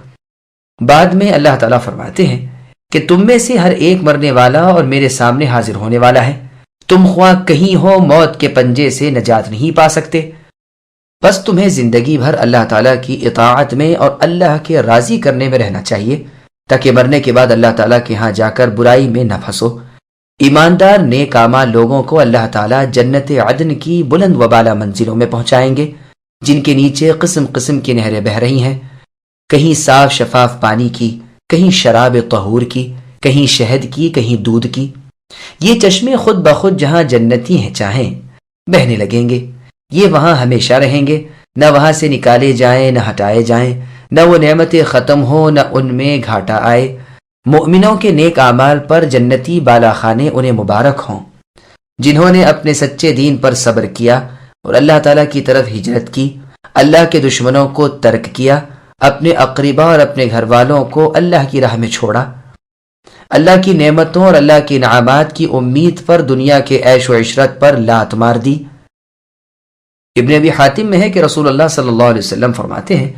A: بعد میں اللہ تعالیٰ فرماتے ہیں کہ تم میں سے ہر ایک مرنے والا اور میرے سامنے حاضر ہونے والا ہے، تم خواہ کہیں ہو موت کے پنجے سے نجات نہیں پا سکتے، بس تمہیں زندگی بھر اللہ تعالیٰ کی اطاعت میں اور اللہ کے راضی کرنے میں رہنا چاہیے تاکہ مرنے کے بعد اللہ تعالیٰ کے ہاں جا کر برائی میں نہ پھنسو۔ ایماندار نیک اعمال لوگوں کو اللہ تعالیٰ جنت عدن کی بلند و بالا منزلوں میں پہنچائیں گے جن کے نیچے قسم قسم کی نہریں بہہ رہی ہیں، کہیں صاف شفاف پانی کی، کہیں شراب طہور کی، کہیں شہد کی، کہیں دودھ کی۔ یہ چشمے خود بخود جہاں جنتی ہیں چاہیں بہنے لگیں گے۔ یہ وہاں ہمیشہ رہیں گے، نہ وہاں سے نکالے جائیں نہ ہٹائے جائیں، نہ وہ نعمتیں ختم ہو نہ ان میں گھاٹا آئے۔ مؤمنوں کے نیک اعمال پر جنتی بالا خانے انہیں مبارک ہوں جنہوں نے اپنے سچے دین پر صبر کیا اور اللہ تعالیٰ کی طرف ہجرت کی، اللہ کے دشمنوں کو ترک کیا، اپنے اقربا اور اپنے گھر والوں کو اللہ کی راہ میں چھوڑا، اللہ کی نعمتوں اور اللہ کی انعامات کی امید پر دنیا کے عیش و عشرت پر لات مار دی۔ ابن ابی حاتم میں ہے کہ رسول اللہ صلی اللہ علیہ وسلم فرماتے ہیں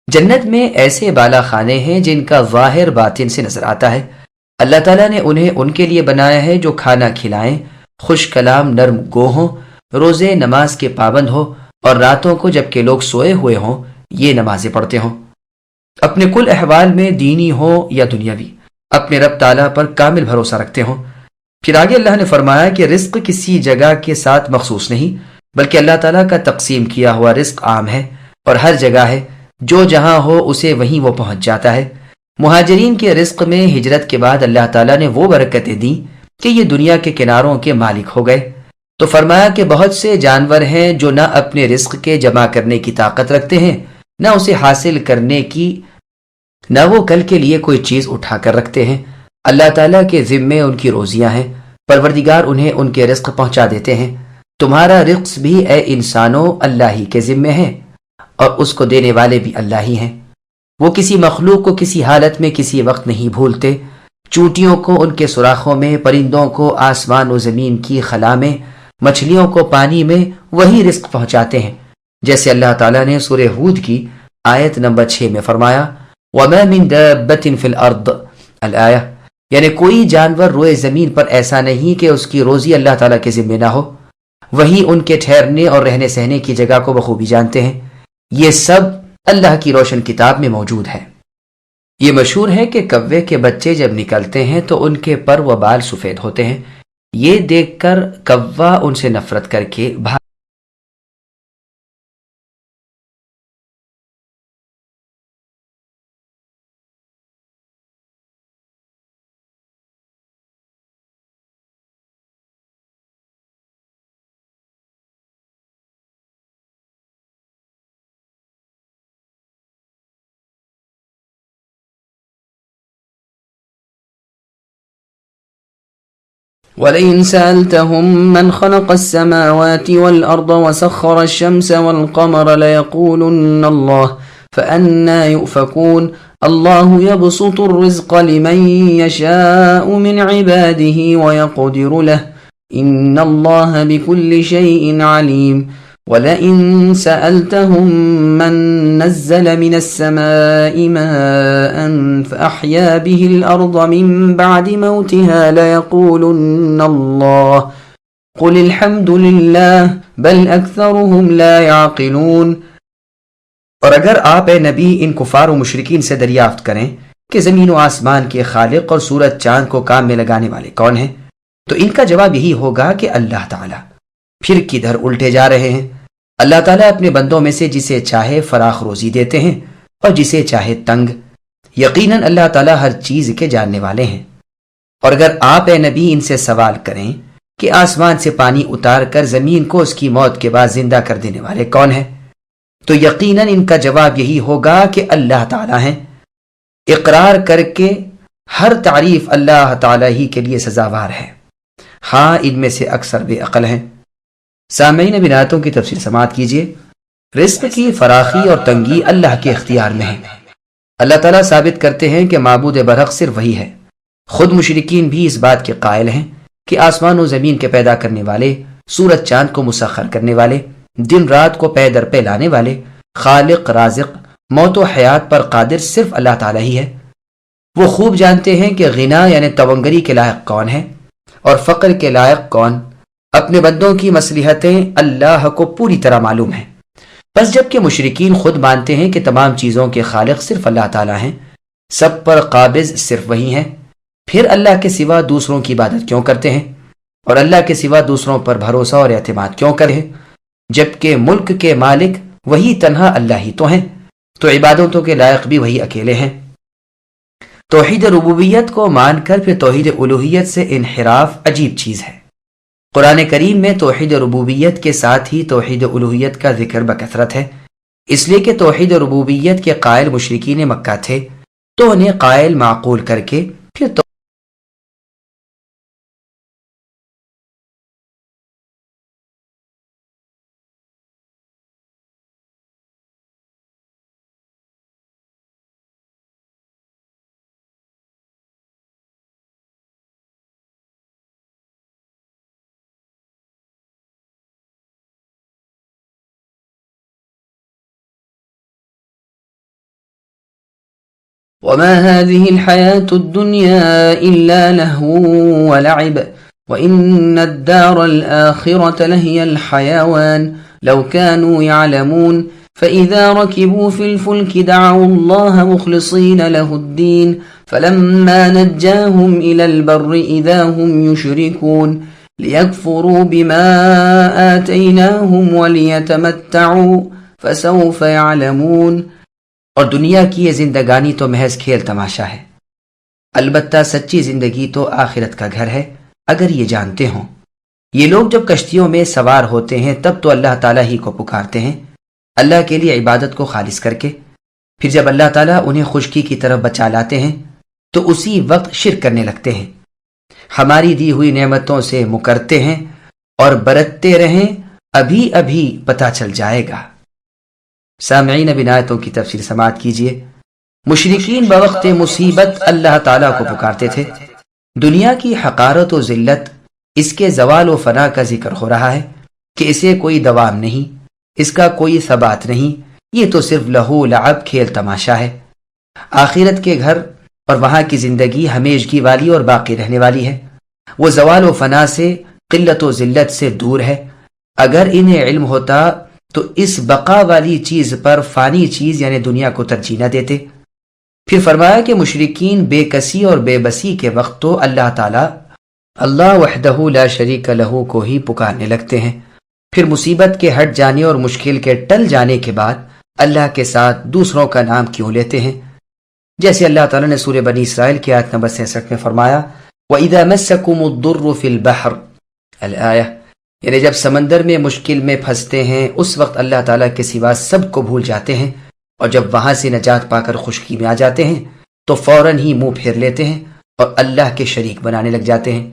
A: جنت میں ایسے بالا خانے ہیں جن کا ظاہر باطن سے نظر آتا ہے، اللہ تعالیٰ نے انہیں ان کے لیے بنایا ہے جو کھانا کھلائیں، خوش کلام نرم گو ہوں، روزے نماز کے پابند ہو، اور راتوں کو جب کہ لوگ سوئے ہوئے ہوں یہ نمازیں پڑھتے ہوں، اپنے کل احوال میں دینی ہو یا دنیاوی اپنے رب تعالیٰ پر کامل بھروسہ رکھتے ہوں۔ پھر آگے اللہ نے فرمایا کہ رزق کسی جگہ کے ساتھ مخصوص نہیں، بلکہ اللہ تعالیٰ کا تقسیم کیا ہوا رزق عام ہے اور ہر جگہ ہے، جو جہاں ہو اسے وہیں وہ پہنچ جاتا ہے۔ مہاجرین کے رزق میں ہجرت کے بعد اللہ تعالیٰ نے وہ برکتیں دیں کہ یہ دنیا کے کناروں کے مالک ہو گئے۔ تو فرمایا کہ بہت سے جانور ہیں جو نہ اپنے رزق کے جمع کرنے کی طاقت رکھتے ہیں، نہ اسے حاصل کرنے کی، نہ وہ کل کے لیے کوئی چیز اٹھا کر رکھتے ہیں۔ اللہ تعالیٰ کے ذمے ان کی روزیاں ہیں، پروردگار انہیں ان کے رزق پہنچا دیتے ہیں۔ تمہارا رزق بھی اے انسانوں اللہ ہی کے ذمے ہے، اور اس کو دینے والے بھی اللہ ہی ہیں۔ وہ کسی مخلوق کو کسی حالت میں کسی وقت نہیں بھولتے۔ چونٹیوں کو ان کے سوراخوں میں، پرندوں کو آسمان و زمین کی خلا میں، مچھلیوں کو پانی میں وہی رزق پہنچاتے ہیں، جیسے اللہ تعالیٰ نے سورہ ہود کی آیت نمبر 6 میں فرمایا وَمَا مِن دَابَّةٍ فِي الْأَرْضِ الآیہ، یعنی کوئی جانور روئے زمین پر ایسا نہیں کہ اس کی روزی اللہ تعالیٰ کے ذمہ نہ ہو۔ وہی ان کے ٹھہرنے اور رہنے سہنے کی جگہ کو بخوبی جانتے ہیں۔ یہ سب اللہ کی روشن کتاب میں موجود ہے۔ یہ مشہور ہے کہ کوے کے بچے جب نکلتے ہیں تو ان کے پر و بال سفید ہوتے ہیں۔ یہ دیکھ کر کوا ان سے نفرت کر کے بھاگ
B: ولئن سألتهم من خلق السماوات والأرض وسخر الشمس والقمر ليقولن الله فأنا يؤفكون الله يبسط الرزق لمن يشاء من عباده ويقدر له إن الله بكل شيء عليم ولئن سألتهم من نزل من السماء ماء فأحيا به الأرض من بعد موتها ليقولن الله قل الحمد لله بل أكثرهم لا يعقلون۔
A: اور اگر آپ اے نبی ان کفار و مشرکین سے دریافت کریں کہ زمین و آسمان کے خالق اور سورج چاند کو کام میں لگانے والے کون ہیں، تو ان کا جواب یہی ہوگا کہ اللہ تعالیٰ۔ پھر کدھر الٹے جا رہے ہیں؟ اللہ تعالیٰ اپنے بندوں میں سے جسے چاہے فراخ روزی دیتے ہیں اور جسے چاہے تنگ۔ یقیناً اللہ تعالیٰ ہر چیز کے جاننے والے ہیں۔ اور اگر آپ اے نبی ان سے سوال کریں کہ آسمان سے پانی اتار کر زمین کو اس کی موت کے بعد زندہ کر دینے والے کون ہیں، تو یقیناً ان کا جواب یہی ہوگا کہ اللہ تعالیٰ ہیں۔ اقرار کر کے ہر تعریف اللہ تعالیٰ ہی کے لیے سزاوار ہے، ہاں ان میں سے اکثر بے عقل ہیں۔ سامعین اب ان آیتوں کی تفسیر سماعت کیجیے۔ رزق کی فراخی اور تنگی اللہ کے اختیار میں ہے۔ اللہ تعالیٰ ثابت کرتے ہیں کہ معبود برحق صرف وہی ہے۔ خود مشرکین بھی اس بات کے قائل ہیں کہ آسمان و زمین کے پیدا کرنے والے، سورج چاند کو مسخر کرنے والے، دن رات کو پے در پہ لانے والے، خالق رازق، موت و حیات پر قادر صرف اللہ تعالیٰ ہی ہے۔ وہ خوب جانتے ہیں کہ غنا یعنی تونگری کے لائق کون ہے اور فقر کے لائق کون۔ اپنے بندوں کی مصلحتیں اللہ کو پوری طرح معلوم ہیں۔ بس جب کہ مشرکین خود مانتے ہیں کہ تمام چیزوں کے خالق صرف اللہ تعالیٰ ہیں، سب پر قابض صرف وہی ہیں، پھر اللہ کے سوا دوسروں کی عبادت کیوں کرتے ہیں اور اللہ کے سوا دوسروں پر بھروسہ اور اعتماد کیوں کریں، جبکہ ملک کے مالک وہی تنہا اللہ ہی تو ہیں، تو عبادتوں کے لائق بھی وہی اکیلے ہیں۔ توحید ربوبیت کو مان کر پھر توحید الوہیت سے انحراف عجیب چیز ہے۔ قرآن کریم میں توحید ربوبیت کے ساتھ ہی توحید الوہیت کا ذکر بکثرت ہے، اس لیے کہ توحید ربوبیت کے قائل مشرکین مکہ تھے، تو انہیں قائل معقول کر کے پھر
B: وما هذه الحياة الدنيا إلا لهو ولعب وإن الدار الآخرة لهي الحيوان لو كانوا يعلمون فإذا ركبوا في الفلك دعوا الله مخلصين له الدين فلما نجاهم إلى البر إذا هم يشركون ليكفروا بما آتيناهم وليتمتعوا فسوف يعلمون.
A: اور دنیا کی یہ زندگانی تو محض کھیل تماشا ہے، البتہ سچی زندگی تو آخرت کا گھر ہے اگر یہ جانتے ہوں۔ یہ لوگ جب کشتیوں میں سوار ہوتے ہیں تب تو اللہ تعالیٰ ہی کو پکارتے ہیں اللہ کے لیے عبادت کو خالص کر کے، پھر جب اللہ تعالیٰ انہیں خشکی کی طرف بچا لاتے ہیں تو اسی وقت شرک کرنے لگتے ہیں، ہماری دی ہوئی نعمتوں سے مکرتے ہیں اور برتتے رہیں، ابھی ابھی پتہ چل جائے گا۔ سامعین اب ان آیتوں کی تفسیر سماعت کیجیے۔ مشرکین بوقت مصیبت اللہ تعالیٰ کو پکارتے تھے۔ دنیا کی حقارت و ذلت، اس کے زوال و فنا کا ذکر ہو رہا ہے کہ اسے کوئی دوام نہیں، اس کا کوئی ثبات نہیں، یہ تو صرف لہو لعب کھیل تماشا ہے۔ آخرت کے گھر اور وہاں کی زندگی ہمیشگی والی اور باقی رہنے والی ہے، وہ زوال و فنا سے، قلت و ذلت سے دور ہے۔ اگر انہیں علم ہوتا تو اس بقا والی چیز پر فانی چیز یعنی دنیا کو ترجیح نہ دیتے۔ پھر فرمایا کہ مشرکین بے کسی اور بے بسی کے وقت تو اللہ تعالیٰ اللہ وحدہ لا شریک لہ کو ہی پکارنے لگتے ہیں، پھر مصیبت کے ہٹ جانے اور مشکل کے ٹل جانے کے بعد اللہ کے ساتھ دوسروں کا نام کیوں لیتے ہیں؟ جیسے اللہ تعالیٰ نے سورہ بنی اسرائیل کی آیت نمبر 66 میں فرمایا وَإِذَا مَسَّكُمُ الضُّرُّ فِي الْبَحْرِ الآیہ، یعنی جب سمندر میں مشکل میں پھنستے ہیں اس وقت اللہ تعالیٰ کے سوا سب کو بھول جاتے ہیں، اور جب وہاں سے نجات پا کر خشکی میں آ جاتے ہیں تو فوراً ہی منہ پھیر لیتے ہیں اور اللہ کے شریک بنانے لگ جاتے ہیں۔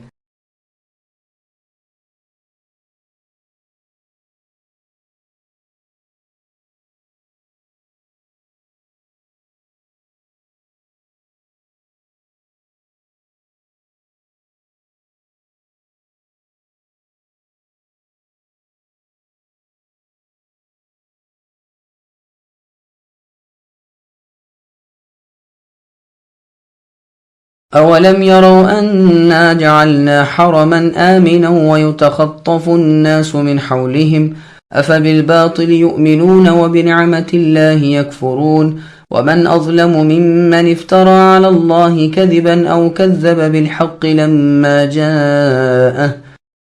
B: أولم يروا أنا جعلنا حرما آمنا ويتخطف الناس من حولهم أفبالباطل يؤمنون وبنعمة الله يكفرون ومن أظلم ممن افترى على الله كذبا أو كذب بالحق لما جاءه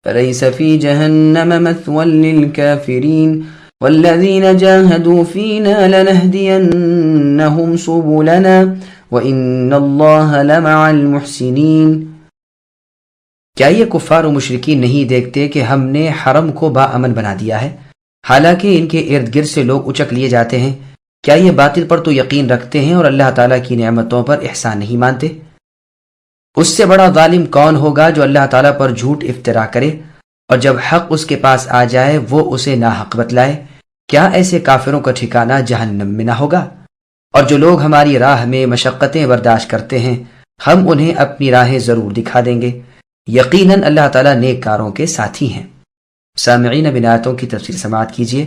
B: فليس في جهنم مثوى للكافرين والذين جاهدوا فينا لنهدينهم سبلنا وَإِنَّ اللَّهَ لَمَعَ الْمُحْسِنِينَ۔
A: کیا یہ کفار و مشرکین نہیں دیکھتے کہ ہم نے حرم کو باامن بنا دیا ہے، حالانکہ ان کے ارد گرد سے لوگ اچک لیے جاتے ہیں؟ کیا یہ باطل پر تو یقین رکھتے ہیں اور اللہ تعالیٰ کی نعمتوں پر احسان نہیں مانتے؟ اس سے بڑا ظالم کون ہوگا جو اللہ تعالیٰ پر جھوٹ افترا کرے اور جب حق اس کے پاس آ جائے وہ اسے ناحق بتلائے؟ کیا ایسے کافروں کا ٹھکانہ جہنم میں نہ ہوگا؟ اور جو لوگ ہماری راہ میں مشقتیں برداشت کرتے ہیں ہم انہیں اپنی راہیں ضرور دکھا دیں گے، یقیناً اللہ تعالیٰ نیک کاروں کے ساتھی ہیں۔ سامعین اب ان آیتوں کی تفسیر سماعت کیجیے۔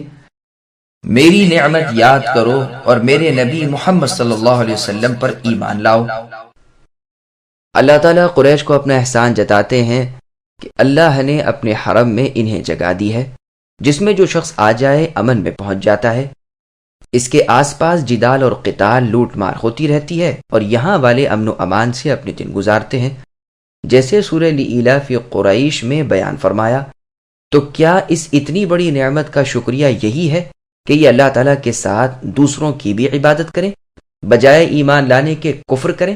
B: میری نعمت یاد کرو اور میرے نبی محمد صلی اللہ علیہ وسلم پر ایمان لاؤ۔
A: اللہ تعالیٰ قریش کو اپنا احسان جتاتے ہیں کہ اللہ نے اپنے حرم میں انہیں جگہ دی ہے جس میں جو شخص آ جائے امن میں پہنچ جاتا ہے۔ اس کے آس پاس جدال اور قتال، لوٹ مار ہوتی رہتی ہے اور یہاں والے امن و امان سے اپنے دن گزارتے ہیں، جیسے سورہ لإیلاف قریش میں بیان فرمایا۔ تو کیا اس اتنی بڑی نعمت کا شکریہ یہی ہے کہ یہ اللہ تعالیٰ کے ساتھ دوسروں کی بھی عبادت کریں، بجائے ایمان لانے کے کفر کریں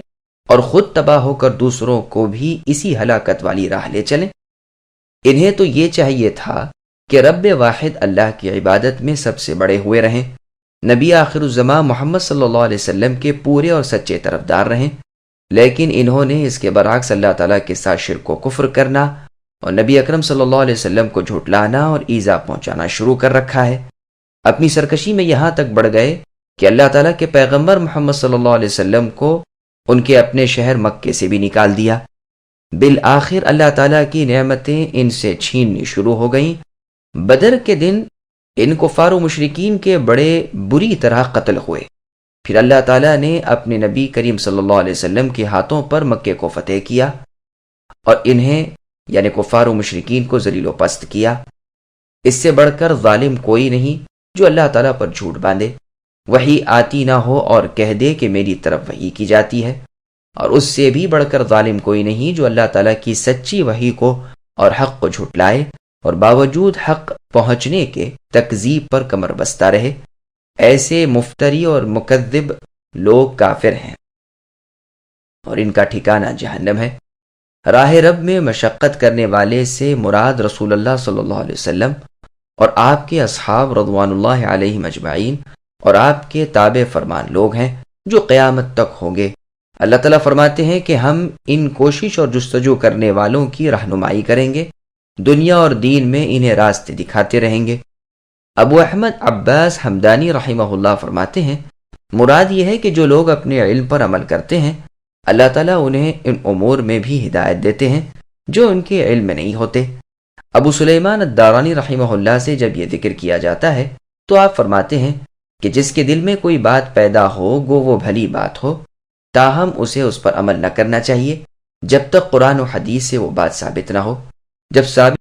A: اور خود تباہ ہو کر دوسروں کو بھی اسی ہلاکت والی راہ لے چلیں؟ انہیں تو یہ چاہیے تھا کہ رب واحد اللہ کی عبادت میں سب سے بڑے ہوئے رہیں، نبی آخر الزمان محمد صلی اللہ علیہ وسلم کے پورے اور سچے طرفدار رہیں، لیکن انہوں نے اس کے برعکس اللہ تعالیٰ کے ساتھ شرک و کفر کرنا اور نبی اکرم صلی اللہ علیہ وسلم کو جھٹلانا اور ایذا پہنچانا شروع کر رکھا ہے۔ اپنی سرکشی میں یہاں تک بڑھ گئے کہ اللہ تعالیٰ کے پیغمبر محمد صلی اللہ علیہ وسلم کو ان کے اپنے شہر مکے سے بھی نکال دیا۔ بالآخر اللہ تعالیٰ کی نعمتیں ان سے چھیننی شروع ہو گئیں۔ بدر کے دن ان کفار و مشرکین کے بڑے بری طرح قتل ہوئے، پھر اللہ تعالیٰ نے اپنے نبی کریم صلی اللہ علیہ وسلم کے ہاتھوں پر مکے کو فتح کیا اور انہیں یعنی کفار و مشرکین کو ذلیل و پست کیا۔ اس سے بڑھ کر ظالم کوئی نہیں جو اللہ تعالیٰ پر جھوٹ باندھے، وحی آتی نہ ہو اور کہہ دے کہ میری طرف وحی کی جاتی ہے، اور اس سے بھی بڑھ کر ظالم کوئی نہیں جو اللہ تعالیٰ کی سچی وحی کو اور حق کو جھٹلائے اور باوجود حق پہنچنے کے تکذیب پر کمر بستہ رہے۔ ایسے مفتری اور مکذب لوگ کافر ہیں اور ان کا ٹھکانہ جہنم ہے۔ راہ رب میں مشقت کرنے والے سے مراد رسول اللہ صلی اللہ علیہ وسلم اور آپ کے اصحاب رضوان اللہ علیہم اجمعین اور آپ کے تابع فرمان لوگ ہیں جو قیامت تک ہوں گے۔ اللہ تعالیٰ فرماتے ہیں کہ ہم ان کوشش اور جستجو کرنے والوں کی رہنمائی کریں گے، دنیا اور دین میں انہیں راستے دکھاتے رہیں گے۔ ابو احمد عباس حمدانی رحمہ اللہ فرماتے ہیں مراد یہ ہے کہ جو لوگ اپنے علم پر عمل کرتے ہیں اللہ تعالیٰ انہیں ان امور میں بھی ہدایت دیتے ہیں جو ان کے علم میں نہیں ہوتے۔ ابو سلیمان الدارانی رحمہ اللہ سے جب یہ ذکر کیا جاتا ہے تو آپ فرماتے ہیں کہ جس کے دل میں کوئی بات پیدا ہو گو وہ بھلی بات ہو، تاہم اسے اس پر عمل نہ کرنا چاہیے جب تک قرآن و حدیث سے وہ بات ثابت نہ ہو۔ جب ثابت